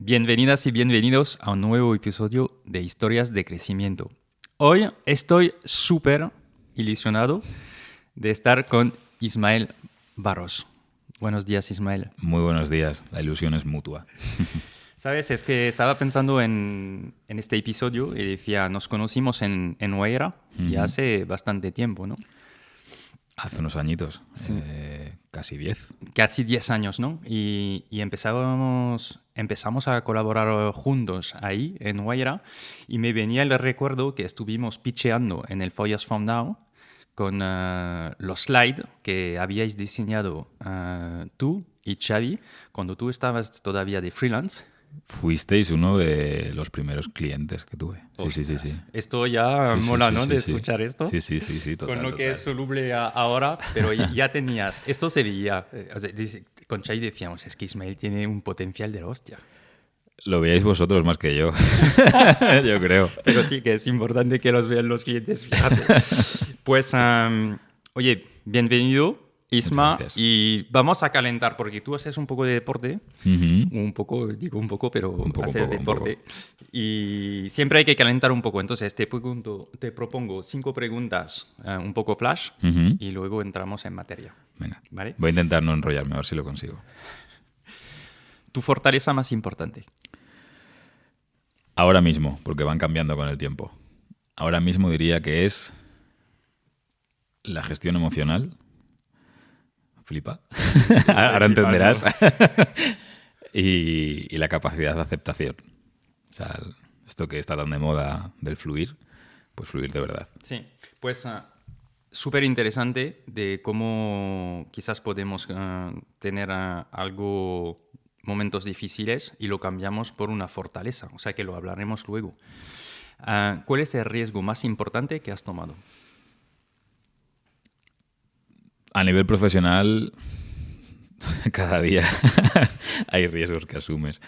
Bienvenidas y bienvenidos a un nuevo episodio de Historias de Crecimiento. Hoy estoy súper ilusionado de estar con Ismael Barros. Buenos días, Ismael. Muy buenos días, la ilusión es mutua. Sabes, es que estaba pensando en este episodio y decía, nos conocimos en Huayra ya hace bastante tiempo, ¿no? Hace unos añitos, Sí. Casi 10. Casi 10 años, ¿no? Y empezamos a colaborar juntos ahí en Huayra y me venía el recuerdo que estuvimos pitcheando en el Follas From Now con los slides que habíais diseñado tú y Xavi cuando tú estabas todavía de freelance. Fuisteis uno de los primeros clientes que tuve. Sí. Esto ya mola, ¿no? De escuchar esto. Sí, total. Con lo que es soluble ahora, pero ya tenías. Esto se veía. O sea, con Xavi decíamos, es que Ismael tiene un potencial de la hostia. Lo veáis vosotros más que yo, yo creo. Pero sí que es importante que los vean los clientes, fíjate. Pues, oye, bienvenido, Isma, y vamos a calentar, porque tú haces un poco de deporte, digo un poco, pero haces deporte, y siempre hay que calentar un poco. Entonces te propongo 5 preguntas un poco flash, y luego entramos en materia. Venga, ¿Vale? voy a intentar no enrollarme, a ver si lo consigo. ¿Tu fortaleza más importante? Ahora mismo, porque van cambiando con el tiempo. Ahora mismo diría que es la gestión emocional. Flipa. Ahora entenderás. y la capacidad de aceptación. O sea, esto que está tan de moda del fluir, pues fluir de verdad. Sí, pues súper interesante de cómo quizás podemos tener momentos difíciles y lo cambiamos por una fortaleza. O sea que lo hablaremos luego. ¿Cuál es el riesgo más importante que has tomado? A nivel profesional, cada día hay riesgos que asumes.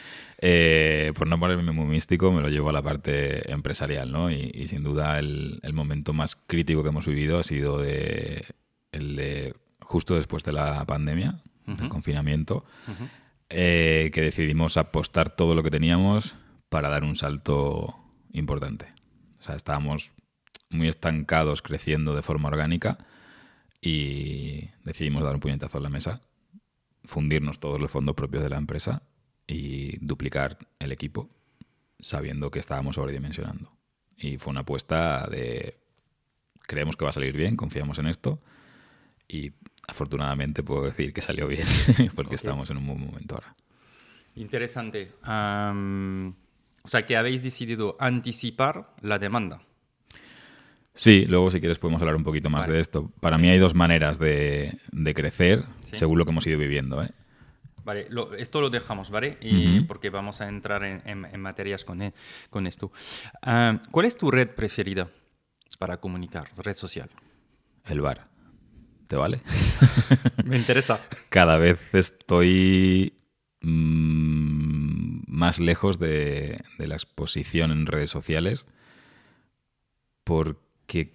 Por no ponerme muy místico, me lo llevo a la parte empresarial, ¿no? Y sin duda el momento más crítico que hemos vivido ha sido el de justo después de la pandemia, del confinamiento, que decidimos apostar todo lo que teníamos para dar un salto importante. O sea, estábamos muy estancados creciendo de forma orgánica y decidimos dar un puñetazo en la mesa, fundirnos todos los fondos propios de la empresa y duplicar el equipo sabiendo que estábamos sobredimensionando. Y fue una apuesta de creemos que va a salir bien, confiamos en esto y afortunadamente puedo decir que salió bien porque estamos en un buen momento ahora. Interesante. O sea que habéis decidido anticipar la demanda. Sí, luego si quieres podemos hablar un poquito más de esto. Para mí hay dos maneras de crecer según lo que hemos ido viviendo, ¿eh? Vale, esto lo dejamos, ¿vale? Porque vamos a entrar en materias con esto. ¿Cuál es tu red preferida para comunicar, red social? El bar. ¿Te vale? Me interesa. Cada vez estoy más lejos de la exposición en redes sociales porque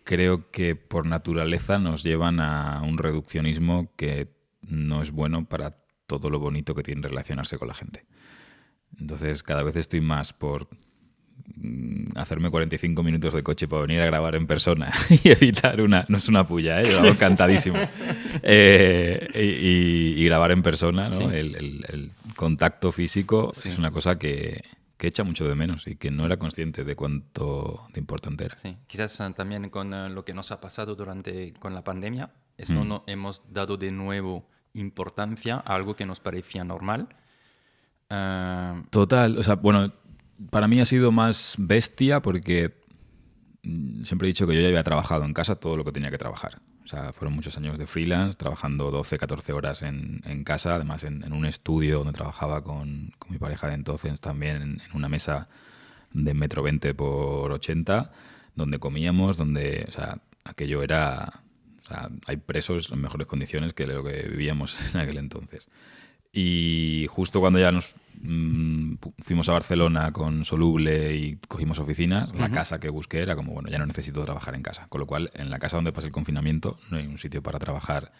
creo que por naturaleza nos llevan a un reduccionismo que no es bueno para todo lo bonito que tiene relacionarse con la gente. Entonces cada vez estoy más por hacerme 45 minutos de coche para venir a grabar en persona y evitar no es una pulla, yo lo hago encantadísimo, y grabar en persona, ¿no? Sí. El contacto físico es una cosa que echa mucho de menos y que no era consciente de cuánto de importante era. Sí, quizás también con lo que nos ha pasado con la pandemia, hemos dado de nuevo importancia a algo que nos parecía normal. Total, o sea, bueno, para mí ha sido más bestia porque siempre he dicho que yo ya había trabajado en casa todo lo que tenía que trabajar. O sea, fueron muchos años de freelance, trabajando 12, 14 horas en casa, además en un estudio donde trabajaba con mi pareja de entonces también en una mesa de 1,20 m por 80, donde comíamos, donde, o sea, aquello era... O sea, hay presos en mejores condiciones que lo que vivíamos en aquel entonces. Y justo cuando ya nos fuimos a Barcelona con Soluble y cogimos oficinas, la casa que busqué era como, bueno, ya no necesito trabajar en casa. Con lo cual, en la casa donde pasé el confinamiento no hay un sitio para trabajar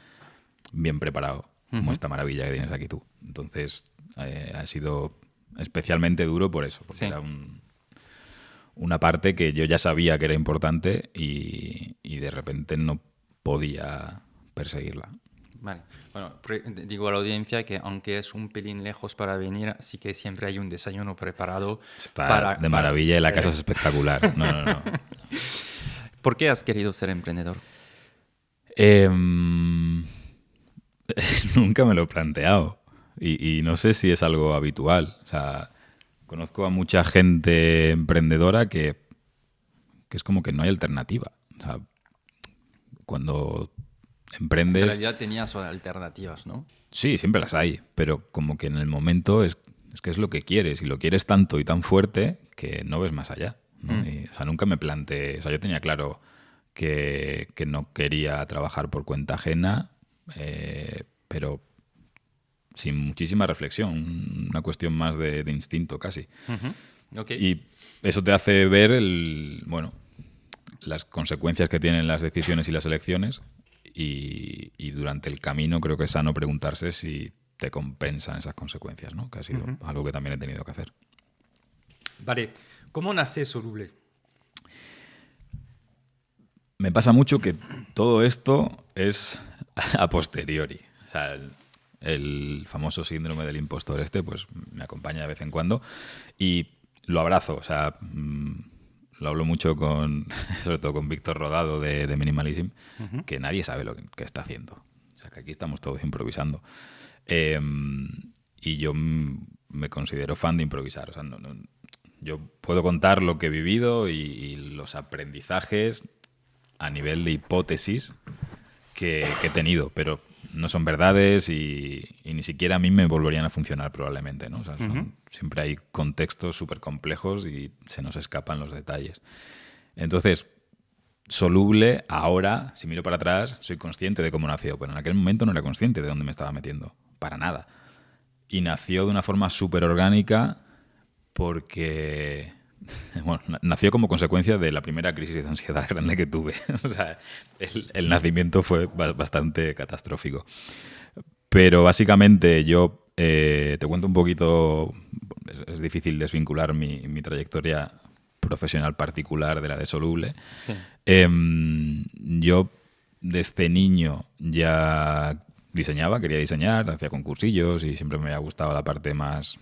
bien preparado, como esta maravilla que tienes aquí tú. Entonces, ha sido especialmente duro por eso, porque era una parte que yo ya sabía que era importante y de repente no podía perseguirla. Vale. Bueno, digo a la audiencia que aunque es un pelín lejos para venir, sí que siempre hay un desayuno preparado. Está de maravilla y la casa es espectacular. No. ¿Por qué has querido ser emprendedor? Nunca me lo he planteado y no sé si es algo habitual. O sea, conozco a mucha gente emprendedora que es como que no hay alternativa. O sea, cuando emprendes... En realidad tenías alternativas, ¿no? Sí, siempre las hay, pero como que en el momento es que es lo que quieres y lo quieres tanto y tan fuerte que no ves más allá, ¿no? O sea, nunca me planteé... O sea, yo tenía claro que no quería trabajar por cuenta ajena, pero sin muchísima reflexión, una cuestión más de instinto casi. Okay. Y eso te hace ver las consecuencias que tienen las decisiones y las elecciones y durante el camino creo que es sano preguntarse si te compensan esas consecuencias, ¿no? Que ha sido algo que también he tenido que hacer. Vale, ¿cómo nace Soluble? Me pasa mucho que todo esto es a posteriori. O sea, el famoso síndrome del impostor pues me acompaña de vez en cuando y lo abrazo. O sea, lo hablo mucho sobre todo con Víctor Rodado de Minimalism, que nadie sabe lo que está haciendo. O sea, que aquí estamos todos improvisando. Y yo me considero fan de improvisar. O sea, yo puedo contar lo que he vivido y los aprendizajes a nivel de hipótesis que he tenido, pero no son verdades y ni siquiera a mí me volverían a funcionar probablemente, ¿no? O sea, siempre hay contextos súper complejos y se nos escapan los detalles. Entonces, Soluble, ahora, si miro para atrás, soy consciente de cómo nació, pero en aquel momento no era consciente de dónde me estaba metiendo, para nada. Y nació de una forma súper orgánica porque... Bueno, nació como consecuencia de la primera crisis de ansiedad grande que tuve. O sea, el nacimiento fue bastante catastrófico. Pero básicamente yo te cuento un poquito, es difícil desvincular mi trayectoria profesional particular de la de Soluble. Sí. Yo desde niño ya quería diseñar, hacía concursillos y siempre me había gustado la parte más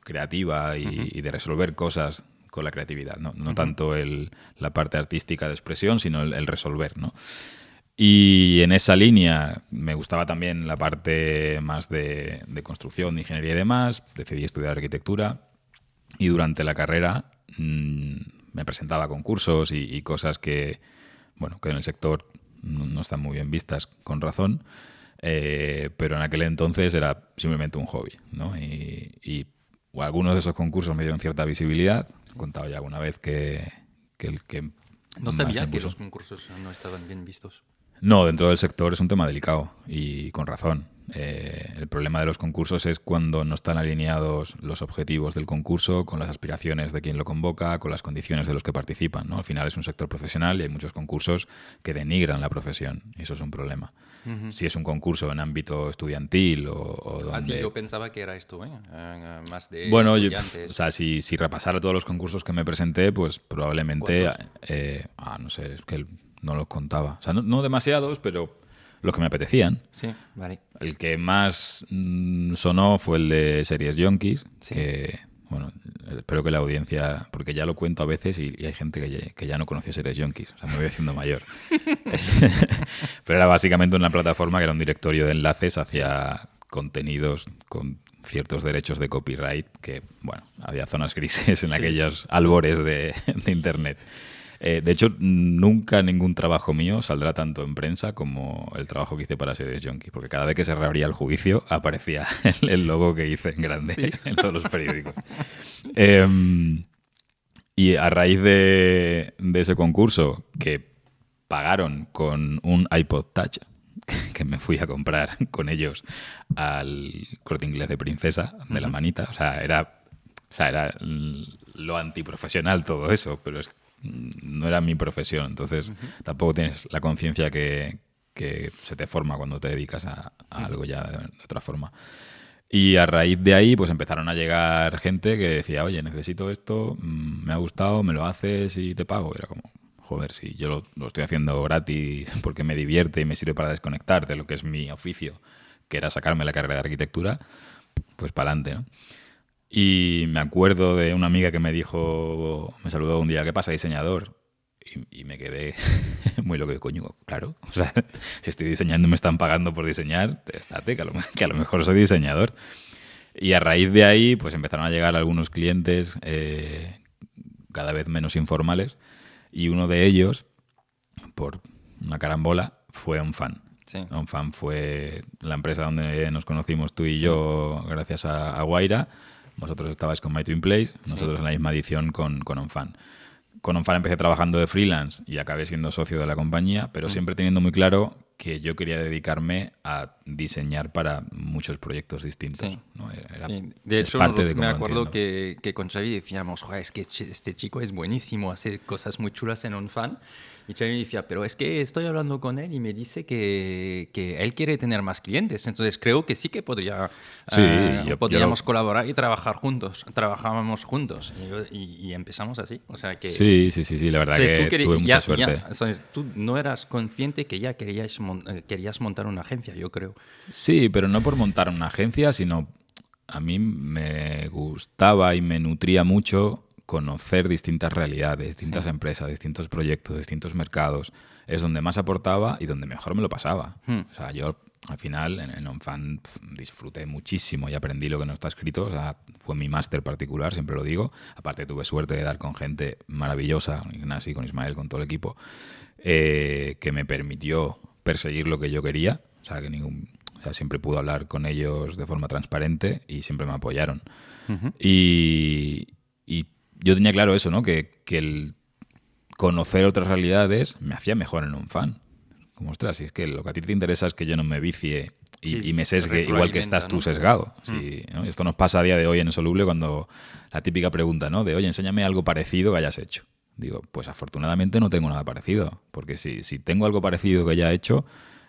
creativa y de resolver cosas con la creatividad, no tanto la parte artística de expresión, sino el resolver, ¿no? Y en esa línea me gustaba también la parte más de construcción, de ingeniería y demás. Decidí estudiar arquitectura y durante la carrera me presentaba a concursos y cosas que en el sector no están muy bien vistas, con razón. Pero en aquel entonces era simplemente un hobby, ¿no? Y algunos de esos concursos me dieron cierta visibilidad. He contado ya alguna vez que el que... No sabía que los concursos no estaban bien vistos. No, dentro del sector es un tema delicado y con razón. El problema de los concursos es cuando no están alineados los objetivos del concurso con las aspiraciones de quien lo convoca, con las condiciones de los que participan, ¿no? Al final es un sector profesional y hay muchos concursos que denigran la profesión y eso es un problema. Si es un concurso en ámbito estudiantil o donde... Así yo pensaba que era esto, más de estudiantes. O sea, si repasara todos los concursos que me presenté, pues probablemente... no sé, es que no los contaba. O sea, no demasiados, pero... los que me apetecían. Sí, vale. El que más sonó fue el de Series Junkies, sí. Que, espero que la audiencia... Porque ya lo cuento a veces y hay gente que ya no conoce Series Junkies. O sea, me voy haciendo mayor. Pero era básicamente una plataforma que era un directorio de enlaces hacia contenidos con ciertos derechos de copyright que, había zonas grises en aquellos albores de Internet. De hecho, nunca ningún trabajo mío saldrá tanto en prensa como el trabajo que hice para Series Junkies, porque cada vez que se reabría el juicio aparecía el logo que hice en grande en todos los periódicos. Y a raíz de ese concurso, que pagaron con un iPod Touch, que me fui a comprar con ellos al Corte Inglés de Princesa, de la manita. O sea, era lo antiprofesional todo eso, pero no era mi profesión, entonces tampoco tienes la conciencia que se te forma cuando te dedicas a algo ya de otra forma. Y a raíz de ahí, pues empezaron a llegar gente que decía, oye, necesito esto, me ha gustado, me lo haces y te pago. Y era como, joder, si yo lo estoy haciendo gratis porque me divierte y me sirve para desconectar de lo que es mi oficio, que era sacarme la carrera de arquitectura, pues para adelante, ¿no? Y me acuerdo de una amiga que me dijo, me saludó un día, ¿qué pasa, diseñador? Y me quedé muy loco de coño, claro. O sea, si estoy diseñando y me están pagando por diseñar, estate, que a lo mejor soy diseñador. Y a raíz de ahí, pues empezaron a llegar algunos clientes cada vez menos informales. Y uno de ellos, por una carambola, fue OnFan. Sí. OnFan fue la empresa donde nos conocimos tú y yo gracias a Guaira. Vosotros estabais con My Twin Place, nosotros en la misma edición con OnFan. Con OnFan empecé trabajando de freelance y acabé siendo socio de la compañía, pero siempre teniendo muy claro que yo quería dedicarme a diseñar para muchos proyectos distintos. Sí. ¿no? De hecho, me acuerdo entiendo. que con Xavi decíamos, joder, es que este chico es buenísimo, hace cosas muy chulas en OnFan. Y Xavi me decía, pero es que estoy hablando con él y me dice que él quiere tener más clientes. Entonces creo que sí que podríamos colaborar y trabajar juntos. Trabajábamos juntos y empezamos así. O sea que... Sí, la verdad que tuve mucha suerte. Tú no eras consciente que ya querías montar una agencia, yo creo. Sí, pero no por montar una agencia, sino a mí me gustaba y me nutría mucho conocer distintas realidades, distintas empresas, distintos proyectos, distintos mercados. Es donde más aportaba y donde mejor me lo pasaba. O sea, yo al final en OnFan disfruté muchísimo y aprendí lo que no está escrito. O sea, fue mi máster particular, siempre lo digo. Aparte tuve suerte de dar con gente maravillosa, con Ignasi, con Ismael, con todo el equipo, que me permitió perseguir lo que yo quería. O sea, siempre pude hablar con ellos de forma transparente y siempre me apoyaron. Y yo tenía claro eso, ¿no? Que el conocer otras realidades me hacía mejor en OnFan. Como, ostras, si es que lo que a ti te interesa es que yo no me vicie y me sesgue igual que estás tú sesgado. Sí, ¿no? Esto nos pasa a día de hoy en Insoluble cuando la típica pregunta, ¿no? De, oye, enséñame algo parecido que hayas hecho. Digo, pues afortunadamente no tengo nada parecido. Porque si tengo algo parecido que haya hecho,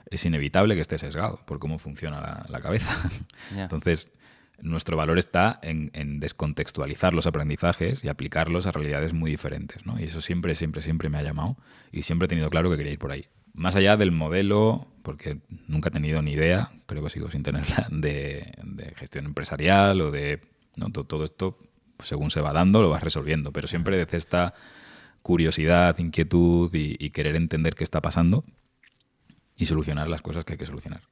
es inevitable que esté sesgado por cómo funciona la cabeza. Yeah. Entonces, nuestro valor está en descontextualizar los aprendizajes y aplicarlos a realidades muy diferentes, ¿no? Y eso siempre me ha llamado y siempre he tenido claro que quería ir por ahí. Más allá del modelo, porque nunca he tenido ni idea, creo que sigo sin tenerla, de gestión empresarial o de... ¿no? Todo esto, pues, según se va dando, lo vas resolviendo, pero siempre desde esta curiosidad, inquietud y querer entender qué está pasando y solucionar las cosas que hay que solucionar.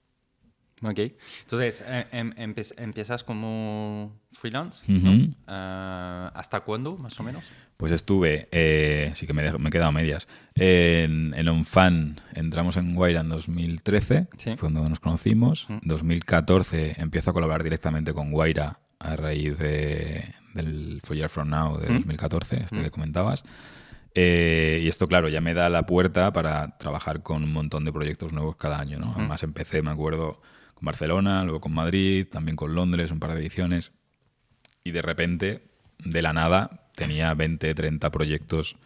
Ok. Entonces, empiezas como freelance, ¿no? ¿Hasta cuándo, más o menos? Pues estuve, sí que me he quedado a medias, en OnFan. Entramos en Guaira en 2013, fue cuando nos conocimos. En 2014 empiezo a colaborar directamente con Guaira a raíz del 4 Years From Now de 2014, que comentabas. Y esto, claro, ya me da la puerta para trabajar con un montón de proyectos nuevos cada año, ¿no? Además empecé, me acuerdo, con Barcelona, luego con Madrid, también con Londres, un par de ediciones. Y de repente, de la nada, tenía 20, 30 proyectos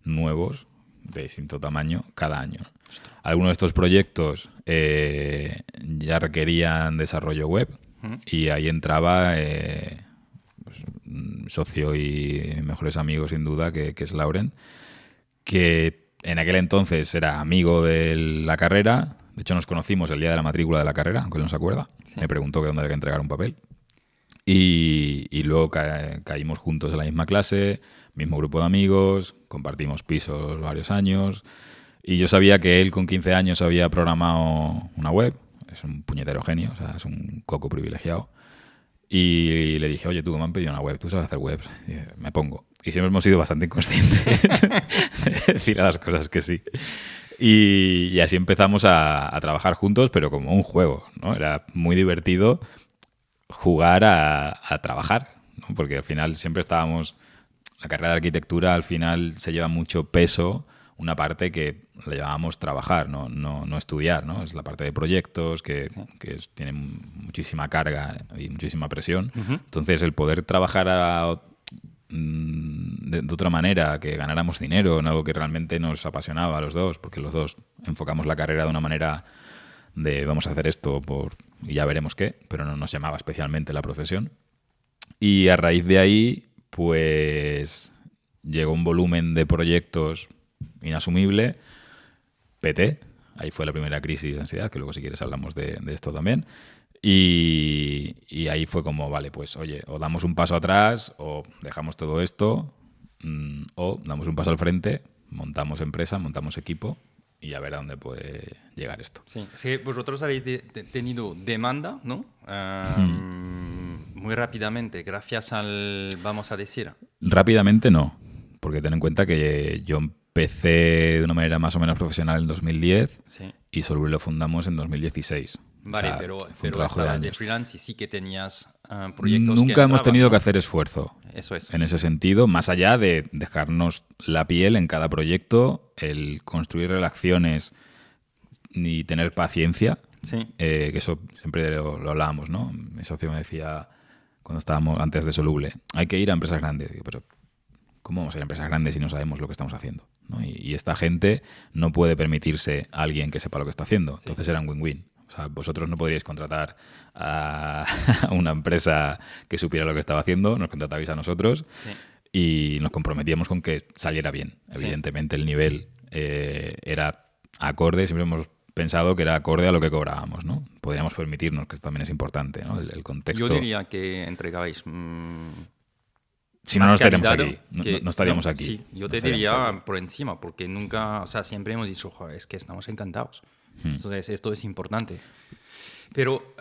nuevos de distinto tamaño cada año. Algunos de estos proyectos ya requerían desarrollo web y ahí entraba pues, un socio y mejores amigos, sin duda, que es Lauren, que en aquel entonces era amigo de la carrera. De hecho, nos conocimos el día de la matrícula de la carrera, aunque él no se acuerda. Sí. Me preguntó que dónde había que entregar un papel. Y luego caímos juntos en la misma clase, mismo grupo de amigos, compartimos pisos varios años. Y yo sabía que él con 15 años había programado una web. Es un puñetero genio, o sea, es un coco privilegiado. Y le dije, oye, tú, me han pedido una web, ¿tú sabes hacer webs? Y dije, me pongo. Y siempre hemos sido bastante inconscientes de decir a las cosas que sí. Y así empezamos a trabajar juntos, pero como un juego, ¿no? Era muy divertido jugar a trabajar, ¿no? Porque al final siempre estábamos... La carrera de arquitectura al final se lleva mucho peso, una parte que la llamábamos trabajar, no estudiar, ¿no? Es la parte de proyectos que tiene muchísima carga y muchísima presión. Entonces, el poder trabajar de otra manera, que ganáramos dinero en algo que realmente nos apasionaba a los dos, porque los dos enfocamos la carrera de una manera de vamos a hacer esto y ya veremos qué, pero no nos llamaba especialmente la profesión. Y a raíz de ahí, pues llegó un volumen de proyectos inasumible, peté, ahí fue la primera crisis de ansiedad, que luego si quieres hablamos de esto también. Y ahí fue como, vale, pues oye, o damos un paso atrás o dejamos todo esto, o damos un paso al frente, montamos empresa, montamos equipo y a ver a dónde puede llegar esto. Sí, sí, vosotros habéis tenido demanda, ¿no? Muy rápidamente, gracias al, vamos a decir. Rápidamente no, porque ten en cuenta que yo empecé de una manera más o menos profesional en 2010 sí. y Solubri lo fundamos en 2016. Vale, o sea, pero estabas de freelance y sí que tenías proyectos. Nunca hemos tenido que hacer esfuerzo. Eso es. En ese sentido, más allá de dejarnos la piel en cada proyecto, el construir relaciones y tener paciencia, sí. Que eso siempre lo hablábamos, ¿no? Mi socio me decía cuando estábamos antes de Soluble, hay que ir a empresas grandes. Digo, pero ¿cómo vamos a ir a empresas grandes si no sabemos lo que estamos haciendo? ¿No? Y esta gente no puede permitirse a alguien que sepa lo que está haciendo. Entonces era un win-win. O sea, vosotros no podríais contratar a una empresa que supiera lo que estaba haciendo, nos contratabais a nosotros y nos comprometíamos con que saliera bien. Evidentemente el nivel era acorde, siempre hemos pensado que era acorde a lo que cobrábamos, ¿no? Podríamos permitirnos, que esto también es importante, ¿no? El contexto. Yo diría que entregabais... si no, no estaríamos aquí. No estaríamos aquí. Sí, yo te diría por encima, porque nunca, o sea, siempre hemos dicho, joder, es que estamos encantados. Entonces, esto es importante. Pero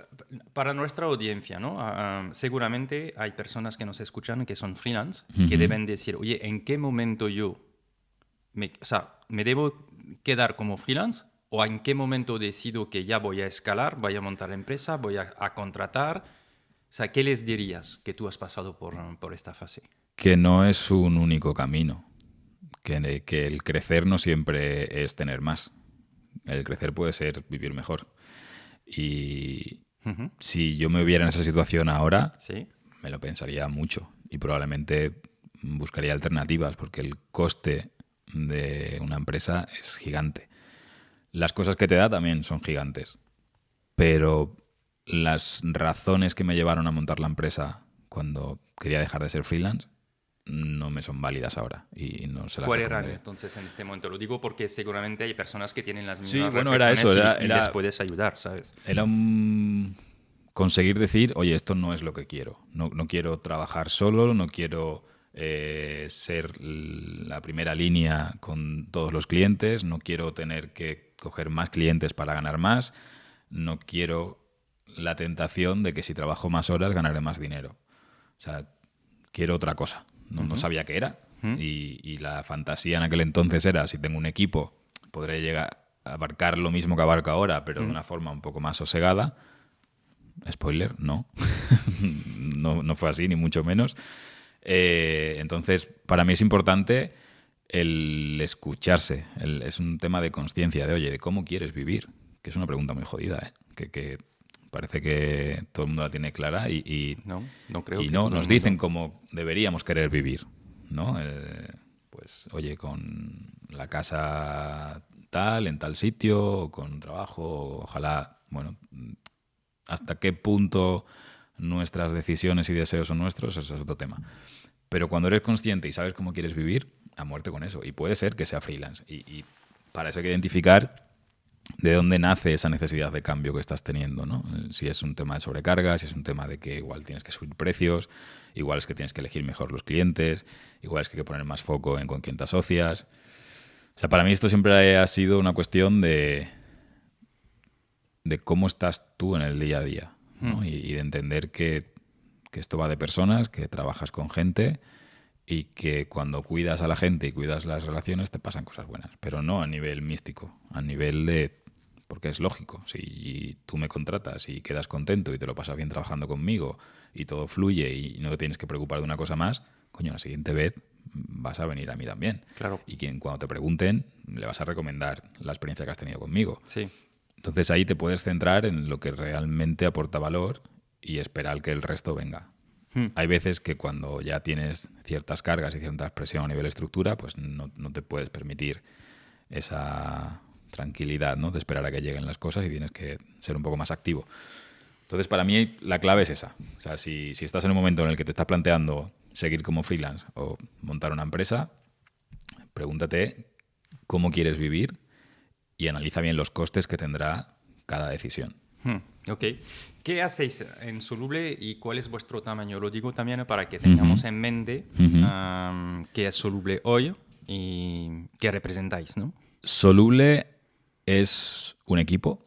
para nuestra audiencia, ¿no? Seguramente hay personas que nos escuchan que son freelance, que deben decir, oye, ¿en qué momento yo me debo quedar como freelance? ¿O en qué momento decido que ya voy a escalar, voy a montar la empresa, voy a contratar? O sea, ¿qué les dirías que tú has pasado por esta fase? Que no es un único camino. Que el crecer no siempre es tener más. El crecer puede ser vivir mejor. Y si yo me viera en esa situación ahora, me lo pensaría mucho. Y probablemente buscaría alternativas, porque el coste de una empresa es gigante. Las cosas que te da también son gigantes. Pero las razones que me llevaron a montar la empresa cuando quería dejar de ser freelance no me son válidas ahora y no se las ¿Cuál eran entonces en este momento? Lo digo porque seguramente hay personas que tienen las mismas era eso, y les puedes ayudar, ¿sabes? Era conseguir decir, oye, esto no es lo que quiero. No quiero trabajar solo, no quiero ser la primera línea con todos los clientes, no quiero tener que coger más clientes para ganar más, no quiero la tentación de que si trabajo más horas ganaré más dinero. O sea, quiero otra cosa. No sabía qué era. Y la fantasía en aquel entonces era, si tengo un equipo, podré llegar a abarcar lo mismo que abarco ahora, pero de una forma un poco más sosegada. Spoiler, no. No fue así, ni mucho menos. Entonces, para mí es importante el escucharse. Es un tema de conciencia, de, oye, ¿de cómo quieres vivir? Que es una pregunta muy jodida, ¿eh? Que parece que todo el mundo la tiene clara y no creo y que no nos dicen cómo deberíamos querer vivir, ¿no? Pues oye, con la casa tal, en tal sitio, o con trabajo, ojalá, bueno, hasta qué punto nuestras decisiones y deseos son nuestros, eso es otro tema. Pero cuando eres consciente y sabes cómo quieres vivir, a muerte con eso. Y puede ser que sea freelance. Y para eso hay que identificar de dónde nace esa necesidad de cambio que estás teniendo, ¿no? Si es un tema de sobrecarga, si es un tema de que igual tienes que subir precios, igual es que tienes que elegir mejor los clientes, igual es que hay que poner más foco en con quién te asocias. O sea, para mí esto siempre ha sido una cuestión de cómo estás tú en el día a día, ¿no? Y de entender que esto va de personas, que trabajas con gente y que cuando cuidas a la gente y cuidas las relaciones te pasan cosas buenas, pero no a nivel místico, a nivel de... Porque es lógico, si tú me contratas y quedas contento y te lo pasas bien trabajando conmigo y todo fluye y no te tienes que preocupar de una cosa más, coño, la siguiente vez vas a venir a mí también. Claro. Y cuando te pregunten, le vas a recomendar la experiencia que has tenido conmigo. Sí. Entonces ahí te puedes centrar en lo que realmente aporta valor y esperar que el resto venga. Hay veces que cuando ya tienes ciertas cargas y cierta presión a nivel de estructura, pues no te puedes permitir esa tranquilidad, ¿no? De esperar a que lleguen las cosas y tienes que ser un poco más activo. Entonces, para mí, la clave es esa. O sea, si estás en un momento en el que te estás planteando seguir como freelance o montar una empresa, pregúntate cómo quieres vivir y analiza bien los costes que tendrá cada decisión. Ok. ¿Qué hacéis en Soluble y cuál es vuestro tamaño? Lo digo también para que tengamos en mente qué es Soluble hoy y qué representáis, ¿no? Soluble es un equipo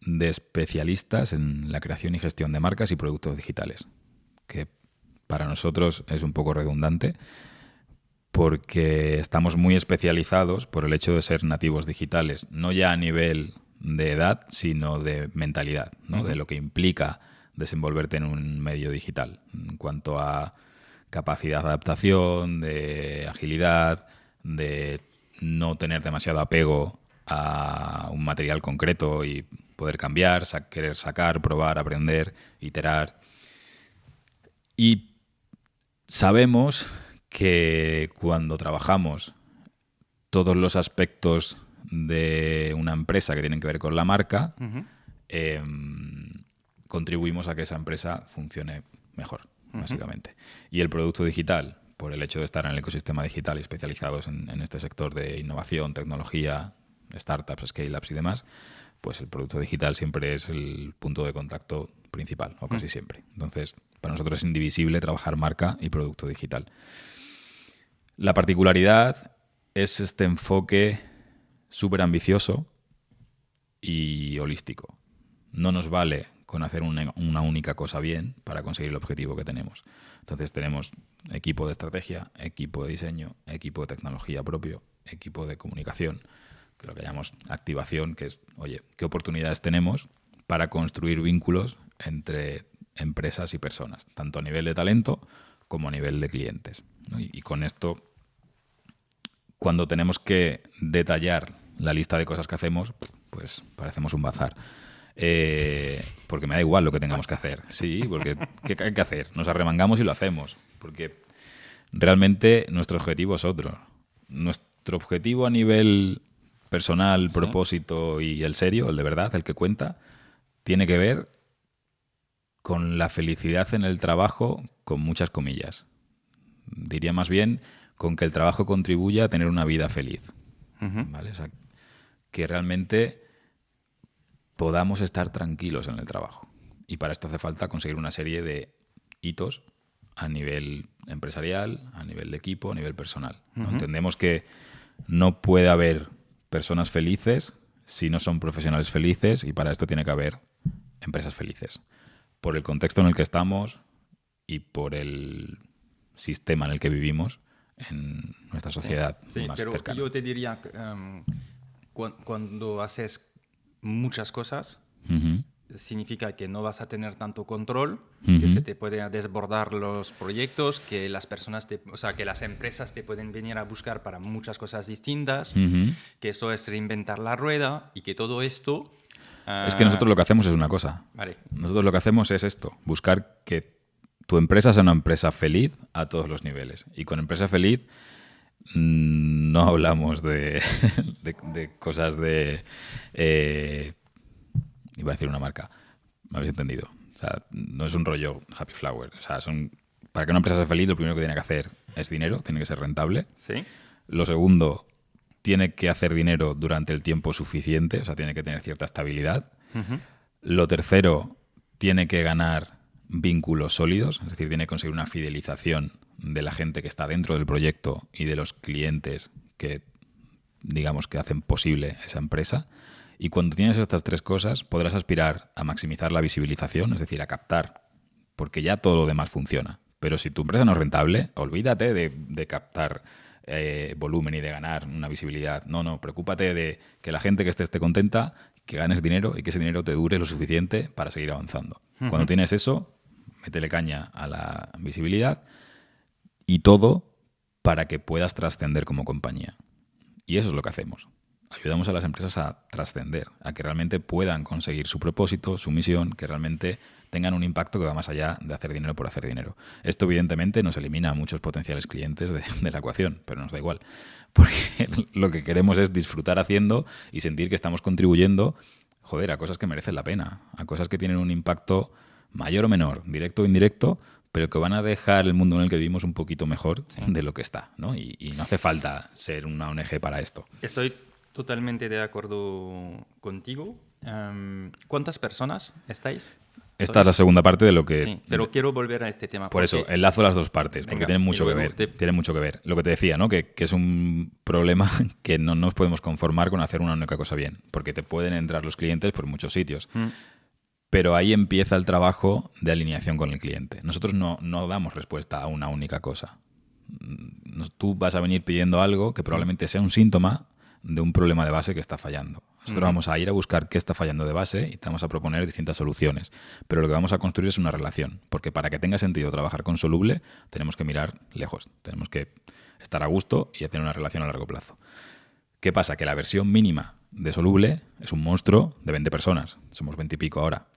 de especialistas en la creación y gestión de marcas y productos digitales, que para nosotros es un poco redundante porque estamos muy especializados por el hecho de ser nativos digitales, no ya a nivel de edad, sino de mentalidad, ¿no? De lo que implica desenvolverte en un medio digital, en cuanto a capacidad de adaptación, de agilidad, de no tener demasiado apego a un material concreto y poder cambiar, querer sacar, probar, aprender, iterar. Y sabemos que cuando trabajamos todos los aspectos de una empresa que tienen que ver con la marca, contribuimos a que esa empresa funcione mejor, básicamente. Y el producto digital, por el hecho de estar en el ecosistema digital y especializados en este sector de innovación, tecnología, startups, scale-ups y demás, pues el producto digital siempre es el punto de contacto principal, o casi siempre. Entonces, para nosotros es indivisible trabajar marca y producto digital. La particularidad es este enfoque súper ambicioso y holístico. No nos vale con hacer una única cosa bien para conseguir el objetivo que tenemos. Entonces tenemos equipo de estrategia, equipo de diseño, equipo de tecnología propio, equipo de comunicación, que lo que llamamos activación, que es, oye, ¿qué oportunidades tenemos para construir vínculos entre empresas y personas, tanto a nivel de talento como a nivel de clientes, ¿no? Y con esto, cuando tenemos que detallar la lista de cosas que hacemos, pues parecemos un bazar. Porque me da igual lo que tengamos que hacer. Sí, porque ¿qué hay que hacer? Nos arremangamos y lo hacemos. Porque realmente nuestro objetivo es otro. Nuestro objetivo a nivel personal, propósito y el serio, el de verdad, el que cuenta, tiene que ver con la felicidad en el trabajo, con muchas comillas. Diría más bien con que el trabajo contribuya a tener una vida feliz. ¿Vale? O sea, que realmente podamos estar tranquilos en el trabajo. Y para esto hace falta conseguir una serie de hitos a nivel empresarial, a nivel de equipo, a nivel personal, ¿no? Entendemos que no puede haber personas felices si no son profesionales felices, y para esto tiene que haber empresas felices. Por el contexto en el que estamos y por el sistema en el que vivimos en nuestra sociedad más pero cercana. Yo te diría que cuando haces muchas cosas, significa que no vas a tener tanto control, que se te pueden desbordar los proyectos, que las personas, que las empresas te pueden venir a buscar para muchas cosas distintas, que esto es reinventar la rueda y que todo esto... Es que nosotros lo que hacemos es una cosa. Vale. Nosotros lo que hacemos es esto, buscar que tu empresa sea una empresa feliz a todos los niveles. Y con empresa feliz no hablamos de cosas de... iba a decir una marca, me habéis entendido. O sea, no es un rollo Happy Flower. O sea, para que una empresa sea feliz, lo primero que tiene que hacer es dinero, tiene que ser rentable. Sí. Lo segundo, tiene que hacer dinero durante el tiempo suficiente, o sea, tiene que tener cierta estabilidad. Lo tercero, tiene que ganar vínculos sólidos, es decir, tiene que conseguir una fidelización de la gente que está dentro del proyecto y de los clientes que, digamos, que hacen posible esa empresa. Y cuando tienes estas tres cosas, podrás aspirar a maximizar la visibilización, es decir, a captar, porque ya todo lo demás funciona. Pero si tu empresa no es rentable, olvídate de captar volumen y de ganar una visibilidad. No, preocúpate de que la gente que esté contenta, que ganes dinero y que ese dinero te dure lo suficiente para seguir avanzando. Cuando tienes eso, métele caña a la visibilidad y todo para que puedas trascender como compañía. Y eso es lo que hacemos. ayudamos a las empresas a trascender, a que realmente puedan conseguir su propósito, su misión, que realmente tengan un impacto que va más allá de hacer dinero por hacer dinero. Esto, evidentemente, nos elimina a muchos potenciales clientes de la ecuación, pero nos da igual, porque lo que queremos es disfrutar haciendo y sentir que estamos contribuyendo, joder, a cosas que merecen la pena, a cosas que tienen un impacto mayor o menor, directo o indirecto, pero que van a dejar el mundo en el que vivimos un poquito mejor de lo que está, ¿no? Y no hace falta ser una ONG para esto. Estoy totalmente de acuerdo contigo. ¿Cuántas personas estáis? Esta es la segunda parte de lo que... Sí, pero quiero volver a este tema. Por eso, enlazo las dos partes, porque tienen mucho que ver. Tienen mucho que ver. Lo que te decía, ¿no? Que es un problema que no nos podemos conformar con hacer una única cosa bien, porque te pueden entrar los clientes por muchos sitios. Pero ahí empieza el trabajo de alineación con el cliente. Nosotros no damos respuesta a una única cosa. Tú vas a venir pidiendo algo que probablemente sea un síntoma de un problema de base que está fallando. Nosotros vamos a ir a buscar qué está fallando de base y te vamos a proponer distintas soluciones. Pero lo que vamos a construir es una relación, porque para que tenga sentido trabajar con Soluble tenemos que mirar lejos, tenemos que estar a gusto y hacer una relación a largo plazo. ¿Qué pasa? Que la versión mínima de Soluble es un monstruo de 20 personas. Somos 20 y pico ahora.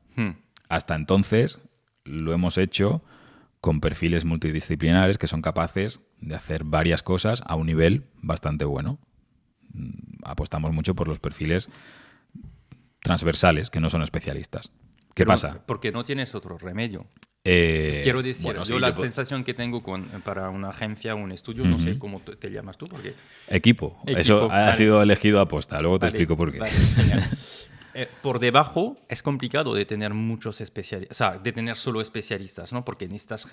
Hasta entonces lo hemos hecho con perfiles multidisciplinares que son capaces de hacer varias cosas a un nivel bastante bueno. Apostamos mucho por los perfiles transversales, que no son especialistas. ¿Qué pasa? Porque no tienes otro remedio. Quiero decir, bueno, yo la sensación que tengo para una agencia o un estudio, no sé cómo te llamas tú. Porque... Equipo. Eso ha sido elegido a posta. Luego te explico por qué. Por debajo es complicado de tener muchos especialistas, o sea, de tener solo especialistas, ¿no? Porque necesitas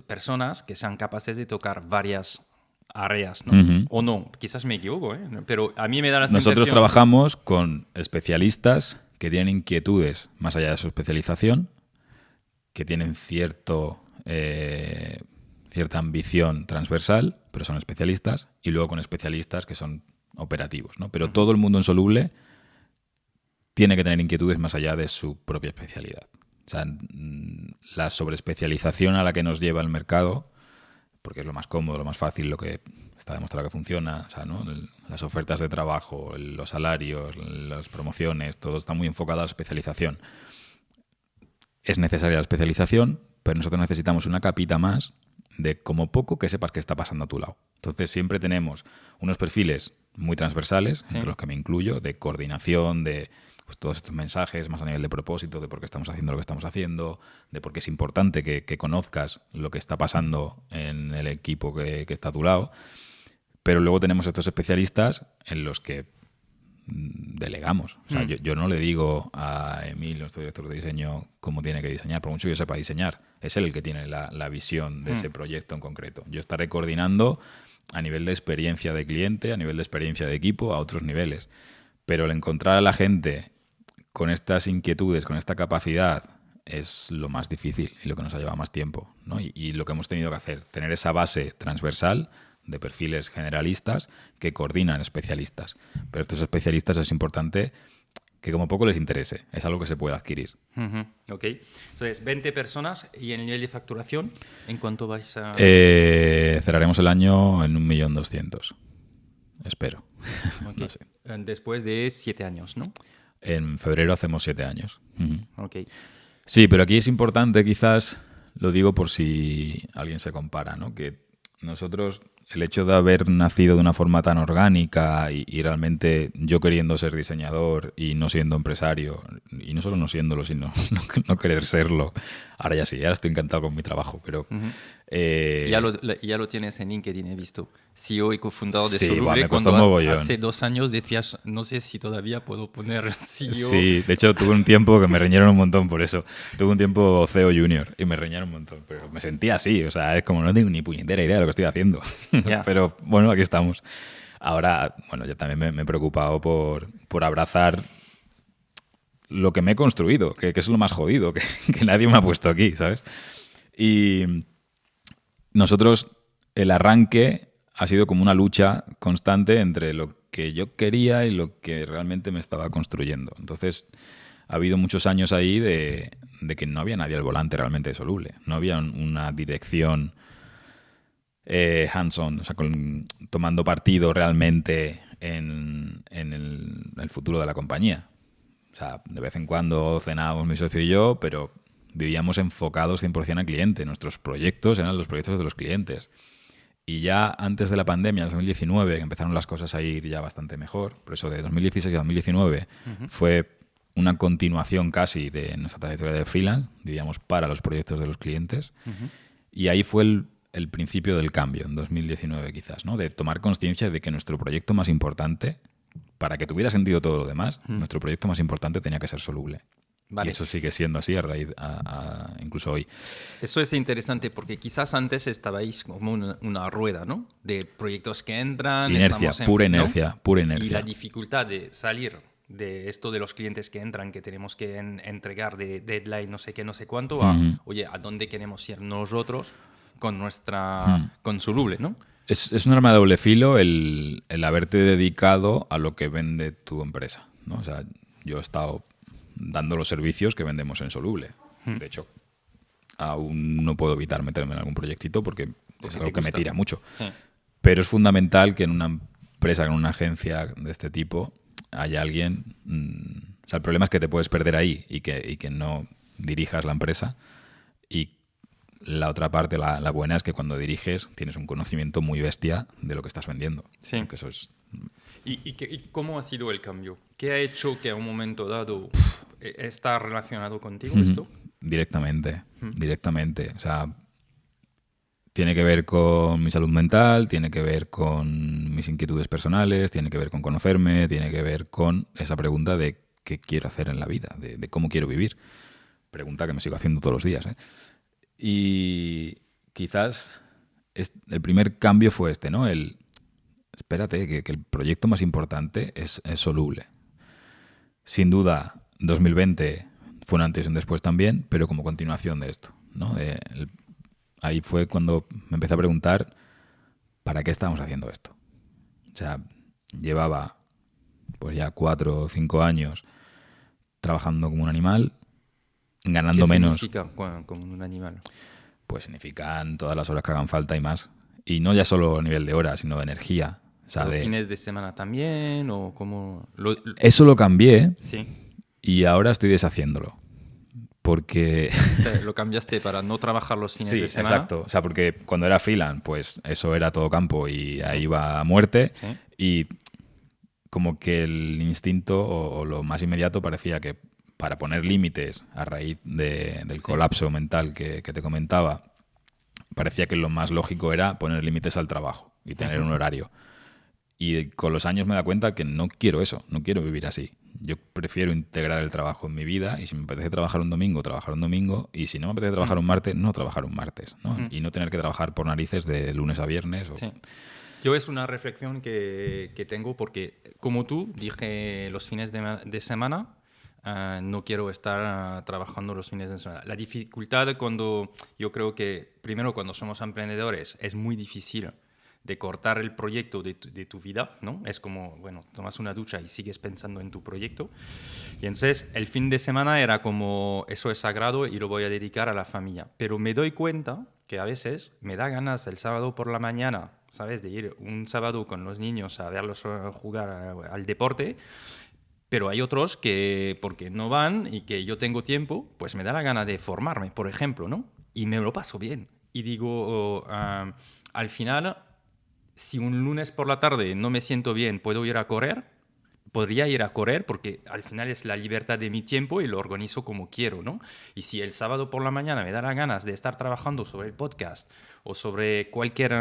personas que sean capaces de tocar varias áreas, ¿no? O no, quizás me equivoco, pero a mí me da la sensación... Nosotros trabajamos con especialistas que tienen inquietudes más allá de su especialización, que tienen cierta ambición transversal, pero son especialistas, y luego con especialistas que son operativos, ¿no? Pero todo el mundo en Soluble tiene que tener inquietudes más allá de su propia especialidad. O sea, la sobreespecialización a la que nos lleva el mercado, porque es lo más cómodo, lo más fácil, lo que está demostrado que funciona, o sea, ¿no? Las ofertas de trabajo, los salarios, las promociones, todo está muy enfocado a la especialización. Es necesaria la especialización, pero nosotros necesitamos una capita más de como poco que sepas qué está pasando a tu lado. Entonces siempre tenemos unos perfiles muy transversales, entre los que me incluyo, de coordinación, de pues, todos estos mensajes más a nivel de propósito, de por qué estamos haciendo lo que estamos haciendo, de por qué es importante que conozcas lo que está pasando en el equipo que está a tu lado. Pero luego tenemos estos especialistas en los que delegamos. O sea, yo no le digo a Emil, nuestro director de diseño, cómo tiene que diseñar, por mucho que yo sepa diseñar. Es él el que tiene la visión de ese proyecto en concreto. Yo estaré coordinando a nivel de experiencia de cliente, a nivel de experiencia de equipo, a otros niveles. Pero el encontrar a la gente con estas inquietudes, con esta capacidad, es lo más difícil y lo que nos ha llevado más tiempo, ¿no? Y lo que hemos tenido que hacer, tener esa base transversal de perfiles generalistas que coordinan especialistas. Pero estos especialistas es importante que como poco les interese. Es algo que se puede adquirir. Ok. Entonces, 20 personas y el nivel de facturación, ¿en cuánto vais a...? Cerraremos el año en 1.200.000. Espero. Okay. No sé. Después de 7 años, ¿no? En febrero hacemos 7 años. Ok. Sí, pero aquí es importante, quizás, lo digo por si alguien se compara, ¿no? Que nosotros, el hecho de haber nacido de una forma tan orgánica y realmente yo queriendo ser diseñador y no siendo empresario, y no solo no siéndolo, sino no querer serlo, ahora ya sí, ahora estoy encantado con mi trabajo, pero... Ya lo tienes en LinkedIn, he visto. CEO y cofundador de sí, Soluble. me costó mogollón. Hace 2 años decías, no sé si todavía puedo poner CEO. Sí, de hecho tuve un tiempo que me reñieron un montón por eso. Tuve un tiempo CEO Junior y me reñieron un montón, pero me sentía así, o sea, es como no tengo ni puñetera idea de lo que estoy haciendo. Yeah. Pero bueno, aquí estamos. Ahora, bueno, yo también me he preocupado por abrazar lo que me he construido, que es lo más jodido, que nadie me ha puesto aquí, ¿sabes? Y nosotros, el arranque ha sido como una lucha constante entre lo que yo quería y lo que realmente me estaba construyendo. Entonces, ha habido muchos años ahí de que no había nadie al volante realmente de Soluble. No había una dirección hands-on, o sea, tomando partido realmente en el futuro de la compañía. O sea, de vez en cuando cenábamos mi socio y yo, pero vivíamos enfocados 100% al cliente. Nuestros proyectos eran los proyectos de los clientes. Y ya antes de la pandemia, en 2019, que empezaron las cosas a ir ya bastante mejor, por eso de 2016 a 2019 fue una continuación casi de nuestra trayectoria de freelance. Vivíamos para los proyectos de los clientes. Y ahí fue el principio del cambio, en 2019 quizás, ¿no? De tomar conciencia de que nuestro proyecto más importante, para que tuviera sentido todo lo demás, nuestro proyecto más importante tenía que ser soluble. Vale. Y eso sigue siendo así a raíz incluso hoy. Eso es interesante porque quizás antes estabais como una rueda, ¿no? De proyectos que entran... Inercia, pura inercia. Y la dificultad de salir de esto de los clientes que entran, que tenemos que entregar de deadline no sé qué, no sé cuánto, oye, ¿a dónde queremos ir nosotros con con Soluble, ¿no? Es un arma de doble filo el haberte dedicado a lo que vende tu empresa, ¿no? O sea, yo he estado dando los servicios que vendemos en Soluble. De hecho, aún no puedo evitar meterme en algún proyectito porque es algo que me tira mucho. Sí. Pero es fundamental que en una empresa, en una agencia de este tipo, haya alguien... o sea, el problema es que te puedes perder ahí y que no dirijas la empresa. Y la otra parte, la buena, es que cuando diriges tienes un conocimiento muy bestia de lo que estás vendiendo. Sí. Porque eso es... ¿Y cómo ha sido el cambio? ¿Qué ha hecho que a un momento dado está relacionado contigo esto? Directamente. O sea, tiene que ver con mi salud mental, tiene que ver con mis inquietudes personales, tiene que ver con conocerme, tiene que ver con esa pregunta de qué quiero hacer en la vida, de cómo quiero vivir. Pregunta que me sigo haciendo todos los días, ¿eh? Y quizás el primer cambio fue este, ¿no? Espérate, que el proyecto más importante es Soluble. Sin duda, 2020 fue un antes y un después también, pero como continuación de esto, ¿no? Ahí fue cuando me empecé a preguntar ¿para qué estábamos haciendo esto? O sea, llevaba pues ya 4 o 5 años trabajando como un animal, ganando menos. ¿Qué significa como un animal? Pues significan todas las horas que hagan falta y más. Y no ya solo a nivel de horas, sino de energía. O sea, ¿Fines de semana también? ¿O cómo Eso lo cambié. Sí. Y ahora estoy deshaciéndolo. Porque... O sea, lo cambiaste para no trabajar los fines de semana. Sí, exacto. O sea, porque cuando era freelance, pues eso era todo campo y ahí iba a muerte. Sí. Y como que el instinto o lo más inmediato parecía que para poner límites a raíz del colapso mental que te comentaba, parecía que lo más lógico era poner límites al trabajo y tener un horario. Y con los años me he dado cuenta que no quiero eso, no quiero vivir así. Yo prefiero integrar el trabajo en mi vida y si me apetece trabajar un domingo, trabajar un domingo, y si no me apetece trabajar un martes, no trabajar un martes, ¿no? Y no tener que trabajar por narices de lunes a viernes. Sí. Yo es una reflexión que tengo porque, como tú, dije los fines de semana, no quiero estar trabajando los fines de semana. La dificultad yo creo que, primero, cuando somos emprendedores, es muy difícil de cortar el proyecto de tu vida, ¿no? Es como, bueno, tomas una ducha y sigues pensando en tu proyecto. Y entonces el fin de semana era como, eso es sagrado y lo voy a dedicar a la familia. Pero me doy cuenta que a veces me da ganas el sábado por la mañana, ¿sabes? De ir un sábado con los niños a verlos jugar al deporte. Pero hay otros que, porque no van y que yo tengo tiempo, pues me da la gana de formarme, por ejemplo, ¿no? Y me lo paso bien. Y digo, al final... Si un lunes por la tarde no me siento bien, ¿puedo ir a correr? Podría ir a correr porque al final es la libertad de mi tiempo y lo organizo como quiero, ¿no? Y si el sábado por la mañana me da las ganas de estar trabajando sobre el podcast o sobre cualquier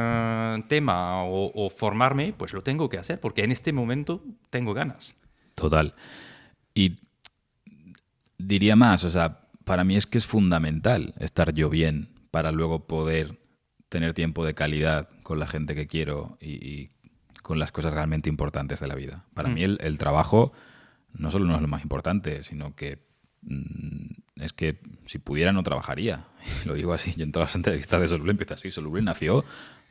tema o formarme, pues lo tengo que hacer porque en este momento tengo ganas. Total. Y diría más, o sea, para mí es que es fundamental estar yo bien para luego poder tener tiempo de calidad con la gente que quiero y con las cosas realmente importantes de la vida. Para mí el trabajo no solo no es lo más importante, sino que es que si pudiera no trabajaría. Lo digo así, yo en todas las entrevistas de Soluble empiezo así. Soluble nació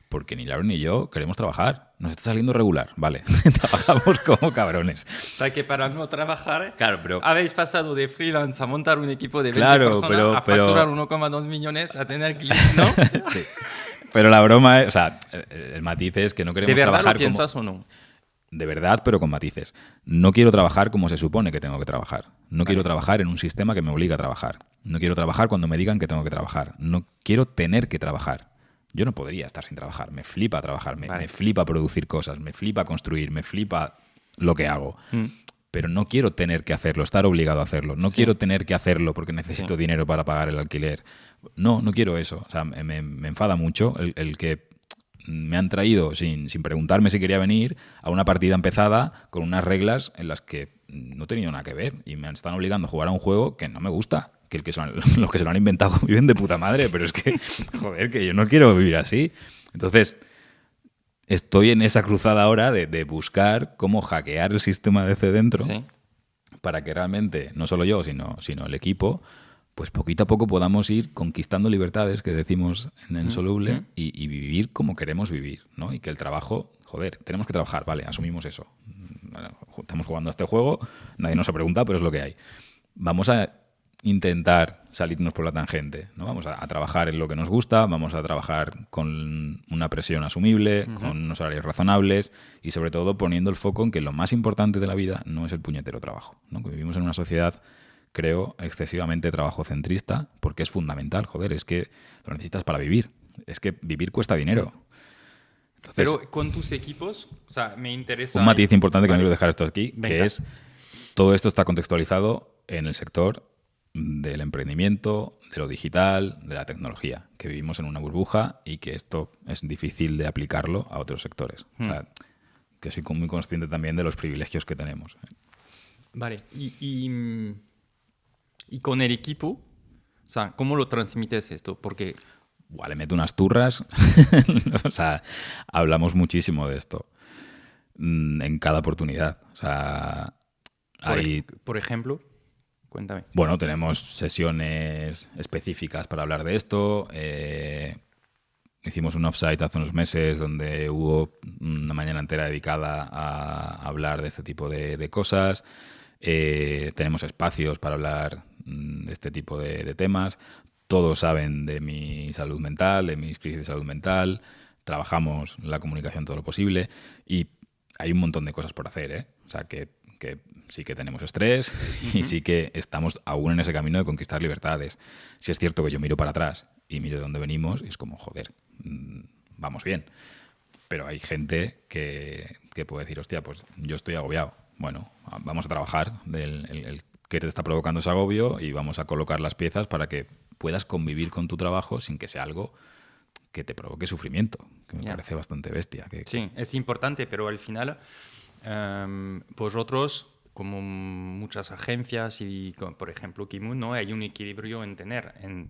porque ni Lauren ni yo queremos trabajar. Nos está saliendo regular, vale. Trabajamos como cabrones. O sea que para no trabajar, claro, pero habéis pasado de freelance a montar un equipo de 20 personas, a facturar 1,2 millones, a tener clientes, ¿no? Sí. Pero la broma es, o sea, el matiz es que no queremos trabajar ¿De verdad lo piensas o no? De verdad, pero con matices. No quiero trabajar como se supone que tengo que trabajar. No quiero trabajar en un sistema que me obliga a trabajar. No quiero trabajar cuando me digan que tengo que trabajar. No quiero tener que trabajar. Yo no podría estar sin trabajar. Me flipa trabajar, me flipa producir cosas, me flipa construir, me flipa lo que hago. Pero no quiero tener que hacerlo, estar obligado a hacerlo. No quiero tener que hacerlo porque necesito dinero para pagar el alquiler. No quiero eso. O sea, me enfada mucho el que me han traído sin preguntarme si quería venir a una partida empezada con unas reglas en las que no he tenido nada que ver y me están obligando a jugar a un juego que no me gusta. Que los que se lo han inventado viven de puta madre, pero es que, joder, que yo no quiero vivir así. Entonces, estoy en esa cruzada ahora de buscar cómo hackear el sistema de dentro para que realmente, no solo yo, sino el equipo, pues poquito a poco podamos ir conquistando libertades, que decimos en Insoluble, y vivir como queremos vivir, ¿no? Y que el trabajo, joder, tenemos que trabajar, vale, asumimos eso. Estamos jugando a este juego, nadie nos ha preguntado, pero es lo que hay. Vamos a intentar salirnos por la tangente, ¿no? Vamos a trabajar en lo que nos gusta, vamos a trabajar con una presión asumible, con unos horarios razonables y sobre todo poniendo el foco en que lo más importante de la vida no es el puñetero trabajo, ¿no? Que vivimos en una sociedad, creo, excesivamente trabajocentrista, porque es fundamental, joder, es que lo necesitas para vivir, es que vivir cuesta dinero. Entonces, pero con tus equipos, o sea, me interesa... Un matiz importante que me quiero dejar esto aquí, que es todo esto está contextualizado en el sector del emprendimiento, de lo digital, de la tecnología, que vivimos en una burbuja y que esto es difícil de aplicarlo a otros sectores. O sea, que soy muy consciente también de los privilegios que tenemos. Vale, y con el equipo, o sea, ¿cómo lo transmites esto? Porque... Le meto unas turras. O sea, hablamos muchísimo de esto en cada oportunidad. O sea, por ejemplo... Cuéntame. Bueno, tenemos sesiones específicas para hablar de esto. Hicimos un offsite hace unos meses donde hubo una mañana entera dedicada a hablar de este tipo de cosas. Tenemos espacios para hablar de este tipo de temas. Todos saben de mi salud mental, de mis crisis de salud mental. Trabajamos la comunicación todo lo posible y hay un montón de cosas por hacer, ¿eh? O sea, que sí que tenemos estrés y sí que estamos aún en ese camino de conquistar libertades. Sí es cierto que yo miro para atrás y miro de dónde venimos y es como, joder, vamos bien. Pero hay gente que puede decir, hostia, pues yo estoy agobiado. Bueno, vamos a trabajar el que te está provocando ese agobio y vamos a colocar las piezas para que puedas convivir con tu trabajo sin que sea algo que te provoque sufrimiento, que me parece bastante bestia. Sí, es importante, pero al final... vosotros, como muchas agencias y por ejemplo Kimun, ¿no? Hay un equilibrio en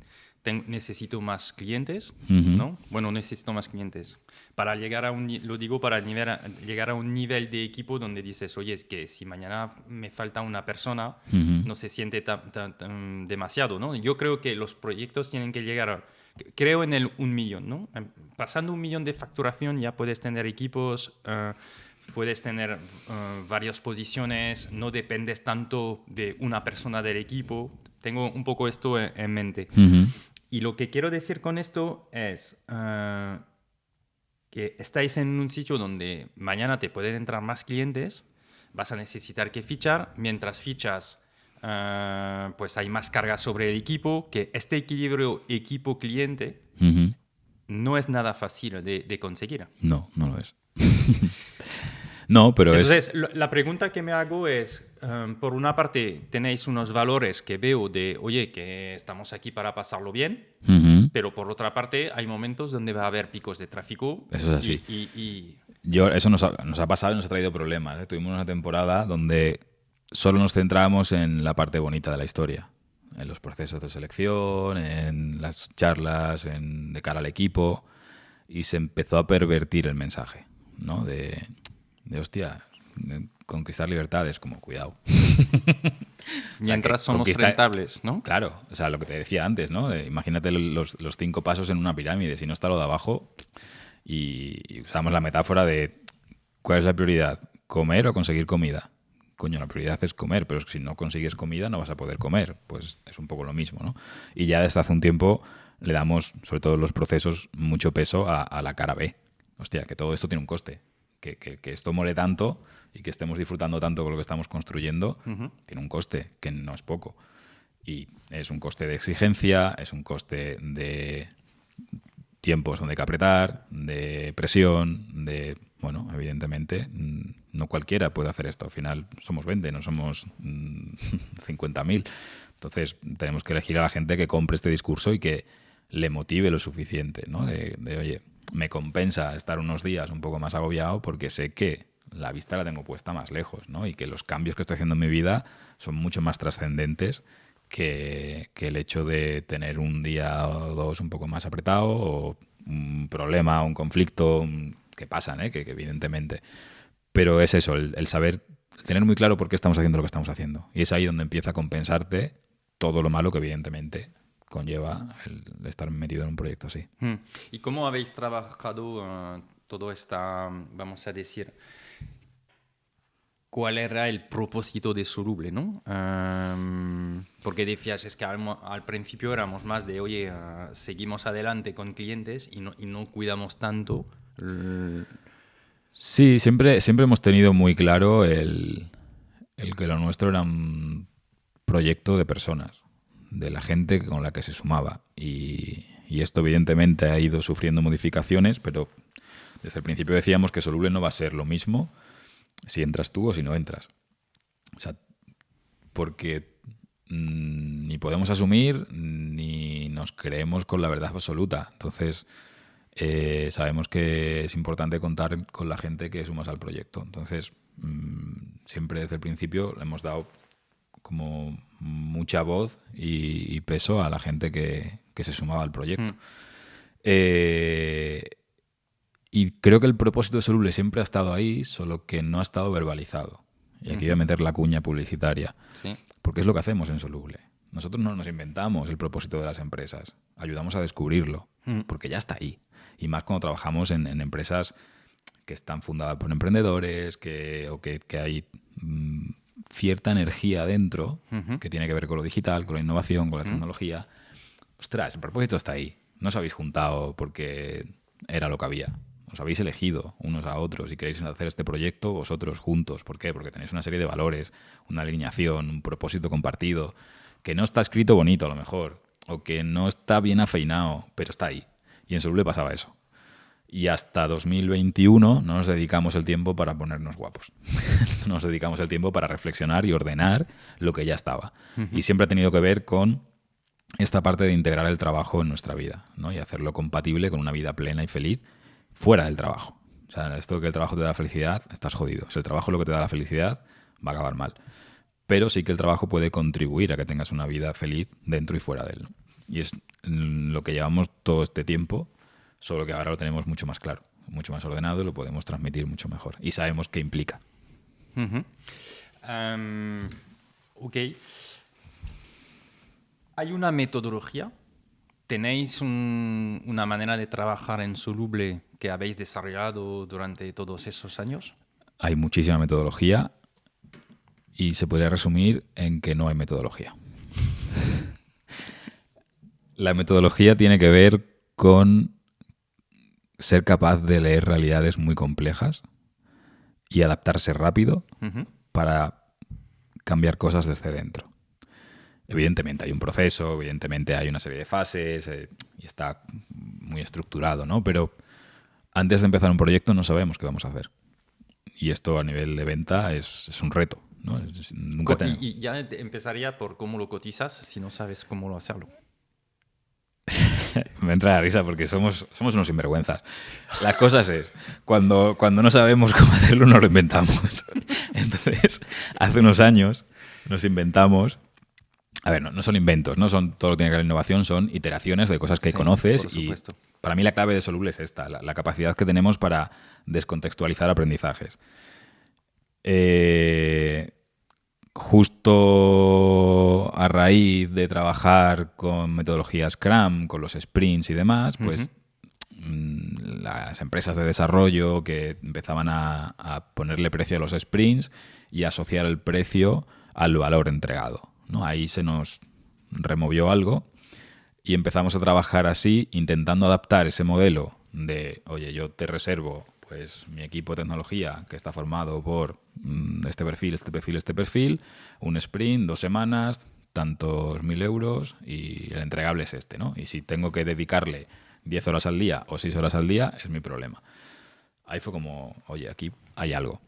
necesito más clientes, ¿no? Bueno, necesito más clientes. Para llegar llegar a un nivel de equipo donde dices, oye, es que si mañana me falta una persona, no se siente demasiado, ¿no? Yo creo que los proyectos tienen que llegar creo en el 1 millón, ¿no? Pasando 1 millón de facturación ya puedes tener equipos... puedes tener varias posiciones, no dependes tanto de una persona del equipo. Tengo un poco esto en mente. Y lo que quiero decir con esto es que estáis en un sitio donde mañana te pueden entrar más clientes, vas a necesitar que fichar, mientras fichas pues hay más carga sobre el equipo, que este equilibrio equipo-cliente no es nada fácil de conseguir. No lo es. No, pero entonces, la pregunta que me hago es, por una parte, tenéis unos valores que veo de, oye, que estamos aquí para pasarlo bien, pero por otra parte hay momentos donde va a haber picos de tráfico. Eso es así. Eso nos ha pasado y nos ha traído problemas, ¿eh? Tuvimos una temporada donde solo nos centrábamos en la parte bonita de la historia, en los procesos de selección, en las charlas, de cara al equipo, y se empezó a pervertir el mensaje, ¿no? De hostia, conquistar libertades, como cuidado. Mientras somos rentables, ¿no? Claro, o sea, lo que te decía antes, ¿no? Imagínate los 5 pasos en una pirámide, si no está lo de abajo, y usamos la metáfora de ¿cuál es la prioridad? ¿Comer o conseguir comida? Coño, la prioridad es comer, pero si no consigues comida no vas a poder comer. Pues es un poco lo mismo, ¿no? Y ya desde hace un tiempo le damos, sobre todo en los procesos, mucho peso a la cara B. Hostia, que todo esto tiene un coste. Que esto mole tanto y que estemos disfrutando tanto con lo que estamos construyendo, tiene un coste, que no es poco. Y es un coste de exigencia, es un coste de tiempos donde hay que apretar, de presión, de... Bueno, evidentemente, no cualquiera puede hacer esto. Al final somos 20, no somos 50.000. Entonces, tenemos que elegir a la gente que compre este discurso y que le motive lo suficiente, ¿no? De oye, me compensa estar unos días un poco más agobiado porque sé que la vista la tengo puesta más lejos, ¿no? Y que los cambios que estoy haciendo en mi vida son mucho más trascendentes que el hecho de tener un día o dos un poco más apretado o un problema, un conflicto, que pasan, que evidentemente. Pero es eso, el saber, tener muy claro por qué estamos haciendo lo que estamos haciendo. Y es ahí donde empieza a compensarte todo lo malo que evidentemente conlleva el estar metido en un proyecto así. ¿Y cómo habéis trabajado todo esta, vamos a decir, cuál era el propósito de Soluble, ¿no? Porque decías, es que al principio éramos más de, oye, seguimos adelante con clientes y no cuidamos tanto. Sí, siempre hemos tenido muy claro el que lo nuestro era un proyecto de personas, de la gente con la que se sumaba. Y esto evidentemente ha ido sufriendo modificaciones, pero desde el principio decíamos que Soluble no va a ser lo mismo si entras tú o si no entras. O sea, porque ni podemos asumir ni nos creemos con la verdad absoluta. Entonces, sabemos que es importante contar con la gente que sumas al proyecto. Entonces, siempre desde el principio le hemos dado como mucha voz y peso a la gente que se sumaba al proyecto. Y creo que el propósito de Soluble siempre ha estado ahí, solo que no ha estado verbalizado. Y aquí voy a meter la cuña publicitaria. Sí. Porque es lo que hacemos en Soluble. Nosotros no nos inventamos el propósito de las empresas. Ayudamos a descubrirlo, porque ya está ahí. Y más cuando trabajamos en empresas que están fundadas por emprendedores, que hay cierta energía dentro, que tiene que ver con lo digital, con la innovación, con la tecnología. Ostras, el propósito está ahí. No os habéis juntado porque era lo que había. Os habéis elegido unos a otros y queréis hacer este proyecto vosotros juntos. ¿Por qué? Porque tenéis una serie de valores, una alineación, un propósito compartido, que no está escrito bonito a lo mejor, o que no está bien afeinado, pero está ahí. Y en Soluble pasaba eso. Y hasta 2021 no nos dedicamos el tiempo para ponernos guapos. Nos dedicamos el tiempo para reflexionar y ordenar lo que ya estaba. Y siempre ha tenido que ver con esta parte de integrar el trabajo en nuestra vida, ¿no? Y hacerlo compatible con una vida plena y feliz fuera del trabajo. O sea, esto de que el trabajo te da la felicidad, estás jodido. Si el trabajo es lo que te da la felicidad, va a acabar mal. Pero sí que el trabajo puede contribuir a que tengas una vida feliz dentro y fuera de él, ¿no? Y es lo que llevamos todo este tiempo, solo que ahora lo tenemos mucho más claro, mucho más ordenado y lo podemos transmitir mucho mejor. Y sabemos qué implica. Ok. ¿Hay una metodología? ¿Tenéis una manera de trabajar en Soluble que habéis desarrollado durante todos esos años? Hay muchísima metodología y se podría resumir en que no hay metodología. La metodología tiene que ver con ser capaz de leer realidades muy complejas y adaptarse rápido para cambiar cosas desde dentro. Evidentemente hay un proceso, evidentemente hay una serie de fases y está muy estructurado, ¿no? Pero antes de empezar un proyecto no sabemos qué vamos a hacer. Y esto a nivel de venta es un reto, ¿no? Y ya empezaría por cómo lo cotizas si no sabes cómo hacerlo. Me entra la risa porque somos unos sinvergüenzas. Las cosas es, cuando no sabemos cómo hacerlo, nos lo inventamos. Entonces, hace unos años nos inventamos... A ver, no son inventos, no son todo lo que tiene que ver con innovación, son iteraciones de cosas que conoces. Y para mí la clave de Soluble es esta, la capacidad que tenemos para descontextualizar aprendizajes. Justo a raíz de trabajar con metodologías Scrum, con los sprints y demás, pues las empresas de desarrollo que empezaban a ponerle precio a los sprints y asociar el precio al valor entregado, ¿no? Ahí se nos removió algo Y empezamos a trabajar así, intentando adaptar ese modelo de, oye, yo te reservo pues mi equipo de tecnología que está formado por este perfil, un sprint, 2 semanas, tantos 1.000 euros y el entregable es este, ¿no? Y si tengo que dedicarle 10 horas al día o 6 horas al día, es mi problema. Ahí fue como, oye, aquí hay algo.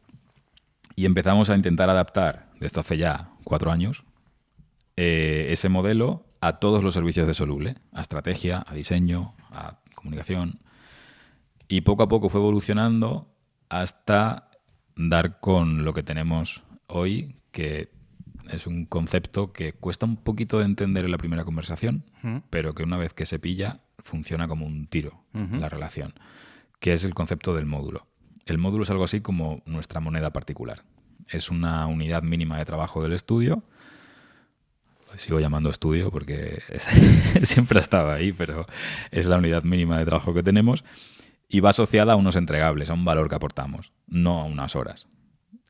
Y empezamos a intentar adaptar, de esto hace ya 4 años, ese modelo a todos los servicios de Soluble, a estrategia, a diseño, a comunicación. Y poco a poco fue evolucionando hasta dar con lo que tenemos hoy, que es un concepto que cuesta un poquito de entender en la primera conversación, pero que una vez que se pilla, funciona como un tiro la relación, que es el concepto del módulo. El módulo es algo así como nuestra moneda particular. Es una unidad mínima de trabajo del estudio. Lo sigo llamando estudio porque siempre ha estado ahí, pero es la unidad mínima de trabajo que tenemos. Y va asociada a unos entregables, a un valor que aportamos, no a unas horas.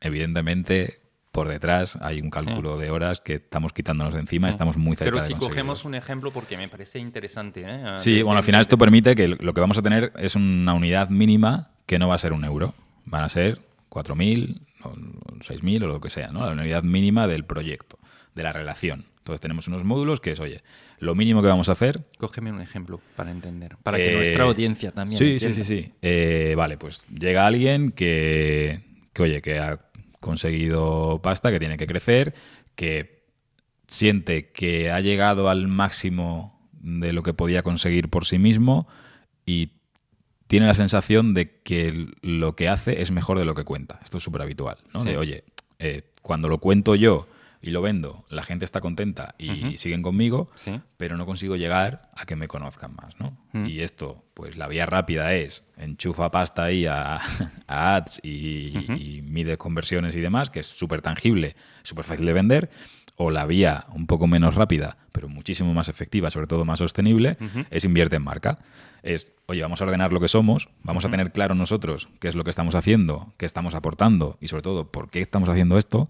Evidentemente, por detrás hay un cálculo de horas que estamos quitándonos de encima, estamos muy cerca de conseguirlo. Pero si cogemos un ejemplo, porque me parece interesante. Sí, bueno, al final esto permite que lo que vamos a tener es una unidad mínima que no va a ser 1 euro. Van a ser 4.000 o 6.000 o lo que sea, ¿no? La unidad mínima del proyecto, de la relación. Entonces tenemos unos módulos que es, oye, lo mínimo que vamos a hacer... Cógeme un ejemplo para entender, para que nuestra audiencia también entienda. Sí. Vale, pues llega alguien que ha conseguido pasta, que tiene que crecer, que siente que ha llegado al máximo de lo que podía conseguir por sí mismo y tiene la sensación de que lo que hace es mejor de lo que cuenta. Esto es súper habitual, ¿no? Sí. De, oye, cuando lo cuento yo y lo vendo, la gente está contenta y siguen conmigo, sí, pero no consigo llegar a que me conozcan más, ¿no? Y esto, pues la vía rápida es enchufa pasta ahí a ads y mide conversiones y demás, que es súper tangible, súper fácil de vender, o la vía un poco menos rápida, pero muchísimo más efectiva, sobre todo más sostenible, es invierte en marca. Es, oye, vamos a ordenar lo que somos, vamos a tener claro nosotros qué es lo que estamos haciendo, qué estamos aportando y sobre todo por qué estamos haciendo esto.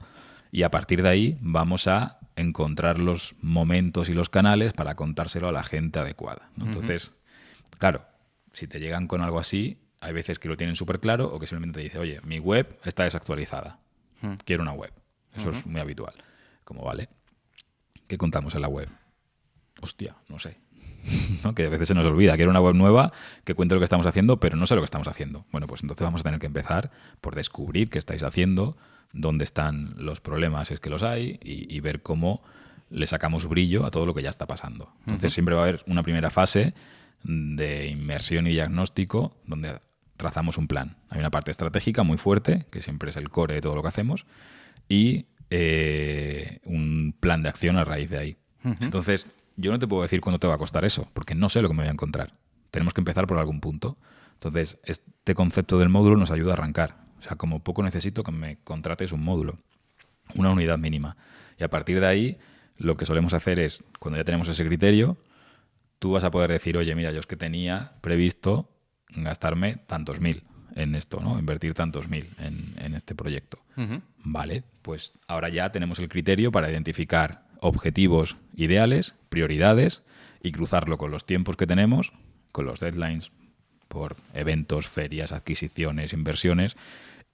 Y a partir de ahí vamos a encontrar los momentos y los canales para contárselo a la gente adecuada, ¿no? Entonces, claro, si te llegan con algo así, hay veces que lo tienen súper claro o que simplemente te dicen, oye, mi web está desactualizada, quiero una web. Eso es muy habitual. Como, vale, ¿qué contamos en la web? Hostia, no sé. ¿No? Que a veces se nos olvida. Quiero una web nueva que cuente lo que estamos haciendo, pero no sé lo que estamos haciendo. Bueno, pues entonces vamos a tener que empezar por descubrir qué estáis haciendo, dónde están los problemas, si es que los hay, y ver cómo le sacamos brillo a todo lo que ya está pasando. Entonces siempre va a haber una primera fase de inmersión y diagnóstico donde trazamos un plan. Hay una parte estratégica muy fuerte, que siempre es el core de todo lo que hacemos, y un plan de acción a raíz de ahí. Entonces, yo no te puedo decir cuándo te va a costar eso, porque no sé lo que me voy a encontrar. Tenemos que empezar por algún punto. Entonces, este concepto del módulo nos ayuda a arrancar. O sea, como poco necesito que me contrates un módulo, una unidad mínima. Y a partir de ahí, lo que solemos hacer es, cuando ya tenemos ese criterio, tú vas a poder decir, oye, mira, yo es que tenía previsto gastarme tantos mil en esto, ¿no? Invertir tantos mil en este proyecto. Vale, pues ahora ya tenemos el criterio para identificar objetivos ideales, prioridades, y cruzarlo con los tiempos que tenemos, con los deadlines por eventos, ferias, adquisiciones, inversiones,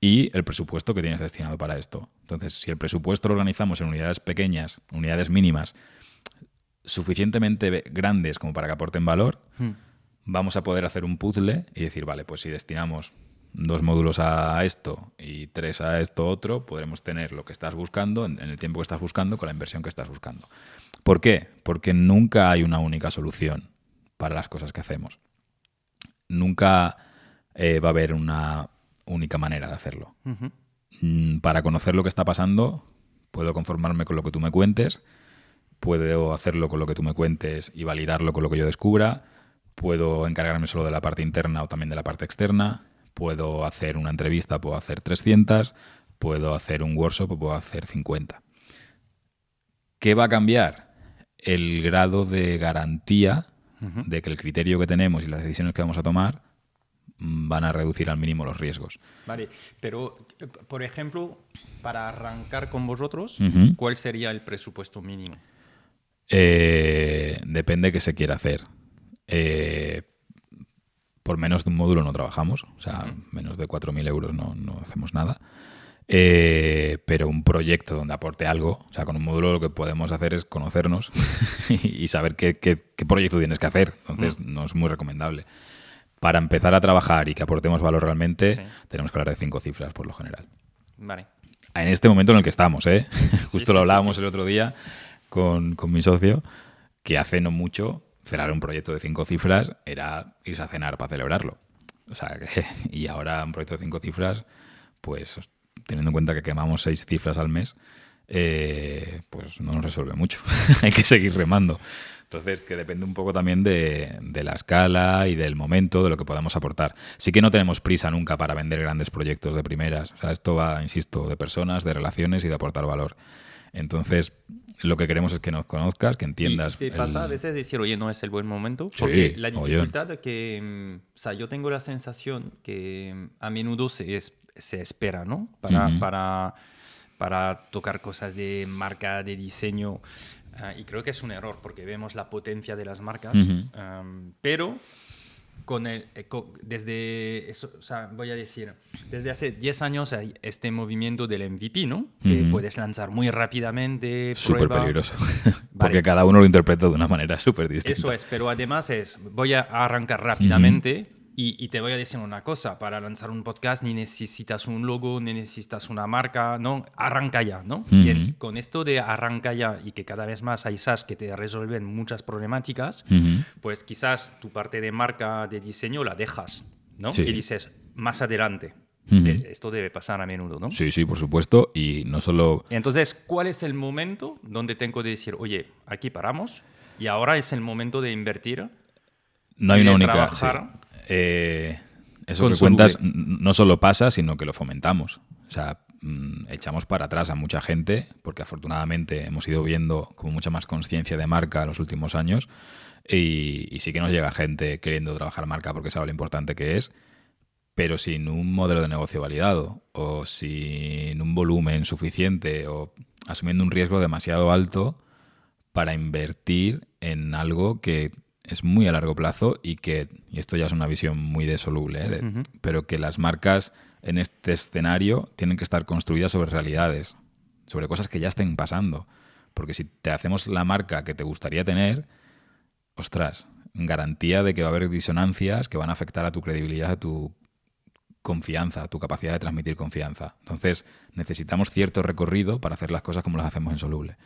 y el presupuesto que tienes destinado para esto. Entonces, si el presupuesto lo organizamos en unidades pequeñas, unidades mínimas, suficientemente grandes como para que aporten valor, vamos a poder hacer un puzzle y decir, vale, pues si destinamos 2 módulos a esto y 3 a esto otro, podremos tener lo que estás buscando en el tiempo que estás buscando con la inversión que estás buscando. ¿Por qué? Porque nunca hay una única solución para las cosas que hacemos. Nunca va a haber una única manera de hacerlo. Para conocer lo que está pasando, puedo conformarme con lo que tú me cuentes, puedo hacerlo con lo que tú me cuentes y validarlo con lo que yo descubra, puedo encargarme solo de la parte interna o también de la parte externa, puedo hacer una entrevista, puedo hacer 300, puedo hacer un workshop o puedo hacer 50. ¿Qué va a cambiar? El grado de garantía de que el criterio que tenemos y las decisiones que vamos a tomar van a reducir al mínimo los riesgos. Vale, pero, por ejemplo, para arrancar con vosotros, ¿cuál sería el presupuesto mínimo? Depende qué se quiera hacer. Por menos de un módulo no trabajamos, o sea, menos de 4.000 euros no hacemos nada. Pero un proyecto donde aporte algo, o sea, con un módulo lo que podemos hacer es conocernos y saber qué proyecto tienes que hacer. Entonces, no es muy recomendable. Para empezar a trabajar y que aportemos valor realmente, tenemos que hablar de 5 cifras por lo general. Vale. En este momento en el que estamos, ¿eh? Justo Sí, lo hablábamos sí. el otro día con mi socio, que hace no mucho cerrar un proyecto de 5 cifras era irse a cenar para celebrarlo. O sea, y ahora un proyecto de 5 cifras, pues teniendo en cuenta que quemamos 6 cifras al mes, pues no nos resuelve mucho. Hay que seguir remando. Entonces, que depende un poco también de la escala y del momento, de lo que podamos aportar. Sí que no tenemos prisa nunca para vender grandes proyectos de primeras. O sea, esto va, insisto, de personas, de relaciones y de aportar valor. Entonces, lo que queremos es que nos conozcas, que entiendas. ¿Y te pasa a veces decir, oye, no es el buen momento? Sí, Porque la dificultad que... o sea, yo tengo la sensación que a menudo se espera, ¿no? Para tocar cosas de marca, de diseño. Y creo que es un error porque vemos la potencia de las marcas, pero desde eso, o sea, voy a decir, desde hace 10 años hay este movimiento del MVP, ¿no? Que puedes lanzar muy rápidamente. Súper peligroso, porque cada uno lo interpreta de una manera súper distinta. Eso es, pero además voy a arrancar rápidamente. Y te voy a decir una cosa, para lanzar un podcast ni necesitas un logo, ni necesitas una marca, ¿no? Arranca ya, ¿no? Y con esto de arranca ya y que cada vez más hay SaaS que te resuelven muchas problemáticas, pues quizás tu parte de marca, de diseño la dejas, ¿no? Sí. Y dices, más adelante. Esto debe pasar a menudo, ¿no? Sí, sí, por supuesto, y no solo... Entonces, ¿cuál es el momento donde tengo que decir, oye, aquí paramos y ahora es el momento de invertir? No hay una única... Trabajar, eso que cuentas no solo pasa, sino que lo fomentamos. O sea, echamos para atrás a mucha gente, porque afortunadamente hemos ido viendo como mucha más conciencia de marca en los últimos años, y sí que nos llega gente queriendo trabajar marca porque sabe lo importante que es, pero sin un modelo de negocio validado, o sin un volumen suficiente, o asumiendo un riesgo demasiado alto para invertir en algo que es muy a largo plazo y esto ya es una visión muy desoluble, pero que las marcas en este escenario tienen que estar construidas sobre realidades, sobre cosas que ya estén pasando. Porque si te hacemos la marca que te gustaría tener, ostras, garantía de que va a haber disonancias que van a afectar a tu credibilidad, a tu confianza, a tu capacidad de transmitir confianza. Entonces, necesitamos cierto recorrido para hacer las cosas como las hacemos en Soluble.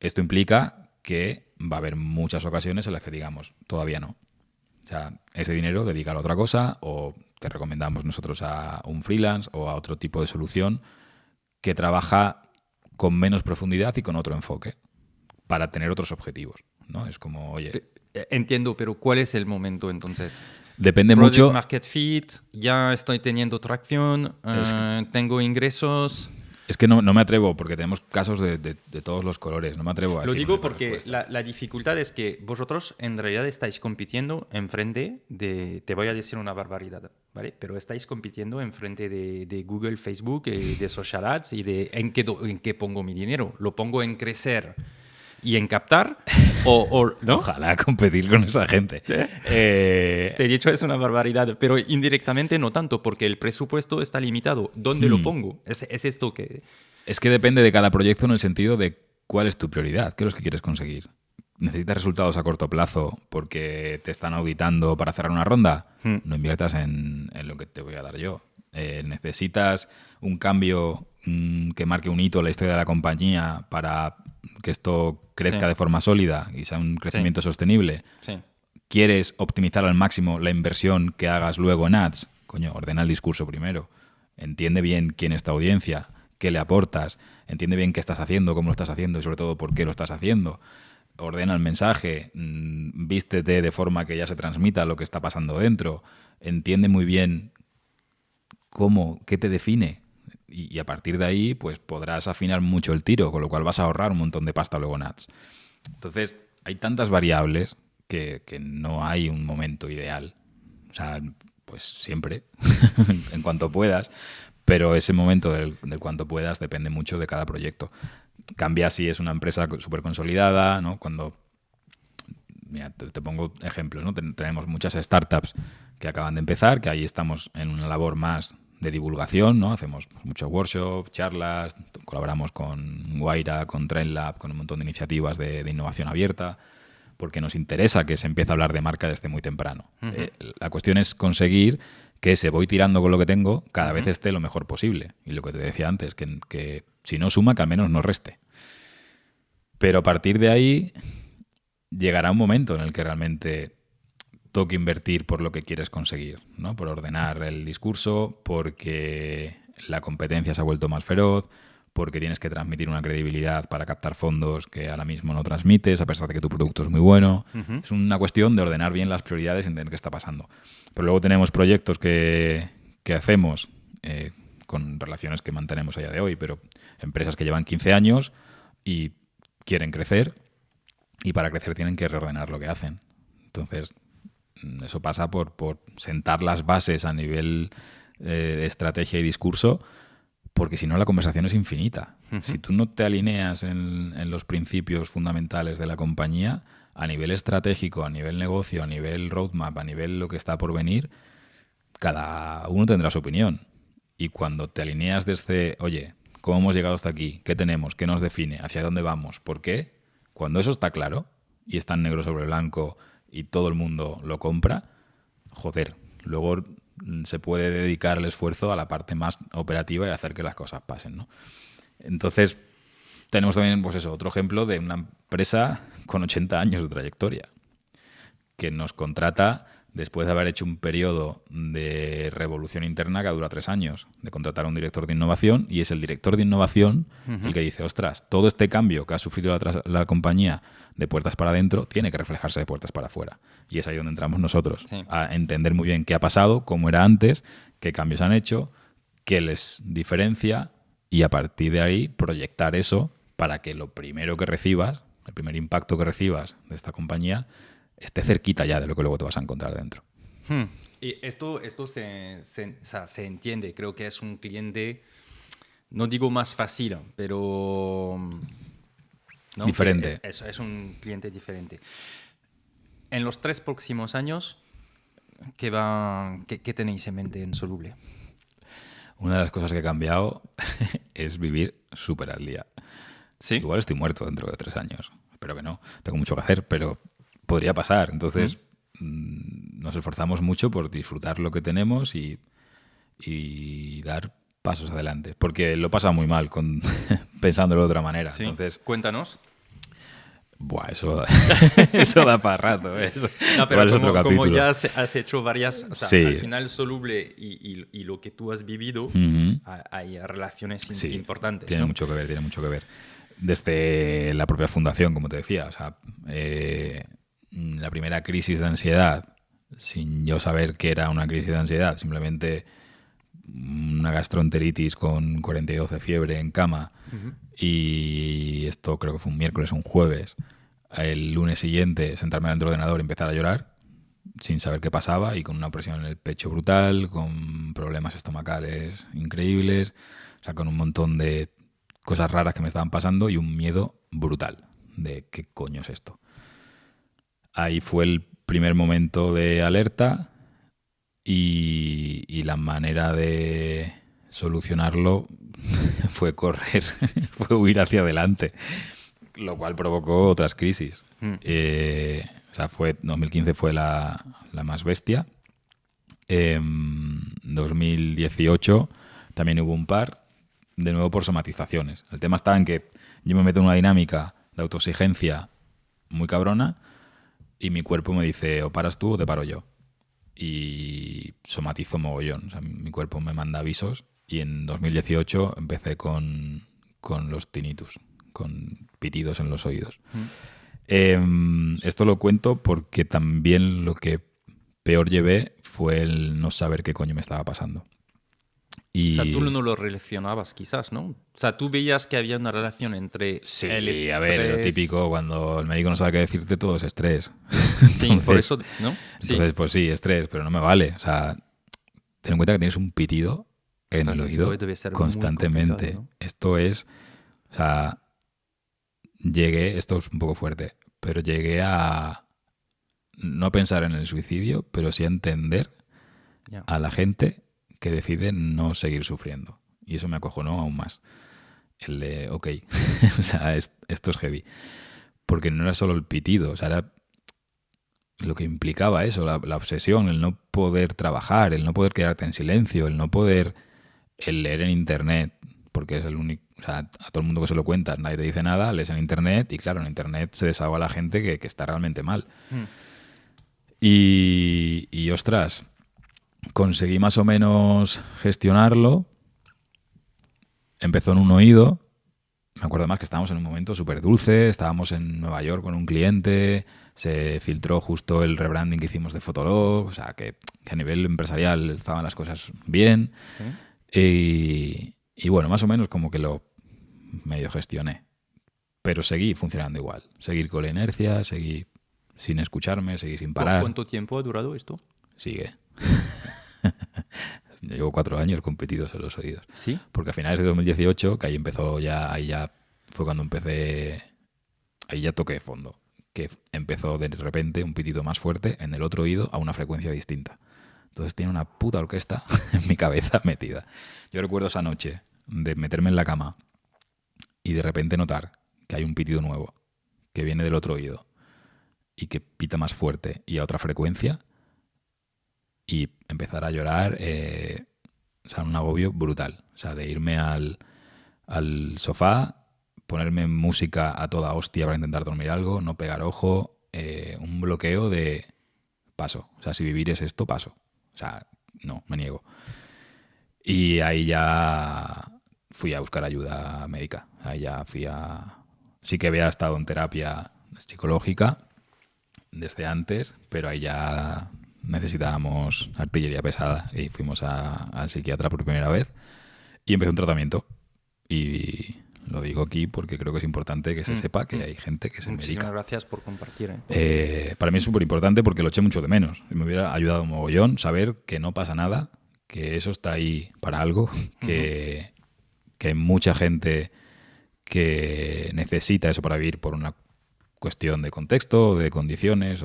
Esto implica que va a haber muchas ocasiones en las que digamos, todavía no. O sea, ese dinero dedícalo a otra cosa, o te recomendamos nosotros a un freelance o a otro tipo de solución que trabaja con menos profundidad y con otro enfoque para tener otros objetivos, ¿no? Es como, oye... Entiendo, pero ¿cuál es el momento entonces? Depende Product mucho... Market Fit, ya estoy teniendo tracción, tengo ingresos... Es que no me atrevo, porque tenemos casos de todos los colores. No me atrevo a decir. Lo digo porque la dificultad es que vosotros en realidad estáis compitiendo enfrente de... Te voy a decir una barbaridad, ¿vale? Pero estáis compitiendo enfrente de Google, Facebook, de Social Ads y de en qué pongo mi dinero. ¿Lo pongo en crecer y en captar? ¿No? Ojalá competir con esa gente. Te he dicho es una barbaridad, pero indirectamente no tanto, porque el presupuesto está limitado. ¿Dónde lo pongo? Es esto que... Es que depende de cada proyecto en el sentido de cuál es tu prioridad, qué es lo que quieres conseguir. ¿Necesitas resultados a corto plazo porque te están auditando para cerrar una ronda? No inviertas en lo que te voy a dar yo. ¿Necesitas un cambio que marque un hito en la historia de la compañía para que esto crezca de forma sólida y sea un crecimiento sostenible? Sí. ¿Quieres optimizar al máximo la inversión que hagas luego en ads? Coño, ordena el discurso primero. Entiende bien quién es tu audiencia, qué le aportas, entiende bien qué estás haciendo, cómo lo estás haciendo y sobre todo por qué lo estás haciendo. Ordena el mensaje, vístete de forma que ya se transmita lo que está pasando dentro. Entiende muy bien qué te define. Y a partir de ahí, pues podrás afinar mucho el tiro, con lo cual vas a ahorrar un montón de pasta luego en ads. Entonces, hay tantas variables que no hay un momento ideal. O sea, pues siempre, en cuanto puedas, pero ese momento del cuanto puedas depende mucho de cada proyecto. Cambia si es una empresa súper consolidada, ¿no? Cuando, mira, te pongo ejemplos, ¿no? Tenemos muchas startups que acaban de empezar, que ahí estamos en una labor más de divulgación, ¿no? Hacemos muchos workshops, charlas, colaboramos con Guaira, con TrendLab, con un montón de iniciativas de innovación abierta, porque nos interesa que se empiece a hablar de marca desde muy temprano. La cuestión es conseguir que se voy tirando con lo que tengo, cada vez esté lo mejor posible. Y lo que te decía antes, que si no suma, que al menos no reste. Pero a partir de ahí llegará un momento en el que realmente toque invertir por lo que quieres conseguir, ¿no? Por ordenar el discurso, porque la competencia se ha vuelto más feroz, porque tienes que transmitir una credibilidad para captar fondos que ahora mismo no transmites, a pesar de que tu producto es muy bueno. Es una cuestión de ordenar bien las prioridades y entender qué está pasando. Pero luego tenemos proyectos que hacemos con relaciones que mantenemos a día de hoy, pero empresas que llevan 15 años y quieren crecer, y para crecer tienen que reordenar lo que hacen. Entonces, eso pasa por sentar las bases a nivel de estrategia y discurso, porque si no la conversación es infinita. Si tú no te alineas en los principios fundamentales de la compañía, a nivel estratégico, a nivel negocio, a nivel roadmap, a nivel lo que está por venir, cada uno tendrá su opinión. Y cuando te alineas desde, oye, ¿cómo hemos llegado hasta aquí? ¿Qué tenemos? ¿Qué nos define? ¿Hacia dónde vamos? ¿Por qué? Cuando eso está claro y está en negro sobre blanco y todo el mundo lo compra, joder, luego se puede dedicar el esfuerzo a la parte más operativa y hacer que las cosas pasen, ¿no? Entonces, tenemos también, pues eso, otro ejemplo de una empresa con 80 años de trayectoria que nos contrata después de haber hecho un periodo de revolución interna que dura 3 años, de contratar a un director de innovación, y es el director de innovación el que dice, ostras, todo este cambio que ha sufrido la compañía de puertas para adentro tiene que reflejarse de puertas para afuera. Y es ahí donde entramos nosotros, a entender muy bien qué ha pasado, cómo era antes, qué cambios han hecho, qué les diferencia, y a partir de ahí proyectar eso para que lo primero que recibas, el primer impacto que recibas de esta compañía, esté cerquita ya de lo que luego te vas a encontrar dentro. Y esto se entiende. Creo que es un cliente, no digo más fácil, pero... ¿no? Diferente. Eso, es un cliente diferente. En los 3 próximos años, ¿qué tenéis en mente en Soluble? Una de las cosas que ha cambiado es vivir súper al día. ¿Sí? Igual estoy muerto dentro de 3 años. Espero que no. Tengo mucho que hacer, pero podría pasar. Entonces, nos esforzamos mucho por disfrutar lo que tenemos y dar pasos adelante. Porque lo pasa muy mal pensándolo de otra manera. ¿Sí? Entonces, cuéntanos. Buah, eso da para rato. Eso. No, pero es otro capítulo. Como ya has hecho varias... O sea, sí. Al final, Soluble y lo que tú has vivido, hay relaciones importantes. Tiene mucho que ver. Desde la propia fundación, como te decía. O sea, la primera crisis de ansiedad, sin yo saber que era una crisis de ansiedad, simplemente una gastroenteritis con 42 de fiebre en cama, y esto creo que fue un miércoles o un jueves. El lunes siguiente sentarme delante del ordenador y empezar a llorar sin saber qué pasaba, y con una presión en el pecho brutal, con problemas estomacales increíbles, o sea, con un montón de cosas raras que me estaban pasando y un miedo brutal de qué coño es esto. Ahí fue el primer momento de alerta, y la manera de solucionarlo fue correr, fue huir hacia adelante, lo cual provocó otras crisis. O sea, 2015 fue la más bestia. 2018 también hubo un par, de nuevo por somatizaciones. El tema está en que yo me meto en una dinámica de autoexigencia muy cabrona, y mi cuerpo me dice, o paras tú o te paro yo. Y somatizo mogollón. O sea, mi cuerpo me manda avisos, y en 2018 empecé con los tinnitus, con pitidos en los oídos. Esto lo cuento porque también lo que peor llevé fue el no saber qué coño me estaba pasando. O sea, tú no lo relacionabas quizás, ¿no? O sea, tú veías que había una relación entre el estrés... a ver, lo típico, cuando el médico no sabe qué decirte, todo es estrés. Sí, entonces, por eso, ¿no? Entonces, pues sí, estrés, pero no me vale. O sea, ten en cuenta que tienes un pitido en el oído constantemente. ¿No? Esto es... O sea, llegué, esto es un poco fuerte, pero llegué a no pensar en el suicidio, pero sí a entender a la gente que decide no seguir sufriendo. Y eso me acojonó aún más. El de, ok, o sea, esto es heavy. Porque no era solo el pitido, o sea, era lo que implicaba eso, la obsesión, el no poder trabajar, el no poder quedarte en silencio, el no poder leer en internet, porque es el único, o sea, a todo el mundo que se lo cuentas, nadie te dice nada, lees en internet y claro, en internet se desahoga la gente que está realmente mal. Y ostras, conseguí más o menos gestionarlo. Empezó en un oído. Me acuerdo más que estábamos en un momento súper dulce, estábamos en Nueva York con un cliente, se filtró justo el rebranding que hicimos de Fotolog, o sea, que a nivel empresarial estaban las cosas bien. ¿Sí? Y bueno, más o menos como que lo medio gestioné. Pero seguí funcionando igual. Seguir con la inercia, seguí sin escucharme, seguí sin parar. ¿Cuánto tiempo ha durado esto? Sigue. Llevo 4 años competidos en los oídos. ¿Sí? Porque a finales de 2018, que ahí ya fue cuando empecé, ahí ya toqué fondo. Que empezó de repente un pitido más fuerte en el otro oído a una frecuencia distinta. Entonces tiene una puta orquesta en mi cabeza metida. Yo recuerdo esa noche de meterme en la cama y de repente notar que hay un pitido nuevo que viene del otro oído y que pita más fuerte y a otra frecuencia y empezar a llorar, o sea, un agobio brutal. O sea, de irme al sofá, ponerme música a toda hostia para intentar dormir algo, no pegar ojo, un bloqueo de paso. O sea, si vivir es esto, paso. O sea, no, me niego. Y ahí ya fui a buscar ayuda médica. Ahí ya sí que había estado en terapia psicológica desde antes, pero ahí ya necesitábamos artillería pesada y fuimos al psiquiatra por primera vez y empecé un tratamiento. Y lo digo aquí porque creo que es importante que se sepa que hay gente que se medica. Muchísimas gracias por compartir. Para mí es súper importante porque lo eché mucho de menos. Me hubiera ayudado un mogollón saber que no pasa nada, que eso está ahí para algo, que hay mucha gente que necesita eso para vivir por una cuestión de contexto, de condiciones.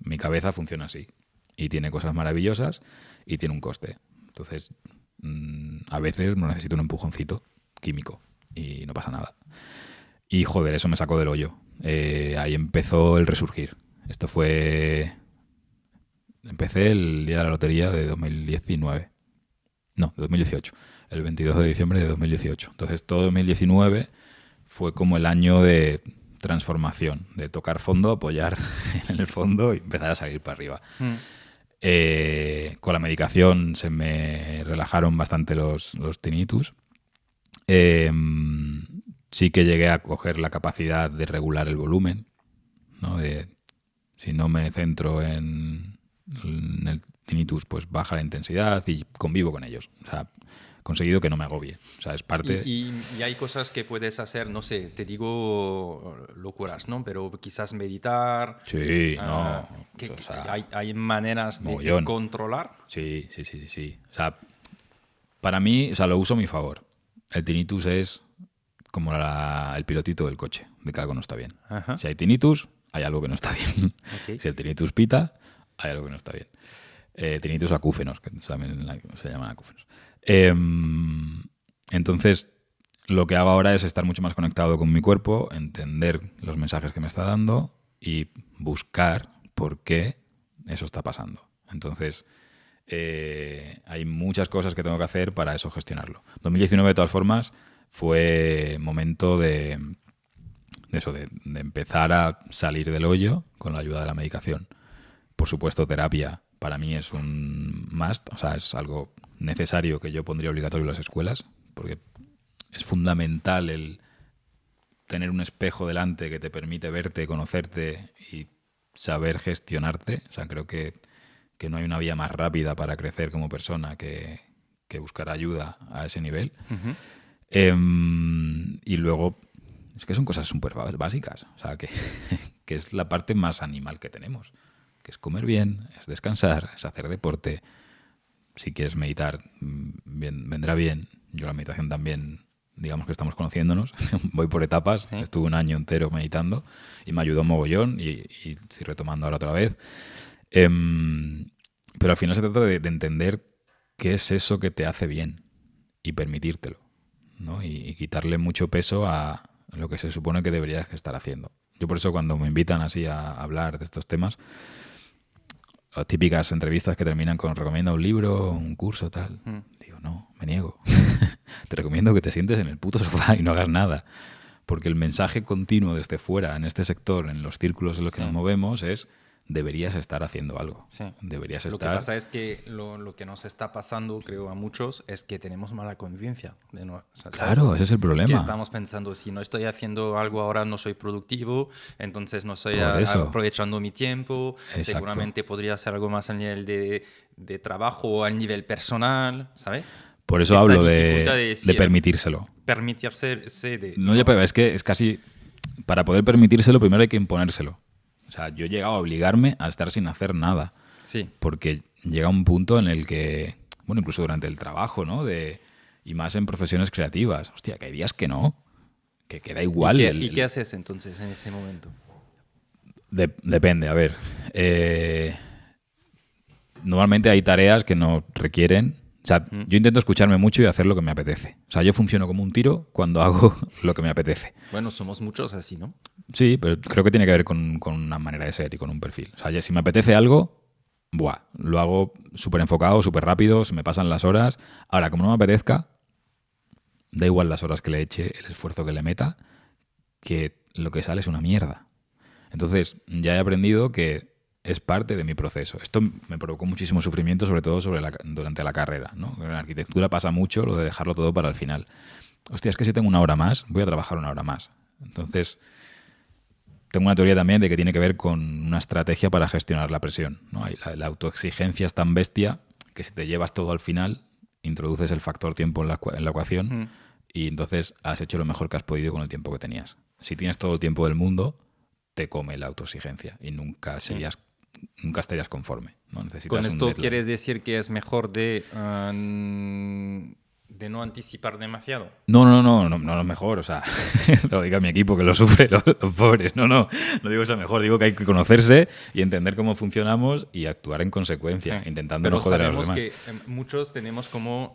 Mi cabeza funciona así y tiene cosas maravillosas y tiene un coste. Entonces, a veces no necesito un empujoncito químico y no pasa nada. Y joder, eso me sacó del hoyo. Ahí empezó el resurgir. Esto fue... Empecé el día de la lotería de 2019. No, de 2018. El 22 de diciembre de 2018. Entonces todo 2019 fue como el año de transformación, de tocar fondo, apoyar en el fondo y empezar a salir para arriba. Con la medicación se me relajaron bastante los tinnitus. Sí que llegué a coger la capacidad de regular el volumen, ¿no? Si no me centro en el tinnitus, pues baja la intensidad y convivo con ellos. O sea, he conseguido que no me agobie. O sea, es parte... Y hay cosas que puedes hacer, no sé, te digo locuras, ¿no? Pero quizás meditar... Sí, no. O sea, ¿hay maneras de controlar? Sí. O sea, para mí, o sea, lo uso a mi favor. El tinnitus es como el pilotito del coche, de que algo no está bien. Ajá. Si hay tinnitus, hay algo que no está bien. Okay. Si el tinnitus pita, hay algo que no está bien. Tinnitus acúfenos, que también se llaman acúfenos. Entonces, lo que hago ahora es estar mucho más conectado con mi cuerpo, entender los mensajes que me está dando y buscar por qué eso está pasando. Entonces, hay muchas cosas que tengo que hacer para eso gestionarlo. 2019, de todas formas, fue momento de empezar a salir del hoyo con la ayuda de la medicación. Por supuesto, terapia para mí es un must, o sea, es algo necesario que yo pondría obligatorio en las escuelas, porque es fundamental el tener un espejo delante que te permite verte, conocerte y saber gestionarte. O sea, creo que no hay una vía más rápida para crecer como persona que buscar ayuda a ese nivel. Uh-huh. Y luego, es que son cosas súper básicas. O sea, que es la parte más animal que tenemos. Que es comer bien, es descansar, es hacer deporte. Si quieres meditar, bien, vendrá bien. Yo la meditación también digamos que estamos conociéndonos, voy por etapas, Sí. estuve un año entero meditando y me ayudó mogollón y estoy retomando ahora otra vez. Pero al final se trata de entender qué es eso que te hace bien y permitírtelo, ¿no? Y quitarle mucho peso a lo que se supone que deberías estar haciendo. Yo por eso cuando me invitan así a hablar de estos temas, las típicas entrevistas que terminan con recomienda un libro, un curso, tal, digo, no, me niego. Te recomiendo que te sientes en el puto sofá y no hagas nada. Porque el mensaje continuo desde fuera, en este sector, en los círculos en los que nos movemos, es deberías estar haciendo algo. Sí. Deberías Lo estar... que pasa es que lo que nos está pasando, creo, a muchos, es que tenemos mala conciencia. Claro, ese es el problema. Que estamos pensando, si no estoy haciendo algo ahora, no soy productivo, entonces no estoy Por eso. aprovechando mi tiempo. Exacto. Seguramente podría hacer algo más a nivel de trabajo o a nivel personal, ¿sabes? Por eso Esta hablo dificultad de decir, permitírselo. Permitirse de... No, pero es que es casi... Para poder permitírselo, primero hay que imponérselo. O sea, yo he llegado a obligarme a estar sin hacer nada. Sí. Porque llega un punto en el que, bueno, incluso durante el trabajo, ¿no? Y más en profesiones creativas. Hostia, que hay días que no. Que da igual. ¿Y qué haces entonces en ese momento? Depende, a ver. Normalmente hay tareas que no requieren... O sea, yo intento escucharme mucho y hacer lo que me apetece. O sea, yo funciono como un tiro cuando hago lo que me apetece. Bueno, somos muchos así, ¿no? Sí, pero creo que tiene que ver con una manera de ser y con un perfil. O sea, si me apetece algo, lo hago súper enfocado, súper rápido, se me pasan las horas. Ahora, como no me apetezca, da igual las horas que le eche, el esfuerzo que le meta, que lo que sale es una mierda. Entonces, ya he aprendido que es parte de mi proceso. Esto me provocó muchísimo sufrimiento, sobre todo durante la carrera, ¿no? En la arquitectura pasa mucho lo de dejarlo todo para el final. Hostia, es que si tengo una hora más, voy a trabajar una hora más. Entonces, tengo una teoría también de que tiene que ver con una estrategia para gestionar la presión, ¿no? La autoexigencia es tan bestia que si te llevas todo al final, introduces el factor tiempo en la ecuación y entonces has hecho lo mejor que has podido con el tiempo que tenías. Si tienes todo el tiempo del mundo, te come la autoexigencia y nunca estarías conforme, ¿no? Necesitas Con un esto deadline. quieres decir que es mejor de no anticipar demasiado. No es mejor, o sea, lo diga mi equipo que lo sufre, los pobres. No digo eso mejor, digo que hay que conocerse y entender cómo funcionamos y actuar en consecuencia, intentando no joder a los demás. Pero sabemos que muchos tenemos como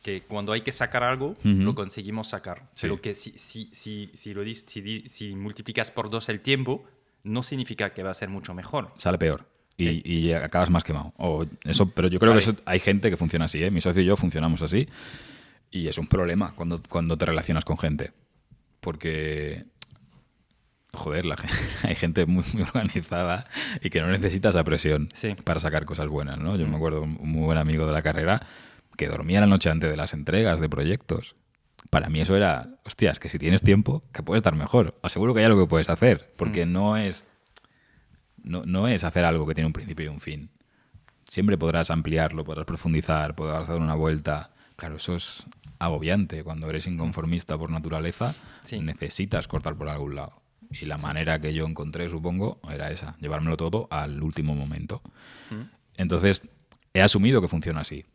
que cuando hay que sacar algo, lo conseguimos sacar. Sí. Pero que si multiplicas por 2 el tiempo, no significa que va a ser mucho mejor. Sale peor. Y acabas más quemado. Pero yo creo que hay gente que funciona así, ¿eh? Mi socio y yo funcionamos así. Y es un problema cuando te relacionas con gente. Porque, joder, hay gente muy, muy organizada y que no necesita esa presión para sacar cosas buenas, ¿no? Yo me acuerdo de un muy buen amigo de la carrera que dormía la noche antes de las entregas de proyectos. Para mí eso era, hostias, que si tienes tiempo, que puedes estar mejor. Aseguro que hay algo que puedes hacer. Porque no es hacer algo que tiene un principio y un fin. Siempre podrás ampliarlo, podrás profundizar, podrás dar una vuelta. Claro, eso es agobiante. Cuando eres inconformista por naturaleza, necesitas cortar por algún lado. Y la manera que yo encontré, supongo, era esa, llevármelo todo al último momento. Entonces, he asumido que funciona así.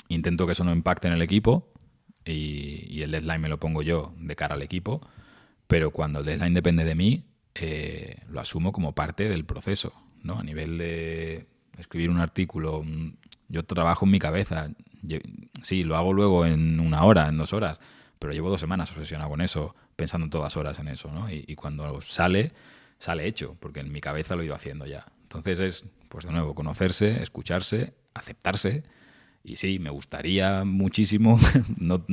Intento que eso no impacte en el equipo y el deadline me lo pongo yo de cara al equipo, pero cuando el deadline depende de mí, lo asumo como parte del proceso, ¿no? A nivel de escribir un artículo, yo trabajo en mi cabeza. Sí, lo hago luego en 1 hora, en 2 horas, pero llevo 2 semanas obsesionado con eso, pensando todas horas en eso, ¿no? Y cuando sale hecho, porque en mi cabeza lo he ido haciendo ya. Entonces es, pues de nuevo, conocerse, escucharse, aceptarse. Y sí, me gustaría muchísimo no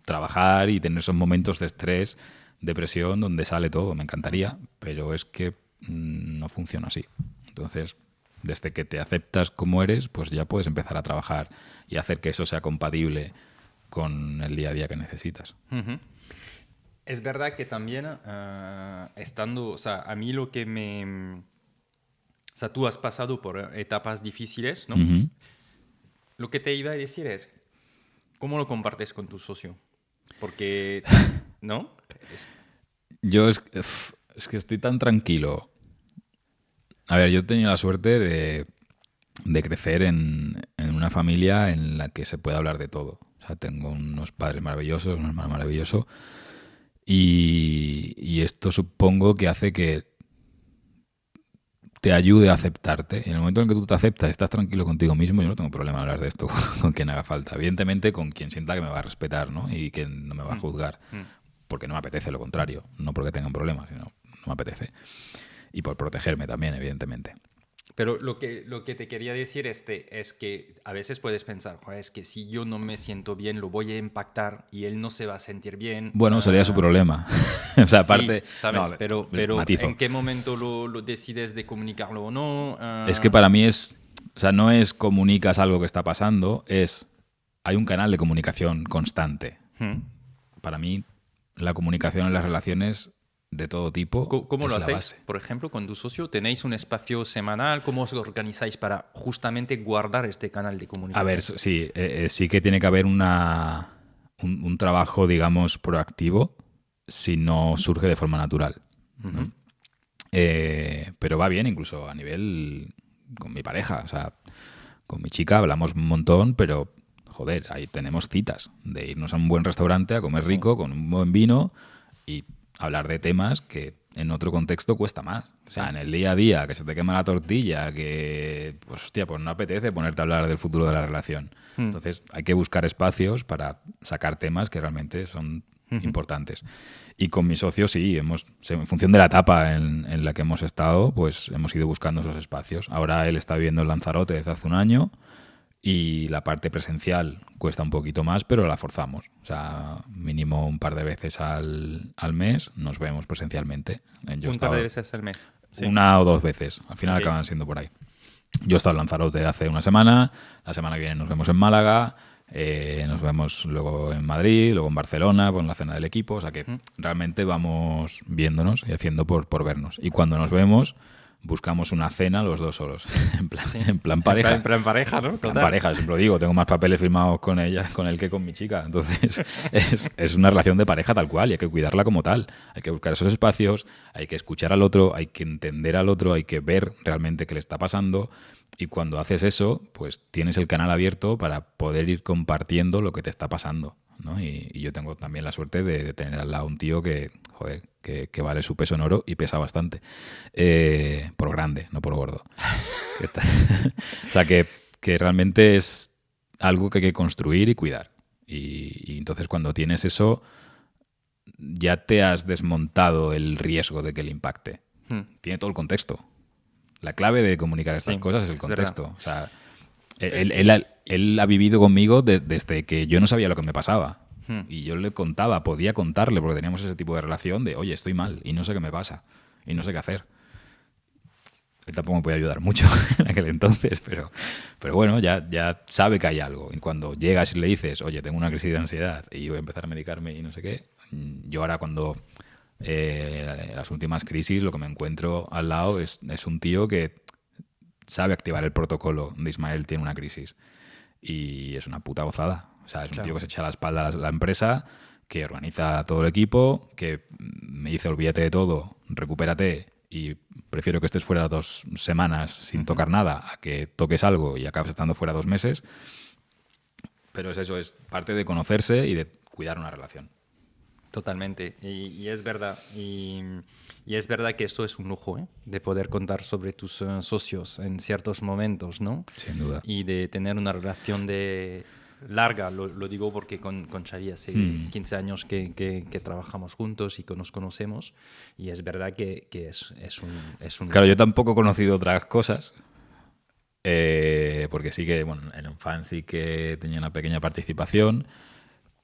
trabajar y tener esos momentos de estrés, depresión, donde sale todo. Me encantaría, pero es que no funciona así. Entonces, desde que te aceptas como eres, pues ya puedes empezar a trabajar y hacer que eso sea compatible con el día a día que necesitas. Es verdad que también estando, o sea, a mí lo que o sea, tú has pasado por etapas difíciles, ¿no? Lo que te iba a decir es, ¿cómo lo compartes con tu socio? Porque, ¿no? Yo es que estoy tan tranquilo. A ver, yo he tenido la suerte de crecer en una familia en la que se puede hablar de todo. O O sea, tengo unos padres maravillosos, un hermano maravilloso. Y esto supongo que hace que te ayude a aceptarte. Y en el momento en el que tú te aceptas, estás tranquilo contigo mismo, yo no tengo problema en hablar de esto con quien haga falta. Evidentemente con quien sienta que me va a respetar, ¿no? Y que no me va a juzgar. Porque no me apetece, lo contrario. No porque tenga un problema, sino no me apetece. Y por protegerme también, evidentemente. Pero lo que te quería decir es que a veces puedes pensar, joder, es que si yo no me siento bien, lo voy a impactar y él no se va a sentir bien. Bueno, sería su problema. O sea, aparte... Sí, ¿sabes? No, pero matizo. ¿en qué momento lo decides de comunicarlo o no? Es que para mí es... O sea, no es comunicas algo que está pasando, es... Hay un canal de comunicación constante. Para mí, la comunicación en las relaciones... de todo tipo. ¿Cómo lo hacéis? Por ejemplo, con tu socio, ¿tenéis un espacio semanal? ¿Cómo os organizáis para justamente guardar este canal de comunicación? A ver, sí, sí que tiene que haber un trabajo, digamos, proactivo si no surge de forma natural, ¿no? Pero va bien incluso a nivel con mi pareja. O sea, con mi chica hablamos un montón, pero, joder, ahí tenemos citas de irnos a un buen restaurante a comer rico, con un buen vino y hablar de temas que en otro contexto cuesta más. O sea, en el día a día, que se te quema la tortilla, que, pues hostia, pues no apetece ponerte a hablar del futuro de la relación. Entonces hay que buscar espacios para sacar temas que realmente son importantes. Y con mi socio sí, en función de la etapa en la que hemos estado, pues hemos ido buscando esos espacios. Ahora él está viviendo en Lanzarote desde hace un año. Y la parte presencial cuesta un poquito más, pero la forzamos. O sea, mínimo un par de veces al mes nos vemos presencialmente. ¿Un par de veces al mes? Sí. Una o dos veces. Al final acaban siendo por ahí. Yo he estado en Lanzarote hace una semana. La semana que viene nos vemos en Málaga. Nos vemos luego en Madrid, luego en Barcelona, con la cena del equipo. O sea que realmente vamos viéndonos y haciendo por vernos. Y cuando nos vemos... buscamos una cena los dos solos, en plan pareja. En plan pareja, ¿no? Total. En pareja, siempre lo digo, tengo más papeles firmados con él que con mi chica. Entonces, es una relación de pareja tal cual y hay que cuidarla como tal. Hay que buscar esos espacios, hay que escuchar al otro, hay que entender al otro, hay que ver realmente qué le está pasando. Y cuando haces eso, pues tienes el canal abierto para poder ir compartiendo lo que te está pasando, ¿no? Y yo tengo también la suerte de tener al lado un tío que, joder, que vale su peso en oro y pesa bastante. Por grande, no por gordo. O sea, que realmente es algo que hay que construir y cuidar. Y entonces cuando tienes eso, ya te has desmontado el riesgo de que le impacte. Tiene todo el contexto. La clave de comunicar estas cosas es el contexto. O sea, él ha vivido conmigo desde que yo no sabía lo que me pasaba. Y yo le contaba, podía contarle, porque teníamos ese tipo de relación de, oye, estoy mal y no sé qué me pasa y no sé qué hacer. Él tampoco me podía ayudar mucho en aquel entonces, pero bueno, ya sabe que hay algo. Y cuando llegas y le dices, oye, tengo una crisis de ansiedad y voy a empezar a medicarme y no sé qué, yo ahora cuando... las últimas crisis, lo que me encuentro al lado es un tío que sabe activar el protocolo de Ismael tiene una crisis y es una puta gozada. O sea, es un tío que se echa a la espalda a la empresa, que organiza todo el equipo, que me dice olvídate de todo, recupérate y prefiero que estés fuera 2 semanas sin tocar nada a que toques algo y acabes estando fuera 2 meses. Pero es parte de conocerse y de cuidar una relación. Totalmente, y es verdad, y es verdad que esto es un lujo, ¿eh? De poder contar sobre tus socios en ciertos momentos, ¿no? Sin duda. Y de tener una relación larga, lo digo porque con Xavi hace 15 años que trabajamos juntos y que nos conocemos, y es verdad que es un Claro, yo tampoco he conocido otras cosas, porque sí que, bueno, en Unfan sí que tenía una pequeña participación,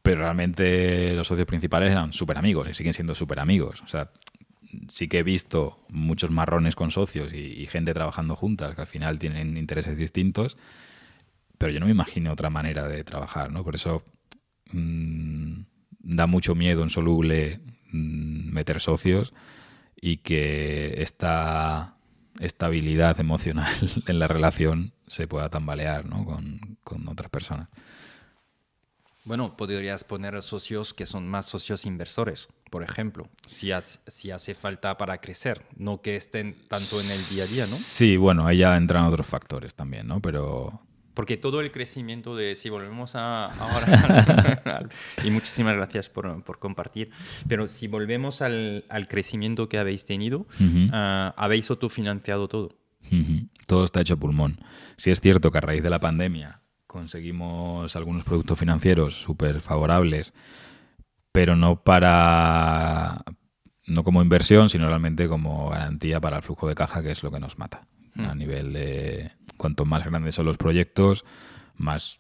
pero realmente los socios principales eran súper amigos y siguen siendo súper amigos. O sea, sí que he visto muchos marrones con socios y gente trabajando juntas que al final tienen intereses distintos, pero yo no me imagino otra manera de trabajar, ¿no? Por eso da mucho miedo insoluble meter socios y que esta estabilidad emocional en la relación se pueda tambalear, ¿no? con otras personas. Bueno, podrías poner socios que son más socios inversores, por ejemplo, si hace falta para crecer, no que estén tanto en el día a día, ¿no? Sí, bueno, ahí ya entran otros factores también, ¿no? Pero Porque todo el crecimiento si volvemos ahora, y muchísimas gracias por compartir, pero si volvemos al crecimiento que habéis tenido, habéis autofinanciado todo. Todo está hecho a pulmón. Sí es cierto que a raíz de la pandemia conseguimos algunos productos financieros súper favorables, pero no como inversión, sino realmente como garantía para el flujo de caja, que es lo que nos mata. A nivel de cuanto más grandes son los proyectos, más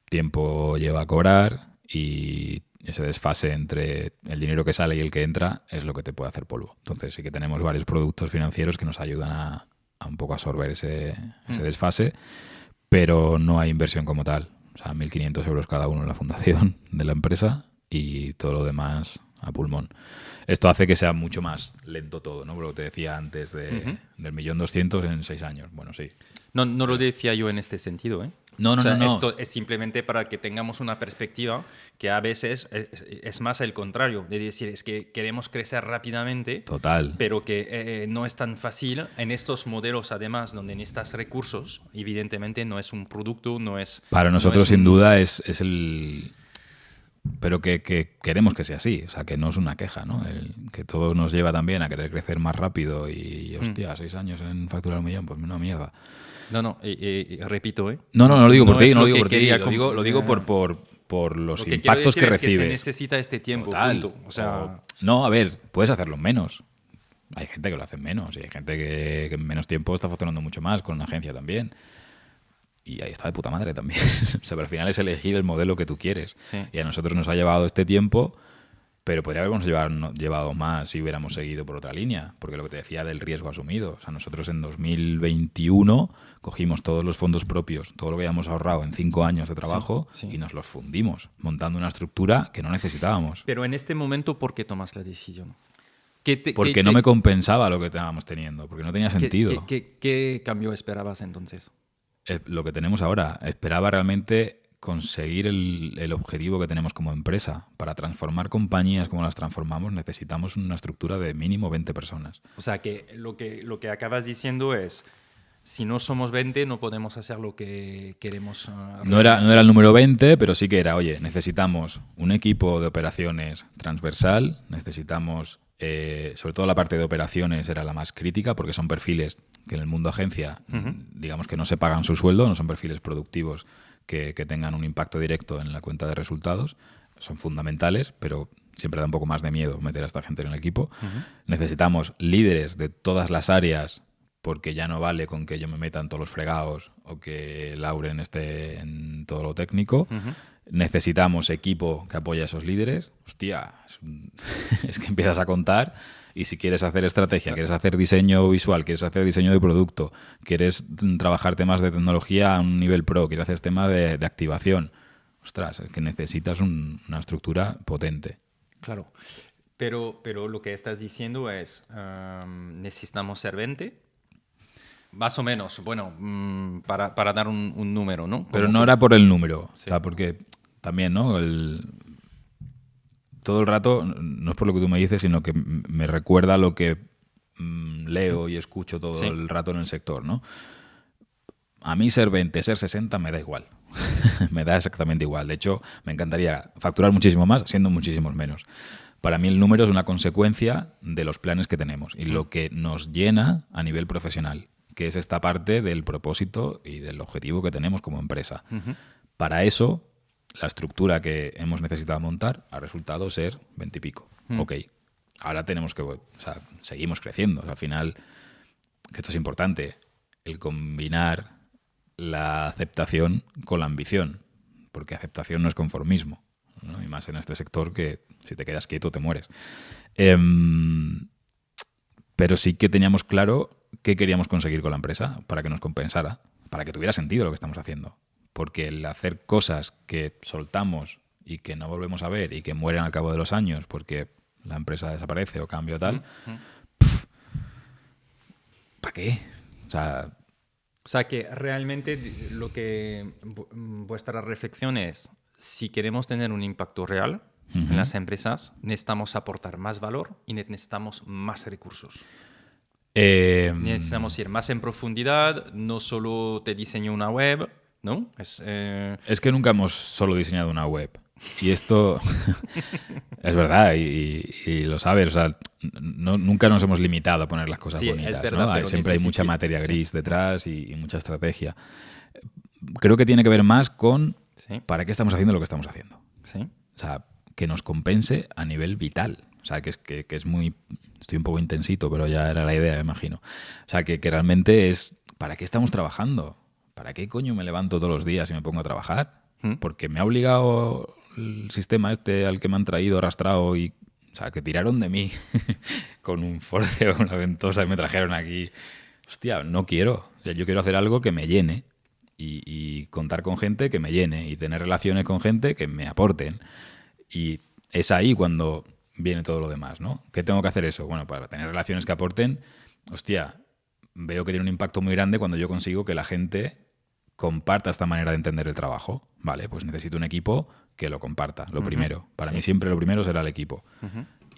tiempo lleva a cobrar, y ese desfase entre el dinero que sale y el que entra es lo que te puede hacer polvo. Entonces sí que tenemos varios productos financieros que nos ayudan a un poco absorber ese desfase, pero no hay inversión como tal. O sea, 1.500 euros cada uno en la fundación de la empresa y todo lo demás a pulmón. Esto hace que sea mucho más lento todo, ¿no? Por lo que te decía antes del 1.200.000 en 6 años. Bueno, sí. No lo decía yo en este sentido, ¿eh? No. Esto es simplemente para que tengamos una perspectiva que a veces es más el contrario. De decir, es que queremos crecer rápidamente. Total. Pero que no es tan fácil. En estos modelos, además, donde necesitas recursos, evidentemente no es un producto, no es... Para nosotros, sin duda, es el... Pero que queremos que sea así, o sea, que no es una queja, ¿no? Que todo nos lleva también a querer crecer más rápido y hostia, 6 años en facturar 1 millón, pues una mierda. No, repito, ¿eh? No lo digo por ti, no lo digo por ti, lo digo por los impactos que recibes. Que se necesita este tiempo, total. Punto. O sea... No, a ver, puedes hacerlo menos. Hay gente que lo hace menos y hay gente que en menos tiempo está facturando mucho más, con una agencia también. Y ahí está de puta madre también. O sea, pero al final es elegir el modelo que tú quieres. Sí. Y a nosotros nos ha llevado este tiempo, pero podría habernos llevado más si hubiéramos seguido por otra línea. Porque lo que te decía del riesgo asumido. O sea, nosotros en 2021 cogimos todos los fondos propios, todo lo que habíamos ahorrado en 5 años de trabajo, sí. Y nos los fundimos, montando una estructura que no necesitábamos. Pero en este momento, ¿por qué tomas la decisión? Porque no me compensaba lo que estábamos teniendo, porque no tenía sentido. ¿Qué cambio esperabas entonces? Lo que tenemos ahora. Esperaba realmente conseguir el objetivo que tenemos como empresa. Para transformar compañías como las transformamos necesitamos una estructura de mínimo 20 personas. O sea, que lo que acabas diciendo es, si no somos 20 no podemos hacer lo que queremos. No era el número 20, pero sí que era, oye, necesitamos un equipo de operaciones transversal, necesitamos... sobre todo la parte de operaciones era la más crítica porque son perfiles que en el mundo agencia, digamos que no se pagan su sueldo, no son perfiles productivos que tengan un impacto directo en la cuenta de resultados, son fundamentales, pero siempre da un poco más de miedo meter a esta gente en el equipo. Necesitamos líderes de todas las áreas porque ya no vale con que yo me meta en todos los fregados o que Lauren esté en todo lo técnico. Necesitamos equipo que apoye a esos líderes. Hostia, es que empiezas a contar y si quieres hacer estrategia, quieres hacer diseño visual, quieres hacer diseño de producto, quieres trabajar temas de tecnología a un nivel pro, quieres hacer temas de activación. Ostras, es que necesitas una estructura potente. Claro, pero lo que estás diciendo es necesitamos ser 20. Más o menos, bueno, para dar un número, ¿no? Pero no era por el número, sí. O sea, porque también, ¿no? Todo el rato, no es por lo que tú me dices, sino que me recuerda lo que leo y escucho todo el rato en el sector, ¿no? A mí ser 20, ser 60 me da igual. Me da exactamente igual. De hecho, me encantaría facturar muchísimo más siendo muchísimos menos. Para mí el número es una consecuencia de los planes que tenemos y lo que nos llena a nivel profesional, que es esta parte del propósito y del objetivo que tenemos como empresa. Para eso, la estructura que hemos necesitado montar ha resultado ser 20 y pico. Ok, ahora tenemos que... O sea, seguimos creciendo. O sea, al final, que esto es importante, el combinar la aceptación con la ambición, porque aceptación no es conformismo, ¿no? Y más en este sector que si te quedas quieto te mueres. Pero sí que teníamos claro qué queríamos conseguir con la empresa para que nos compensara, para que tuviera sentido lo que estamos haciendo. Porque el hacer cosas que soltamos y que no volvemos a ver y que mueren al cabo de los años porque la empresa desaparece o cambia o tal, ¿para qué? O sea, que realmente lo que vuestra reflexión es, si queremos tener un impacto real en las empresas, necesitamos aportar más valor y necesitamos más recursos. Necesitamos ir más en profundidad, no solo te diseño una web, ¿no? Es que nunca hemos solo diseñado una web. Y esto es verdad, y lo sabes, o sea, nunca nos hemos limitado a poner las cosas bonitas, es verdad, ¿no? Siempre hay mucha materia gris detrás y mucha estrategia. Creo que tiene que ver más con para qué estamos haciendo lo que estamos haciendo. Sí. O sea, que nos compense a nivel vital. O sea, que es muy... Estoy un poco intensito, pero ya era la idea, me imagino. O sea, que realmente es ¿para qué estamos trabajando? ¿Para qué coño me levanto todos los días y me pongo a trabajar? Porque me ha obligado el sistema al que me han traído arrastrado o sea, que tiraron de mí con un force o una ventosa y me trajeron aquí. Hostia, no quiero. O sea, yo quiero hacer algo que me llene y contar con gente que me llene y tener relaciones con gente que me aporten. Y es ahí cuando viene todo lo demás, ¿no? ¿Qué tengo que hacer eso? Bueno, para tener relaciones que aporten, hostia, veo que tiene un impacto muy grande cuando yo consigo que la gente comparta esta manera de entender el trabajo. Vale, pues necesito un equipo que lo comparta, lo primero. Para mí siempre lo primero será el equipo.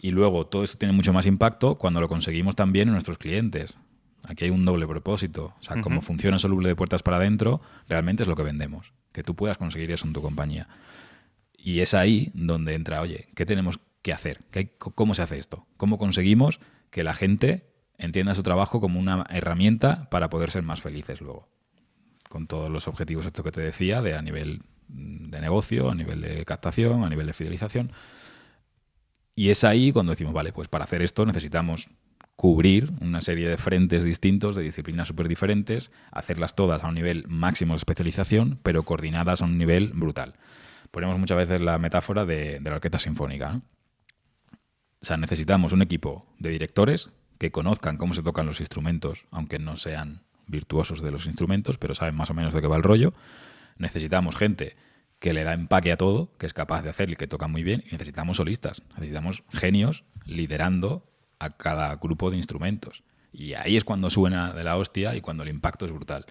Y luego todo esto tiene mucho más impacto cuando lo conseguimos también en nuestros clientes. Aquí hay un doble propósito. O sea, como funciona Soluble de puertas para adentro, realmente es lo que vendemos. Que tú puedas conseguir eso en tu compañía. Y es ahí donde entra, oye, ¿qué tenemos que hacer? ¿Cómo se hace esto? ¿Cómo conseguimos que la gente entienda su trabajo como una herramienta para poder ser más felices luego? Con todos los objetivos, esto que te decía, a nivel de negocio, a nivel de captación, a nivel de fidelización. Y es ahí cuando decimos, vale, pues para hacer esto necesitamos cubrir una serie de frentes distintos, de disciplinas súper diferentes, hacerlas todas a un nivel máximo de especialización, pero coordinadas a un nivel brutal. Ponemos muchas veces la metáfora de la orquesta sinfónica, ¿no? O sea, necesitamos un equipo de directores que conozcan cómo se tocan los instrumentos, aunque no sean virtuosos de los instrumentos, pero saben más o menos de qué va el rollo. Necesitamos gente que le da empaque a todo, que es capaz de hacer y que toca muy bien. Y necesitamos solistas, necesitamos genios liderando a cada grupo de instrumentos. Y ahí es cuando suena de la hostia y cuando el impacto es brutal.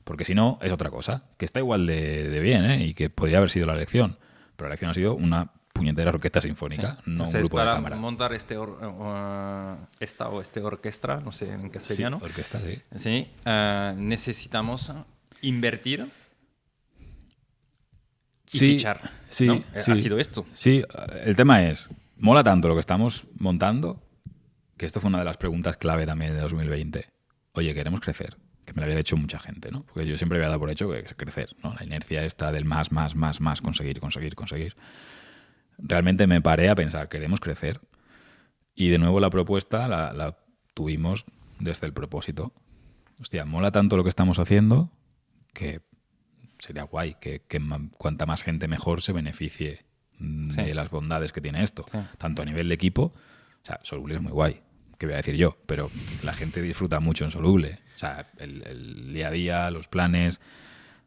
Porque si no, es otra cosa, que está igual de bien, ¿eh? Y que podría haber sido la lección. Pero la lección ha sido una puñetera orquesta sinfónica, no un grupo de cámara. Para montar esta orquesta, no sé en castellano. Sí, orquesta, sí. Sí, necesitamos invertir y fichar. Sí, ¿no? sí. Ha sido esto. Sí, el tema es, mola tanto lo que estamos montando, que esto fue una de las preguntas clave también de 2020. Oye, queremos crecer. Que me lo había hecho mucha gente, ¿no? Porque yo siempre había dado por hecho que es crecer, ¿no? La inercia esta del más, conseguir. Realmente me paré a pensar, queremos crecer. Y de nuevo la propuesta la tuvimos desde el propósito. Hostia, mola tanto lo que estamos haciendo que sería guay que cuanta más gente mejor se beneficie de las bondades que tiene esto. Sí. Tanto a nivel de equipo, o sea, Soluble es muy guay. ¿Qué voy a decir yo? Pero la gente disfruta mucho en Soluble. O sea, el día a día, los planes.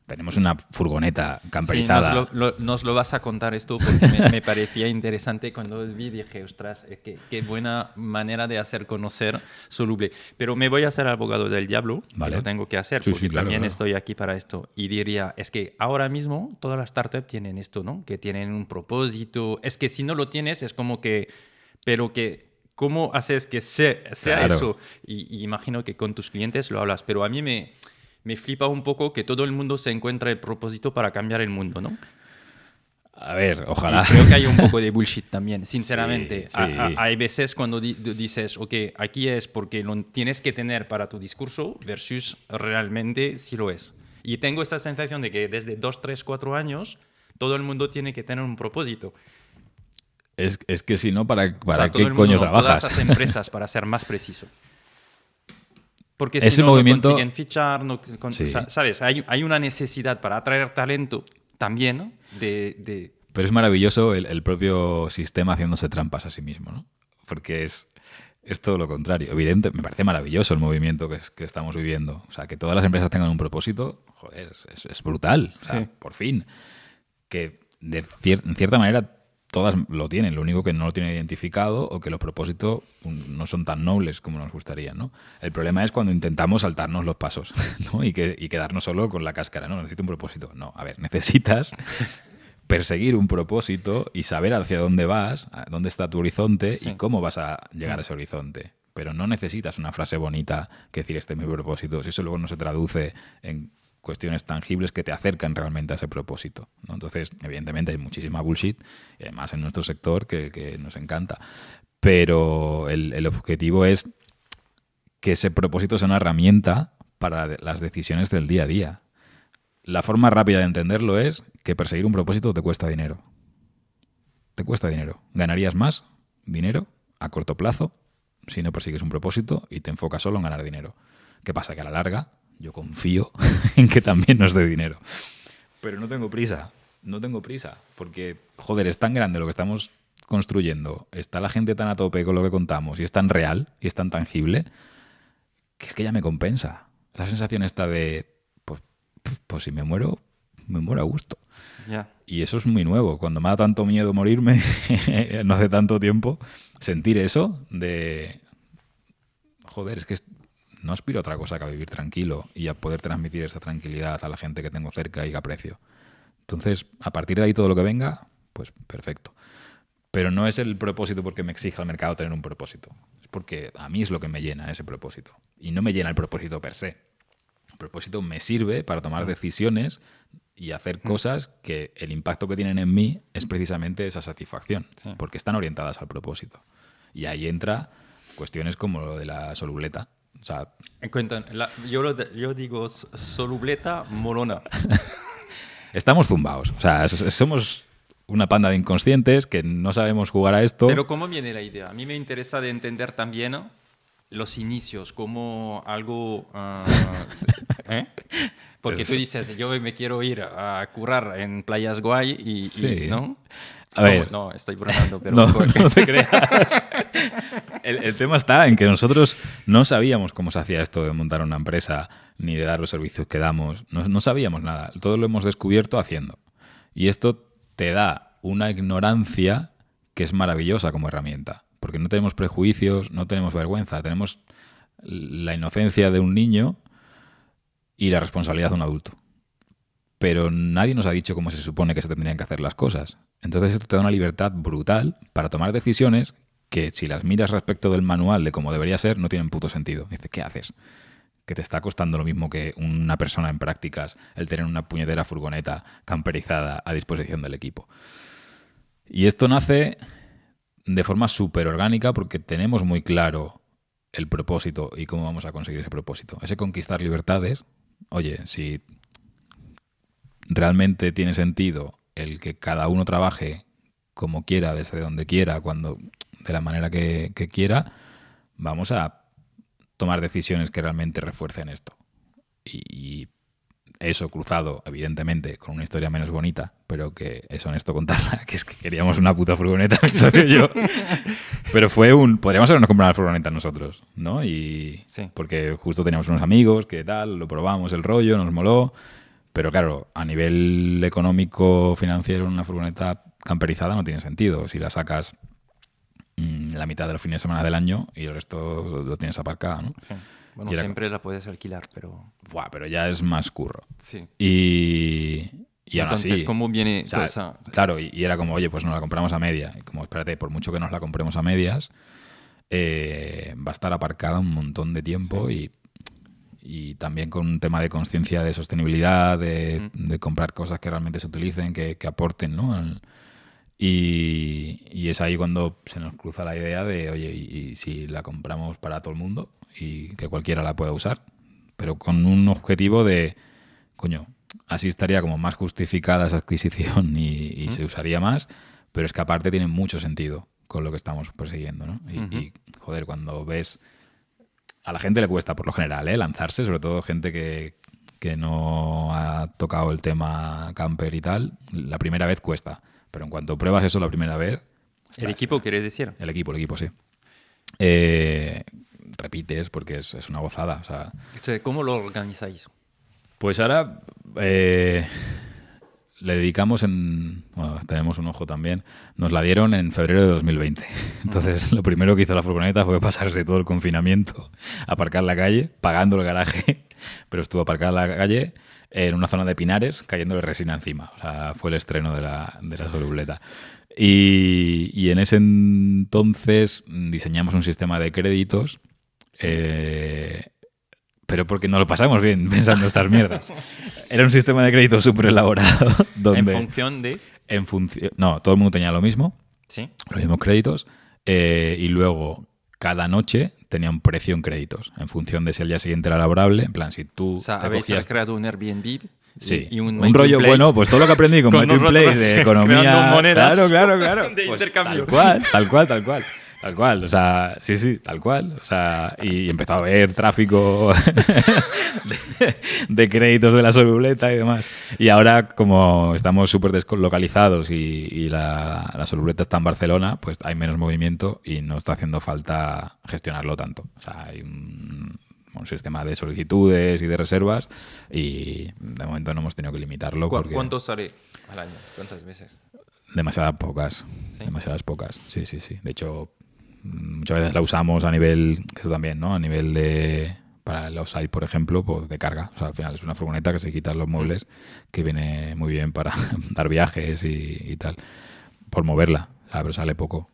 Tenemos una furgoneta camperizada. Sí, nos lo vas a contar esto porque me parecía interesante cuando vi. Dije, ostras, qué buena manera de hacer conocer Soluble. Pero me voy a hacer abogado del diablo. Vale. Lo tengo que hacer porque también estoy aquí para esto. Y diría, es que ahora mismo todas las startups tienen esto, ¿no? Que tienen un propósito. Es que si no lo tienes es como que... Pero que... ¿Cómo haces que sea eso? Y imagino que con tus clientes lo hablas, pero a mí me flipa un poco que todo el mundo se encuentre el propósito para cambiar el mundo, ¿no? A ver, ojalá. Y creo que hay un poco de bullshit también, sinceramente. Sí. Hay veces cuando dices, ok, aquí es porque lo tienes que tener para tu discurso versus realmente si lo es. Y tengo esta sensación de que desde 2, 3, 4 años todo el mundo tiene que tener un propósito. Es que si no, ¿para qué coño trabajas? Todas las empresas, para ser más preciso. Porque si ese no, movimiento... no consiguen fichar, ¿sabes? Hay una necesidad para atraer talento también, ¿no? Pero es maravilloso el propio sistema haciéndose trampas a sí mismo, ¿no? Porque es todo lo contrario. Evidente, me parece maravilloso el movimiento que estamos viviendo. O sea, que todas las empresas tengan un propósito, joder, es brutal. O sea, por fin. Que en cierta manera... Todas lo tienen, lo único que no lo tienen identificado o que los propósitos no son tan nobles como nos gustaría, ¿no? El problema es cuando intentamos saltarnos los pasos, ¿no? y quedarnos solo con la cáscara, ¿no? Necesito un propósito. No, a ver, necesitas perseguir un propósito y saber hacia dónde vas, dónde está tu horizonte y cómo vas a llegar a ese horizonte. Pero no necesitas una frase bonita que decir este es mi propósito, si eso luego no se traduce en cuestiones tangibles que te acercan realmente a ese propósito, ¿no? Entonces, evidentemente hay muchísima bullshit, y además en nuestro sector que nos encanta, pero el objetivo es que ese propósito sea una herramienta para las decisiones del día a día. La forma rápida de entenderlo es que perseguir un propósito te cuesta dinero. Te cuesta dinero. Ganarías más dinero a corto plazo si no persigues un propósito y te enfocas solo en ganar dinero. ¿Qué pasa? Que a la larga yo confío en que también nos dé dinero. Pero no tengo prisa. No tengo prisa. Porque, joder, es tan grande lo que estamos construyendo. Está la gente tan a tope con lo que contamos y es tan real y es tan tangible que es que ya me compensa. La sensación está de, pues si me muero a gusto. Yeah. Y eso es muy nuevo. Cuando me da tanto miedo morirme, no hace tanto tiempo, sentir eso de, joder, es que no aspiro a otra cosa que a vivir tranquilo y a poder transmitir esa tranquilidad a la gente que tengo cerca y que aprecio. Entonces, a partir de ahí todo lo que venga, pues perfecto. Pero no es el propósito porque me exija el mercado tener un propósito. Es porque a mí es lo que me llena ese propósito. Y no me llena el propósito per se. El propósito me sirve para tomar decisiones y hacer cosas que el impacto que tienen en mí es precisamente esa satisfacción. Sí. Porque están orientadas al propósito. Y ahí entra cuestiones como lo de la solubleta. O sea, yo digo solubleta molona. Estamos zumbados. O sea, somos una panda de inconscientes que no sabemos jugar a esto. Pero ¿cómo viene la idea? A mí me interesa de entender también los inicios, como algo... Porque tú dices, yo me quiero ir a currar en playas guay y ¿no? A ver, no, estoy bromeando, pero... No te creas. El tema está en que nosotros no sabíamos cómo se hacía esto de montar una empresa ni de dar los servicios que damos. No sabíamos nada. Todo lo hemos descubierto haciendo. Y esto te da una ignorancia que es maravillosa como herramienta. Porque no tenemos prejuicios, no tenemos vergüenza. Tenemos la inocencia de un niño y la responsabilidad de un adulto. Pero nadie nos ha dicho cómo se supone que se tendrían que hacer las cosas. Entonces esto te da una libertad brutal para tomar decisiones que, si las miras respecto del manual de cómo debería ser, no tienen puto sentido. Dices, ¿qué haces? Que te está costando lo mismo que una persona en prácticas el tener una puñetera furgoneta camperizada a disposición del equipo. Y esto nace de forma súper orgánica porque tenemos muy claro el propósito y cómo vamos a conseguir ese propósito. Ese conquistar libertades, oye, si realmente tiene sentido el que cada uno trabaje como quiera, desde donde quiera, de la manera que quiera, vamos a tomar decisiones que realmente refuercen esto. Y eso cruzado, evidentemente, con una historia menos bonita, pero que es honesto contarla, que es que queríamos una puta furgoneta, mi socio y yo. Pero podríamos habernos comprado la furgoneta nosotros, ¿no? Y sí. Porque justo teníamos unos amigos que tal, lo probamos el rollo, nos moló. Pero claro, a nivel económico, financiero, una furgoneta camperizada no tiene sentido. Si la sacas la mitad de los fines de semana del año y el resto lo tienes aparcada, ¿no? Sí. Bueno, siempre la puedes alquilar, pero... Buah, pero ya es más curro. Sí. Y aún así... Entonces, ¿cómo viene...? O sea, claro, y era como, oye, pues nos la compramos a media. Y como, espérate, por mucho que nos la compremos a medias, va a estar aparcada un montón de tiempo. Sí. Y también con un tema de conciencia de sostenibilidad, de comprar cosas que realmente se utilicen, que aporten, ¿no? Y es ahí cuando se nos cruza la idea de, oye, y si la compramos para todo el mundo y que cualquiera la pueda usar, pero con un objetivo de, coño, así estaría como más justificada esa adquisición y se usaría más, pero es que aparte tiene mucho sentido con lo que estamos persiguiendo, ¿no? Y joder, cuando ves... A la gente le cuesta, por lo general, lanzarse, sobre todo gente que no ha tocado el tema camper y tal. La primera vez cuesta, pero en cuanto pruebas eso la primera vez... ¿El equipo quieres decir? El equipo, sí. Repites porque es una gozada. O sea, ¿cómo lo organizáis? Pues ahora le dedicamos bueno, tenemos un ojo también. Nos la dieron en febrero de 2020. Entonces, lo primero que hizo la furgoneta fue pasarse todo el confinamiento, aparcar en la calle, pagando el garaje, pero estuvo aparcada en la calle en una zona de pinares, cayéndole resina encima. O sea, fue el estreno de la solubleta. Y en ese entonces diseñamos un sistema de créditos pero porque no lo pasamos bien pensando estas mierdas. Era un sistema de crédito súper elaborado. Donde, ¿En función de...? No, todo el mundo tenía lo mismo. Sí. Los mismos créditos. Y luego, cada noche tenía un precio en créditos. En función de si el día siguiente era laborable. En plan, si tú... O sea, te habéis cogías... creado un Airbnb... Sí, y un rollo Place, bueno, pues todo lo que aprendí con Martin Place de economía, monedas claro, de pues intercambio. Tal cual, o sea, sí, tal cual, o sea, y empezó a haber tráfico de créditos de la Solubleta y demás. Y ahora, como estamos súper deslocalizados y la Solubleta está en Barcelona, pues hay menos movimiento y no está haciendo falta gestionarlo tanto. O sea, hay un sistema de solicitudes y de reservas y de momento no hemos tenido que limitarlo. ¿Cuánto sale al año? ¿Cuántas veces? Demasiadas pocas. ¿Sí? Demasiadas pocas. Sí. De hecho, muchas veces la usamos a nivel, que tú también, ¿no? A nivel de, para el offsite, por ejemplo, pues de carga. O sea, al final es una furgoneta que se quitan los muebles, que viene muy bien para dar viajes y tal, por moverla. O sea, pero sale poco.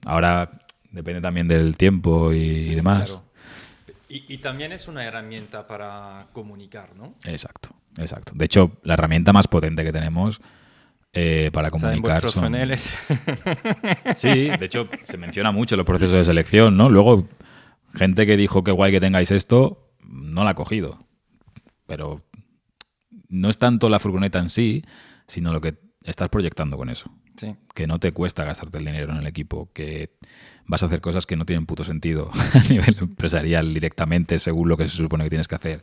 Ahora depende también del tiempo y demás. Claro. Y también es una herramienta para comunicar, ¿no? Exacto. De hecho, la herramienta más potente que tenemos para comunicar son... funnels. Sí, de hecho, se menciona mucho en los procesos de selección, ¿no? Luego, gente que dijo que guay que tengáis esto, no la ha cogido. Pero no es tanto la furgoneta en sí, sino lo que estás proyectando con eso. Sí. Que no te cuesta gastarte el dinero en el equipo, que vas a hacer cosas que no tienen puto sentido a nivel empresarial directamente según lo que se supone que tienes que hacer.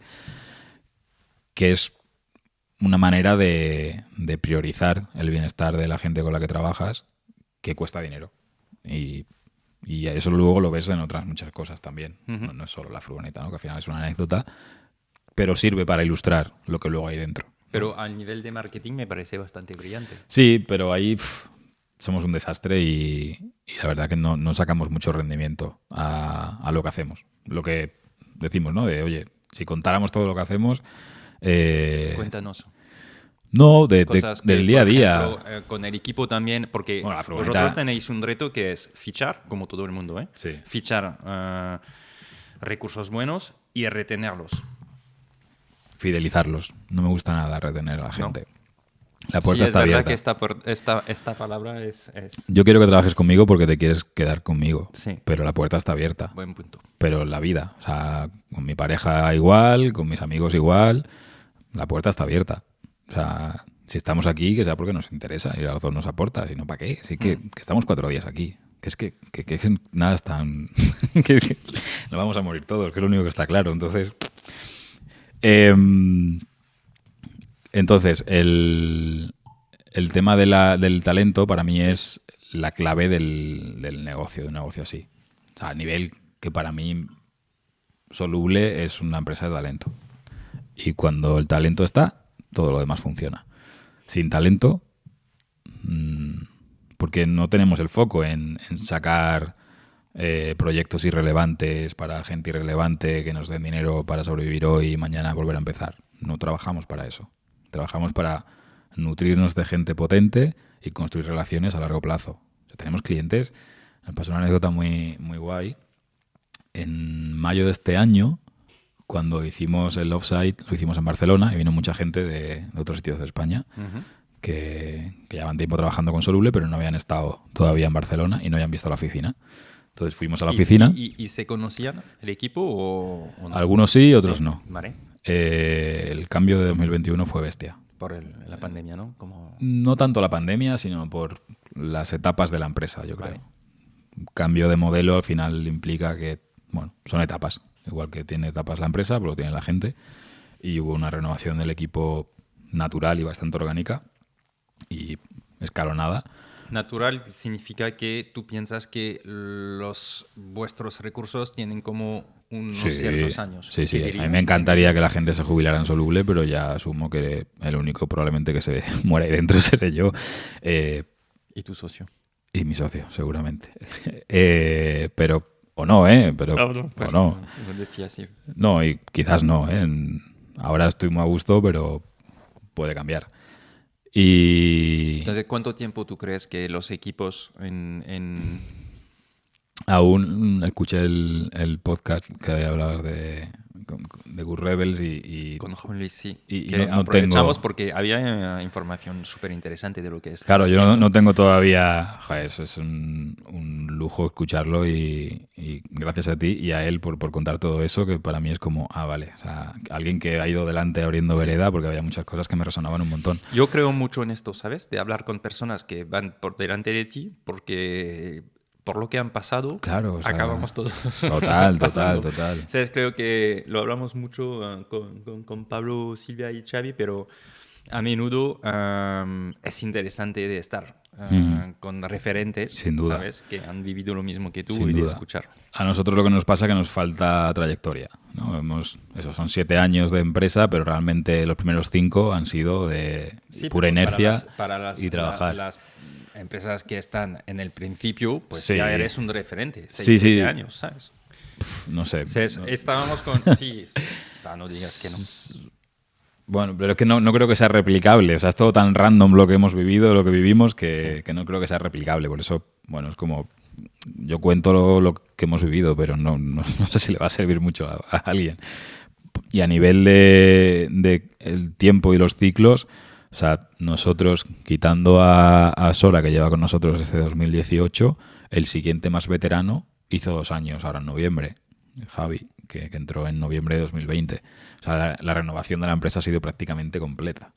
Que es una manera de priorizar el bienestar de la gente con la que trabajas que cuesta dinero. Y eso luego lo ves en otras muchas cosas también. Uh-huh. No es solo la furgoneta, ¿no? Que al final es una anécdota, pero sirve para ilustrar lo que luego hay dentro. Pero al nivel de marketing me parece bastante brillante. Sí, pero ahí somos un desastre y la verdad que no sacamos mucho rendimiento a lo que hacemos. Lo que decimos, ¿no? De, oye, si contáramos todo lo que hacemos... Cuéntanos. No, del día a día. Ejemplo, con el equipo también, porque vosotros tenéis un reto que es fichar, como todo el mundo, ¿eh? Sí. Fichar recursos buenos y retenerlos. Fidelizarlos. No me gusta nada retener a la gente. ¿No? La puerta sí, está abierta. Es verdad que esta palabra es... Yo quiero que trabajes conmigo porque te quieres quedar conmigo. Sí. Pero la puerta está abierta. Buen punto. Pero la vida, o sea, con mi pareja igual, con mis amigos igual, la puerta está abierta. O sea, si estamos aquí, que sea porque nos interesa y a los dos nos aporta, si no, ¿para qué? Así que estamos 4 días aquí. Que es que nada es tan... que nos vamos a morir todos, que es lo único que está claro. Entonces... Entonces, el tema del talento para mí es la clave del negocio, de un negocio así. O sea, a nivel que para mí Soluble es una empresa de talento. Y cuando el talento está, todo lo demás funciona. Sin talento, porque no tenemos el foco en sacar proyectos irrelevantes para gente irrelevante que nos den dinero para sobrevivir hoy y mañana volver a empezar. No trabajamos para eso. Trabajamos para nutrirnos de gente potente y construir relaciones a largo plazo. O sea, tenemos clientes. Me pasó una anécdota muy, muy guay. En mayo de este año, cuando hicimos el offsite, lo hicimos en Barcelona y vino mucha gente de otros sitios de España que llevaban tiempo trabajando con Soluble, pero no habían estado todavía en Barcelona y no habían visto la oficina. Entonces fuimos a la oficina. ¿Y se conocían el equipo o no? Algunos sí, otros no. Vale. El cambio de 2021 fue bestia. Por la pandemia, ¿no? No tanto la pandemia, sino por las etapas de la empresa, yo creo. Vale. Cambio de modelo al final implica que, bueno, son etapas. Igual que tiene etapas la empresa, pero lo tiene la gente. Y hubo una renovación del equipo natural y bastante orgánica y escalonada. Natural significa que tú piensas que vuestros recursos tienen como unos ciertos años. Sí. A mí me encantaría que la gente se jubilara en Soluble, pero ya asumo que el único probablemente que se muera ahí dentro seré yo. ¿Y tu socio? Y mi socio, seguramente. Pero... O no, pero... O no. Decía así. No, y quizás no. Ahora estoy muy a gusto, pero puede cambiar. Entonces, ¿cuánto tiempo tú crees que los equipos en Aún escuché el podcast que hablabas de Good Rebels y con Juan Luis, sí. y Que no aprovechamos tengo... porque había información súper interesante de lo que es. Claro, yo no tengo todavía... Joder, eso es un lujo escucharlo y gracias a ti y a él por contar todo eso, que para mí es como, vale, o sea, alguien que ha ido delante abriendo vereda, porque había muchas cosas que me resonaban un montón. Yo creo mucho en esto, ¿sabes? De hablar con personas que van por delante de ti, porque por lo que han pasado, claro, o sea, acabamos todos. Total. ¿Sabes? Creo que lo hablamos mucho con Pablo, Silvia y Xavi, pero a menudo es interesante de estar con referentes, sin duda, ¿sabes? Que han vivido lo mismo que tú sin y duda. de escuchar. A nosotros lo que nos pasa es que nos falta trayectoria, ¿no? Son 7 años de empresa, pero realmente los primeros 5 han sido de pura inercia y trabajar. Las empresas que están en el principio, pues sí. ya eres un referente. 6-7 años, ¿sabes? No sé. Estábamos con... Sí. O sea, no digas que no. Bueno, pero es que no creo que sea replicable. O sea, es todo tan random lo que hemos vivido, lo que vivimos, que no creo que sea replicable. Por eso, bueno, es como... Yo cuento lo que hemos vivido, pero no sé si le va a servir mucho a alguien. Y a nivel de el tiempo y los ciclos, o sea, nosotros, quitando a Sora, que lleva con nosotros desde 2018, el siguiente más veterano hizo 2 años, ahora en noviembre. Javi, que entró en noviembre de 2020. O sea, la renovación de la empresa ha sido prácticamente completa.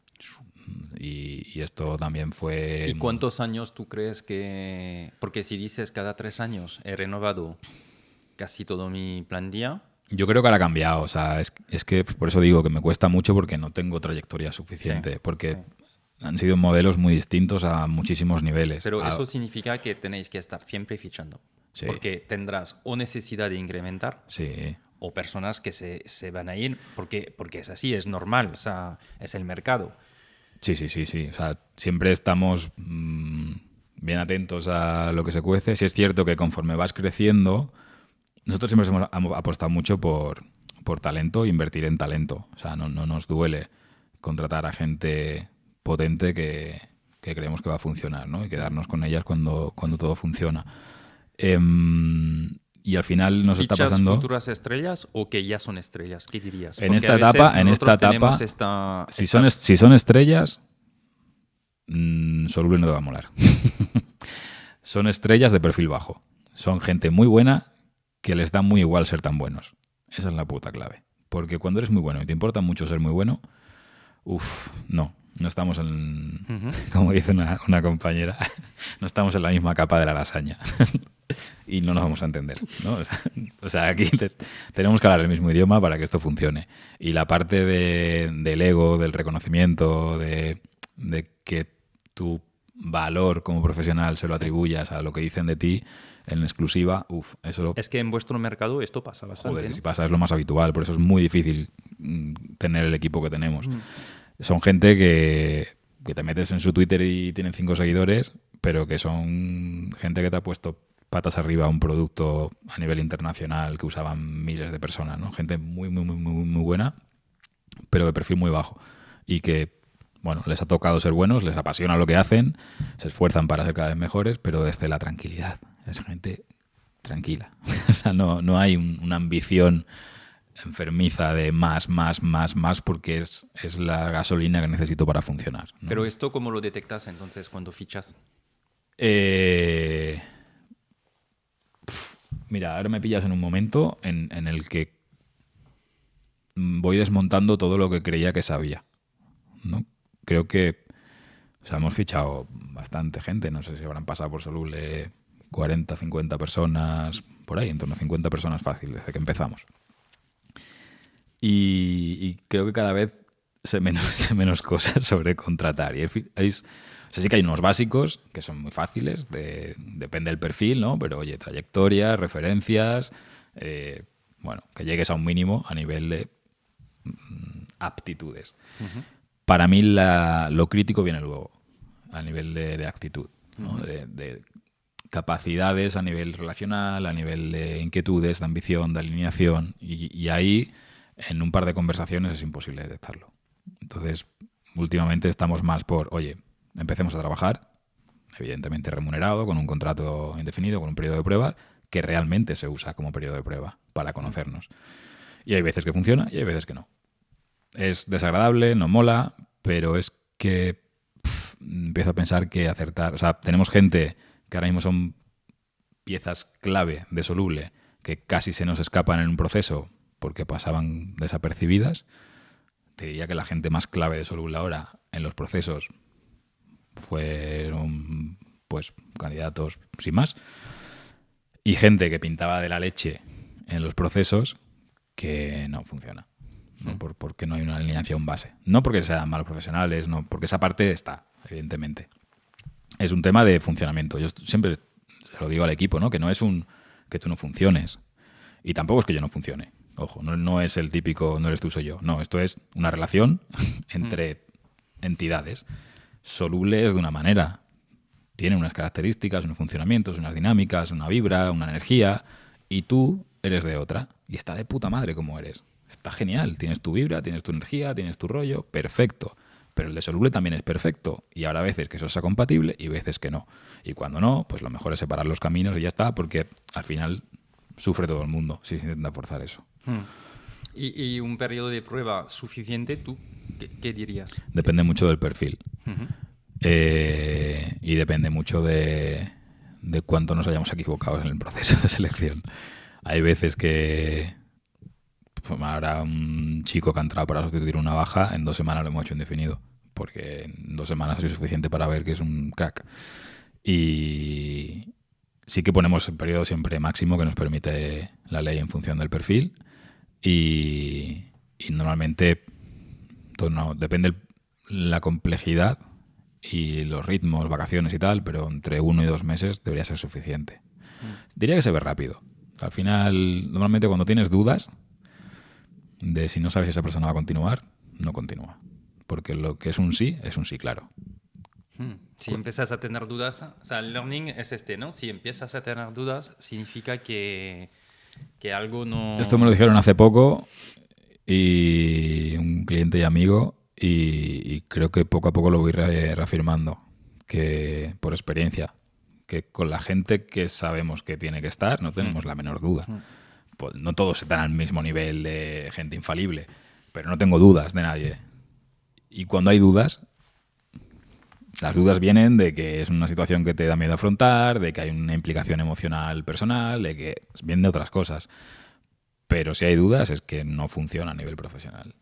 Y esto también fue... ¿Y cuántos años tú crees que...? Porque si dices cada 3 años he renovado casi todo mi plantilla... Yo creo que ahora ha cambiado. O sea, es que por eso digo que me cuesta mucho porque no tengo trayectoria suficiente. Sí, porque han sido modelos muy distintos a muchísimos niveles. Pero eso significa que tenéis que estar siempre fichando. Sí. Porque tendrás o necesidad de incrementar... Sí. O personas que se van a ir porque es así, es normal, o sea, es el mercado. Sí. O sea, siempre estamos bien atentos a lo que se cuece. Sí es cierto que conforme vas creciendo, nosotros siempre hemos apostado mucho por talento, invertir en talento. O sea, no nos duele contratar a gente potente que creemos que va a funcionar, ¿no? Y quedarnos con ellas cuando todo funciona. Y al final nos está pasando... ¿Futuras estrellas o que ya son estrellas? ¿Qué dirías? En esta etapa, si son estrellas, Soluble no te va a molar. Son estrellas de perfil bajo. Son gente muy buena que les da muy igual ser tan buenos. Esa es la puta clave. Porque cuando eres muy bueno y te importa mucho ser muy bueno, no estamos en... Como dice una compañera, no estamos en la misma capa de la lasaña. Y no nos vamos a entender, ¿no? O sea, aquí tenemos que hablar el mismo idioma para que esto funcione. Y la parte del ego, del reconocimiento, de que tu valor como profesional se lo atribuyas a lo que dicen de ti en exclusiva, eso... Es que en vuestro mercado esto pasa bastante, joder, ¿no? Si pasa, es lo más habitual. Por eso es muy difícil tener el equipo que tenemos. Son gente que te metes en su Twitter y tienen 5 seguidores, pero que son gente que te ha puesto patas arriba a un producto a nivel internacional que usaban miles de personas, ¿no? Gente muy buena, pero de perfil muy bajo. Y que, bueno, les ha tocado ser buenos, les apasiona lo que hacen, se esfuerzan para ser cada vez mejores, pero desde la tranquilidad. Es gente tranquila. O sea, no hay una ambición enfermiza de más, porque es la gasolina que necesito para funcionar, ¿no? Pero esto, ¿cómo lo detectas entonces cuando fichas? Mira, ahora me pillas en un momento en el que voy desmontando todo lo que creía que sabía, ¿no? Creo que, o sea, hemos fichado bastante gente, no sé si habrán pasado por Soluble 40, 50 personas, por ahí, en torno a 50 personas fácil desde que empezamos. Y creo que cada vez sé menos cosas sobre contratar. Y o sea, sí que hay unos básicos que son muy fáciles, depende del perfil, ¿no? Pero oye, trayectoria, referencias, bueno, que llegues a un mínimo a nivel de aptitudes. Para mí lo crítico viene luego, a nivel de actitud, ¿no? De capacidades a nivel relacional, a nivel de inquietudes, de ambición, de alineación. Y ahí, en un par de conversaciones, es imposible detectarlo. Entonces, últimamente estamos más por, oye, empecemos a trabajar, evidentemente remunerado, con un contrato indefinido, con un periodo de prueba, que realmente se usa como periodo de prueba para conocernos. Y hay veces que funciona y hay veces que no. Es desagradable, no mola, pero es que empiezo a pensar que acertar... O sea, tenemos gente que ahora mismo son piezas clave de Soluble que casi se nos escapan en un proceso porque pasaban desapercibidas. Te diría que la gente más clave de Soluble ahora en los procesos fueron pues candidatos sin más. Y gente que pintaba de la leche en los procesos que no funciona. ¿No? Porque no hay una alineación base. No porque sean malos profesionales, no, porque esa parte está, evidentemente. Es un tema de funcionamiento. Yo siempre se lo digo al equipo, ¿no? Que no es que tú no funciones. Y tampoco es que yo no funcione. Ojo, no es el típico no eres tú, soy yo. No, esto es una relación entre entidades. Soluble es de una manera. Tiene unas características, unos funcionamientos, unas dinámicas, una vibra, una energía. Y tú eres de otra. Y está de puta madre como eres. Está genial. Tienes tu vibra, tienes tu energía, tienes tu rollo. Perfecto. Pero el de Soluble también es perfecto. Y habrá veces que eso sea compatible y veces que no. Y cuando no, pues lo mejor es separar los caminos y ya está, porque al final sufre todo el mundo si se intenta forzar eso. ¿Y un periodo de prueba suficiente, tú qué dirías? Depende mucho del perfil. Y depende mucho de cuánto nos hayamos equivocado en el proceso de selección. Hay veces que ahora un chico que ha entrado para sustituir una baja, en 2 semanas lo hemos hecho indefinido, porque en 2 semanas ha sido suficiente para ver que es un crack. Y sí que ponemos el periodo siempre máximo que nos permite la ley en función del perfil y normalmente depende la complejidad y los ritmos, vacaciones y tal, pero entre 1 y 2 meses debería ser suficiente. Diría que se ve rápido. Al final, normalmente cuando tienes dudas de si no sabes si esa persona va a continuar, no continúa. Porque lo que es un sí, claro. Si empiezas a tener dudas, o sea, el learning es ¿no? Si empiezas a tener dudas, significa que algo no... Esto me lo dijeron hace poco y un cliente y amigo y creo que poco a poco lo voy reafirmando, que por experiencia, que con la gente que sabemos que tiene que estar no tenemos la menor duda. Pues no todos están al mismo nivel de gente infalible, pero no tengo dudas de nadie. Y cuando hay dudas, las dudas vienen de que es una situación que te da miedo afrontar, de que hay una implicación emocional personal, de que vienen de otras cosas. Pero si hay dudas es que no funciona a nivel profesional.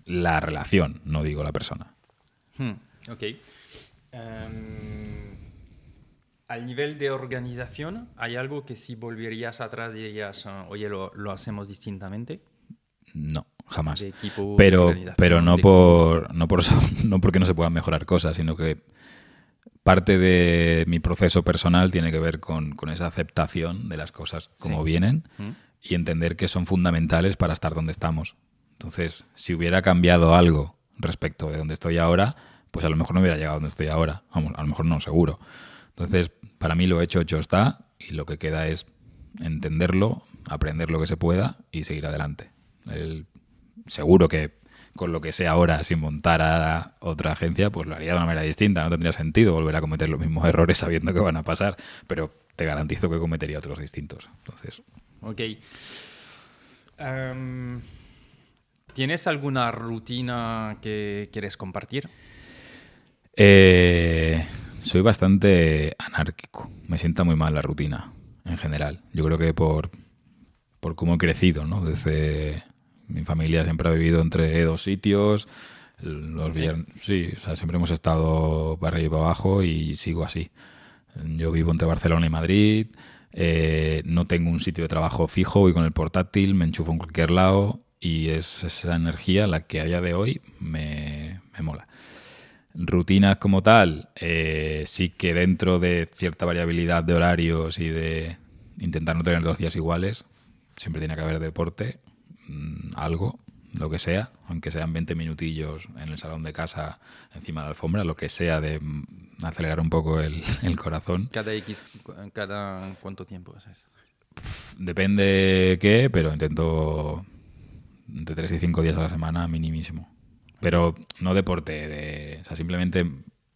La relación, no digo la persona. Ok. Al nivel de organización, ¿hay algo que si volverías atrás dirías, oye, lo hacemos distintamente? No, jamás. De equipo, pero de no porque no se puedan mejorar cosas, sino que parte de mi proceso personal tiene que ver con esa aceptación de las cosas como vienen y entender que son fundamentales para estar donde estamos. Entonces, si hubiera cambiado algo respecto de donde estoy ahora, pues a lo mejor no hubiera llegado a donde estoy ahora. Vamos, a lo mejor no, seguro. Entonces, para mí lo hecho está y lo que queda es entenderlo, aprender lo que se pueda y seguir adelante. Seguro que con lo que sé ahora, si montara otra agencia, pues lo haría de una manera distinta. No tendría sentido volver a cometer los mismos errores sabiendo que van a pasar, pero te garantizo que cometería otros distintos. Entonces, ok. ¿Tienes alguna rutina que quieres compartir? Soy bastante anárquico. Me sienta muy mal la rutina, en general. Yo creo que por cómo he crecido, ¿no? Desde mi familia siempre ha vivido entre 2 sitios. Sí, o sea, siempre hemos estado para arriba y para abajo y sigo así. Yo vivo entre Barcelona y Madrid. No tengo un sitio de trabajo fijo, voy con el portátil, me enchufo en cualquier lado y es esa energía la que a día de hoy me mola. Rutinas como tal, sí que dentro de cierta variabilidad de horarios y de intentar no tener 2 días iguales, siempre tiene que haber deporte, algo, lo que sea, aunque sean 20 minutillos en el salón de casa, encima de la alfombra, lo que sea de acelerar un poco el corazón. ¿Cada cuánto tiempo es eso? Depende qué, pero intento entre 3 y 5 días a la semana minimísimo. Pero no deporte, o sea, simplemente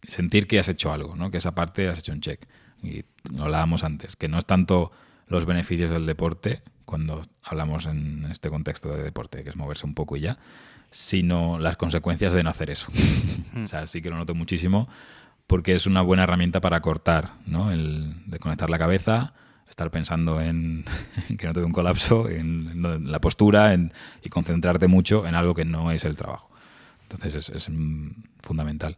sentir que has hecho algo, ¿no? Que esa parte has hecho un check. Y lo hablábamos antes, que no es tanto los beneficios del deporte, cuando hablamos en este contexto de deporte, que es moverse un poco y ya, sino las consecuencias de no hacer eso. O sea, sí que lo noto muchísimo porque es una buena herramienta para cortar, ¿no? El desconectar la cabeza, estar pensando en que no te dé un colapso, en la postura y concentrarte mucho en algo que no es el trabajo. Entonces es fundamental.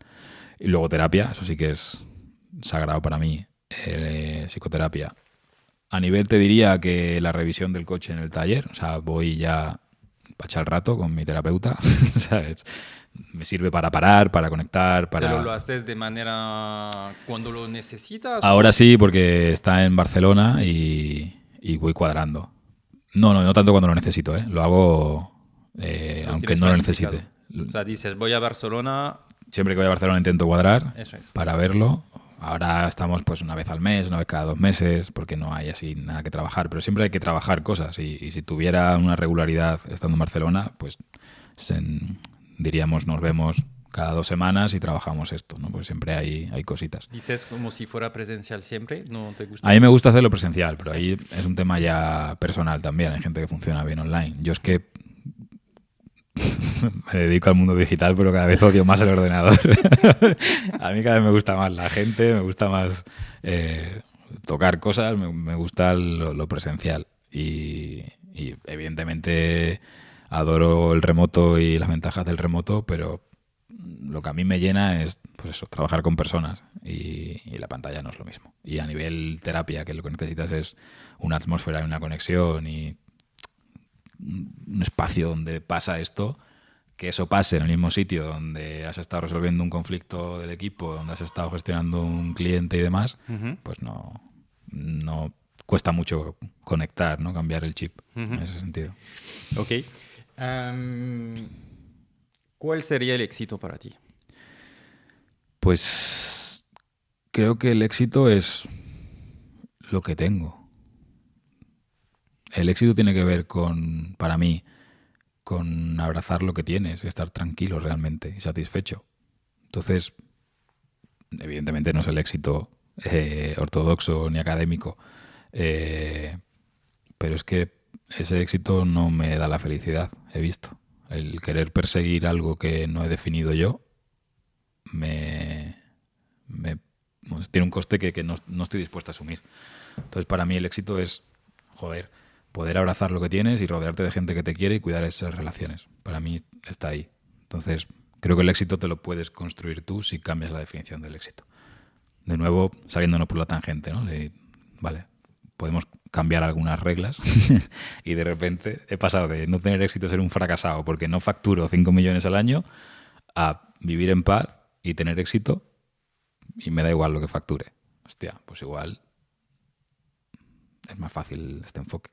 Y luego terapia, eso sí que es sagrado para mí, psicoterapia. A nivel te diría que la revisión del coche en el taller, o sea, voy ya para echar el rato con mi terapeuta, ¿sabes? Me sirve para parar, para conectar, para... ¿Pero lo haces de manera cuando lo necesitas? Ahora sí, porque está en Barcelona y voy cuadrando. No tanto cuando lo necesito, ¿eh? Lo hago aunque no lo necesite. O sea, dices, voy a Barcelona... Siempre que voy a Barcelona intento cuadrar Eso es. para verlo. Ahora estamos pues una vez al mes, una vez cada 2 meses, porque no hay así nada que trabajar. Pero siempre hay que trabajar cosas. Y si tuviera una regularidad estando en Barcelona, pues diríamos nos vemos cada 2 semanas y trabajamos esto, ¿no? Pues siempre hay cositas. ¿Dices como si fuera presencial siempre? ¿No te gusta? A mí me gusta hacerlo presencial, pero ahí es un tema ya personal también. Hay gente que funciona bien online. Yo es que me dedico al mundo digital, pero cada vez odio más el ordenador. A mí cada vez me gusta más la gente, me gusta más tocar cosas, me gusta lo presencial. Y evidentemente adoro el remoto y las ventajas del remoto, pero lo que a mí me llena es pues eso, trabajar con personas y la pantalla no es lo mismo. Y a nivel terapia, que lo que necesitas es una atmósfera y una conexión y un espacio donde pasa esto, que eso pase en el mismo sitio donde has estado resolviendo un conflicto del equipo, donde has estado gestionando un cliente y demás, pues no cuesta mucho conectar, ¿no? Cambiar el chip en ese sentido. Ok. ¿Cuál sería el éxito para ti? Pues creo que el éxito es lo que tengo. El éxito tiene que ver para mí, con abrazar lo que tienes, estar tranquilo realmente y satisfecho. Entonces, evidentemente no es el éxito ortodoxo ni académico, pero es que ese éxito no me da la felicidad, he visto. El querer perseguir algo que no he definido yo tiene un coste que no estoy dispuesto a asumir. Entonces, para mí el éxito es, poder abrazar lo que tienes y rodearte de gente que te quiere y cuidar esas relaciones. Para mí está ahí. Entonces, creo que el éxito te lo puedes construir tú si cambias la definición del éxito. De nuevo, saliéndonos por la tangente, ¿no? Vale, podemos cambiar algunas reglas y de repente he pasado de no tener éxito a ser un fracasado porque no facturo 5 millones al año a vivir en paz y tener éxito y me da igual lo que facture. Hostia, pues igual es más fácil este enfoque.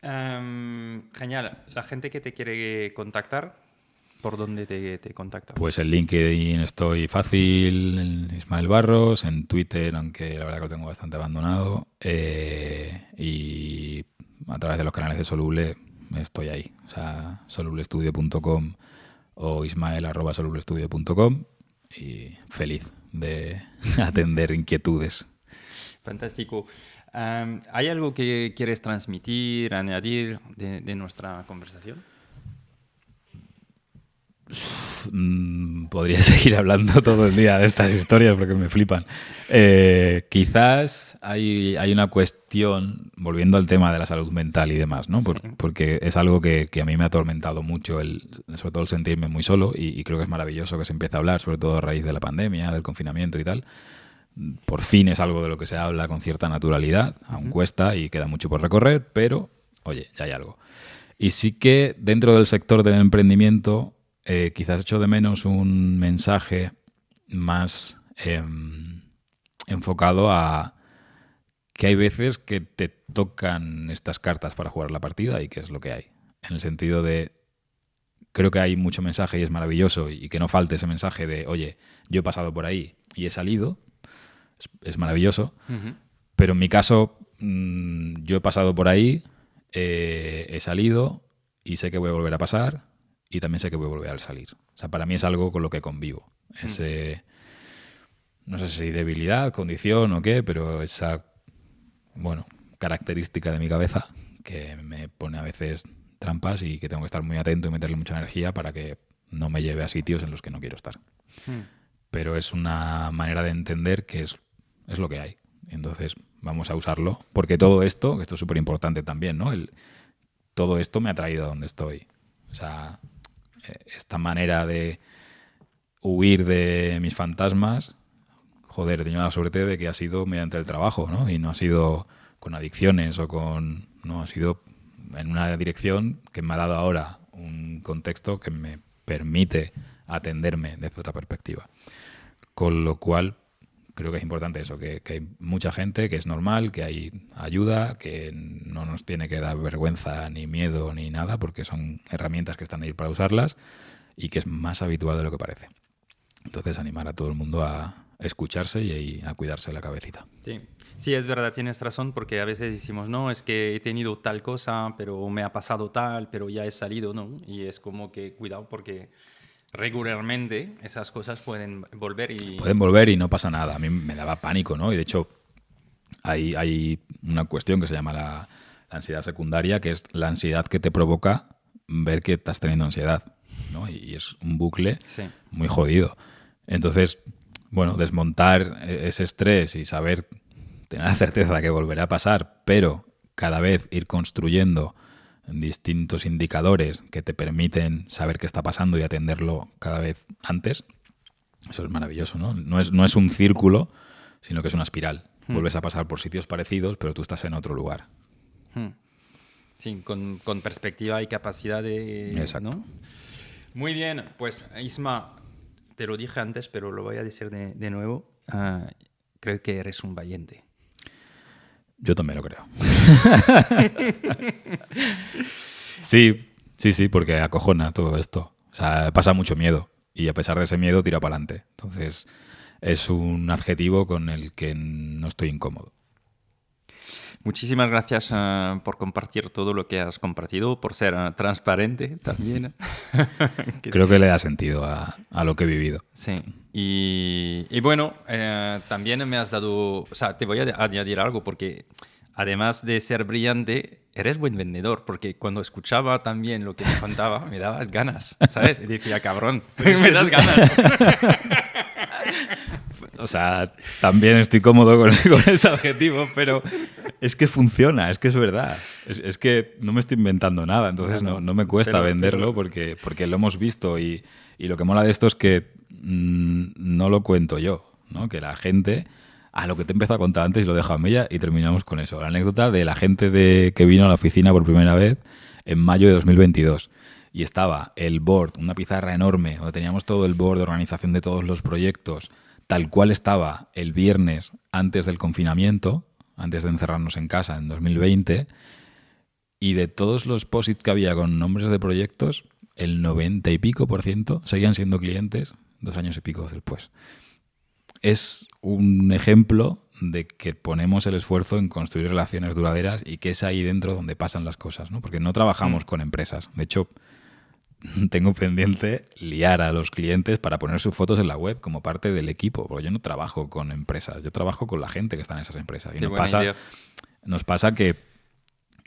Genial. La gente que te quiere contactar, ¿por dónde te contacta? Pues en LinkedIn estoy fácil, en Ismael Barros, en Twitter, aunque la verdad que lo tengo bastante abandonado, y a través de los canales de Soluble estoy ahí. O sea, solublestudio.com o ismael@solublestudio.com y feliz de atender inquietudes. Fantástico. ¿Hay algo que quieres transmitir, añadir de nuestra conversación? Podría seguir hablando todo el día de estas historias porque me flipan. Quizás hay una cuestión, volviendo al tema de la salud mental y demás, ¿no? Porque es algo que a mí me ha atormentado mucho, sobre todo el sentirme muy solo, y creo que es maravilloso que se empiece a hablar, sobre todo a raíz de la pandemia, del confinamiento y tal. Por fin es algo de lo que se habla con cierta naturalidad, aún cuesta y queda mucho por recorrer, pero, oye, ya hay algo. Y sí que dentro del sector del emprendimiento quizás echo de menos un mensaje más enfocado a que hay veces que te tocan estas cartas para jugar la partida y que es lo que hay. En el sentido de, creo que hay mucho mensaje y es maravilloso y que no falte ese mensaje de, oye, yo he pasado por ahí y he salido. Es maravilloso, pero en mi caso yo he pasado por ahí, he salido y sé que voy a volver a pasar y también sé que voy a volver a salir. O sea, para mí es algo con lo que convivo. No sé si debilidad, condición o qué, pero esa bueno, característica de mi cabeza que me pone a veces trampas y que tengo que estar muy atento y meterle mucha energía para que no me lleve a sitios en los que no quiero estar. Pero es una manera de entender que es lo que hay. Entonces vamos a usarlo, porque todo esto, que esto es súper importante también, ¿no? Todo esto me ha traído a donde estoy. O sea, esta manera de huir de mis fantasmas, joder, he tenido la suerte de que ha sido mediante el trabajo, ¿no? Y no ha sido con adicciones o con... No, ha sido en una dirección que me ha dado ahora un contexto que me permite atenderme desde otra perspectiva. Con lo cual, creo que es importante eso, que hay mucha gente, que es normal, que hay ayuda, que no nos tiene que dar vergüenza ni miedo ni nada, porque son herramientas que están ahí para usarlas y que es más habitual de lo que parece. Entonces, animar a todo el mundo a escucharse y a cuidarse la cabecita. Sí, es verdad, tienes razón, porque a veces decimos, no, es que he tenido tal cosa, pero me ha pasado tal, pero ya he salido, ¿no? Y es como que cuidado porque regularmente esas cosas pueden volver y... Pueden volver y no pasa nada. A mí me daba pánico, ¿no? Y de hecho hay una cuestión que se llama la ansiedad secundaria, que es la ansiedad que te provoca ver que estás teniendo ansiedad, ¿no? Y es un bucle muy jodido. Entonces, bueno, desmontar ese estrés y saber, tener la certeza que volverá a pasar, pero cada vez ir construyendo distintos indicadores que te permiten saber qué está pasando y atenderlo cada vez antes, eso es maravilloso, ¿no? No es un círculo, sino que es una espiral. Vuelves a pasar por sitios parecidos, pero tú estás en otro lugar. Sí, con perspectiva y capacidad de... Exacto. ¿no? Muy bien, pues Isma, te lo dije antes, pero lo voy a decir de nuevo. Creo que eres un valiente. Yo también lo creo. Sí, porque acojona todo esto. O sea, pasa mucho miedo y a pesar de ese miedo tira para adelante. Entonces es un adjetivo con el que no estoy incómodo. Muchísimas gracias por compartir todo lo que has compartido, por ser transparente también. Creo que le da sentido a lo que he vivido. Sí. Y bueno, también me has dado... O sea, te voy a añadir algo porque además de ser brillante, eres buen vendedor, porque cuando escuchaba también lo que me contaba, me dabas ganas, ¿sabes? Y decía, cabrón, me das ganas. O sea, también estoy cómodo con ese adjetivo, pero es que funciona, es que es verdad. Es que no me estoy inventando nada, entonces no me cuesta venderlo porque lo hemos visto y lo que mola de esto es que no lo cuento yo, ¿no? Que la gente... lo que te he empezado a contar antes y lo dejo a Mella y terminamos con eso. La anécdota de la gente que vino a la oficina por primera vez en mayo de 2022. Y estaba el board, una pizarra enorme, donde teníamos todo el board de organización de todos los proyectos, tal cual estaba el viernes antes del confinamiento, antes de encerrarnos en casa en 2020, y de todos los post-its que había con nombres de proyectos, el 90 y pico % seguían siendo clientes 2 años y pico después. Es un ejemplo de que ponemos el esfuerzo en construir relaciones duraderas y que es ahí dentro donde pasan las cosas, ¿no? Porque no trabajamos con empresas. De hecho, tengo pendiente liar a los clientes para poner sus fotos en la web como parte del equipo, porque yo no trabajo con empresas, yo trabajo con la gente que está en esas empresas. Y nos pasa que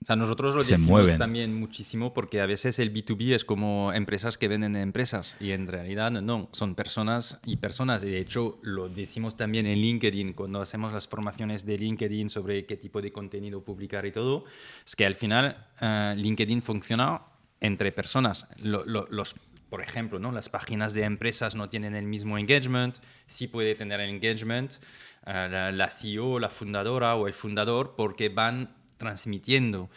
o sea, nosotros lo decimos también muchísimo porque a veces el B2B es como empresas que venden empresas y en realidad no, son personas y personas. De hecho, lo decimos también en LinkedIn cuando hacemos las formaciones de LinkedIn sobre qué tipo de contenido publicar y todo. Es que al final LinkedIn funciona entre personas. Por ejemplo, ¿no? Las páginas de empresas no tienen el mismo engagement. Sí puede tener el engagement la CEO, la fundadora o el fundador porque van transmitiendo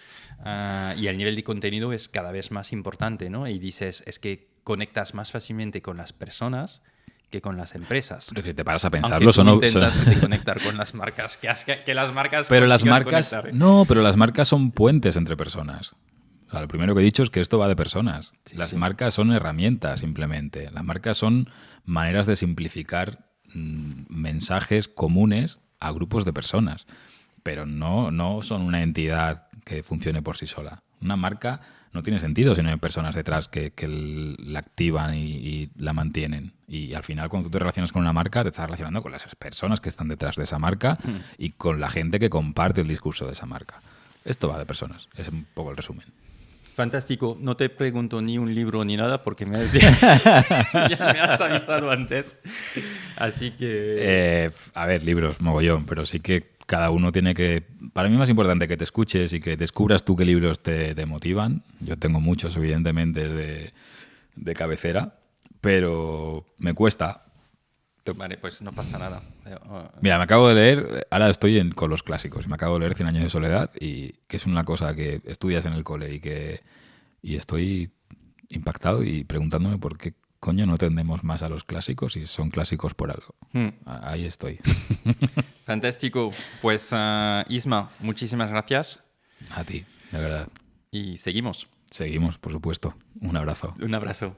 y el nivel de contenido es cada vez más importante, ¿no? Y dices, es que conectas más fácilmente con las personas que con las empresas. Pero si te paras a pensarlo, intentas conectar con las marcas, que las marcas... Pero las marcas... Conectar, ¿eh? No, pero las marcas son puentes entre personas. O sea, lo primero que he dicho es que esto va de personas. Las marcas son herramientas, simplemente. Las marcas son maneras de simplificar mensajes comunes a grupos de personas. Pero no son una entidad que funcione por sí sola. Una marca no tiene sentido si no hay personas detrás que la activan y la mantienen. Y al final, cuando tú te relacionas con una marca, te estás relacionando con las personas que están detrás de esa marca y con la gente que comparte el discurso de esa marca. Esto va de personas. Es un poco el resumen. Fantástico. No te pregunto ni un libro ni nada porque ya me has avisado antes. Así que... a ver, libros, mogollón, pero sí que cada uno tiene que... Para mí es más importante que te escuches y que descubras tú qué libros te motivan. Yo tengo muchos, evidentemente, de cabecera, pero me cuesta. Vale, pues no pasa nada. Mira, me acabo de leer, ahora estoy con los clásicos, me acabo de leer 100 años de soledad, y que es una cosa que estudias en el cole y estoy impactado y preguntándome por qué coño no tendemos más a los clásicos y son clásicos por algo. Ahí estoy. Fantástico. Pues Isma, muchísimas gracias. A ti, de verdad. Y seguimos. Seguimos, por supuesto. Un abrazo. Un abrazo.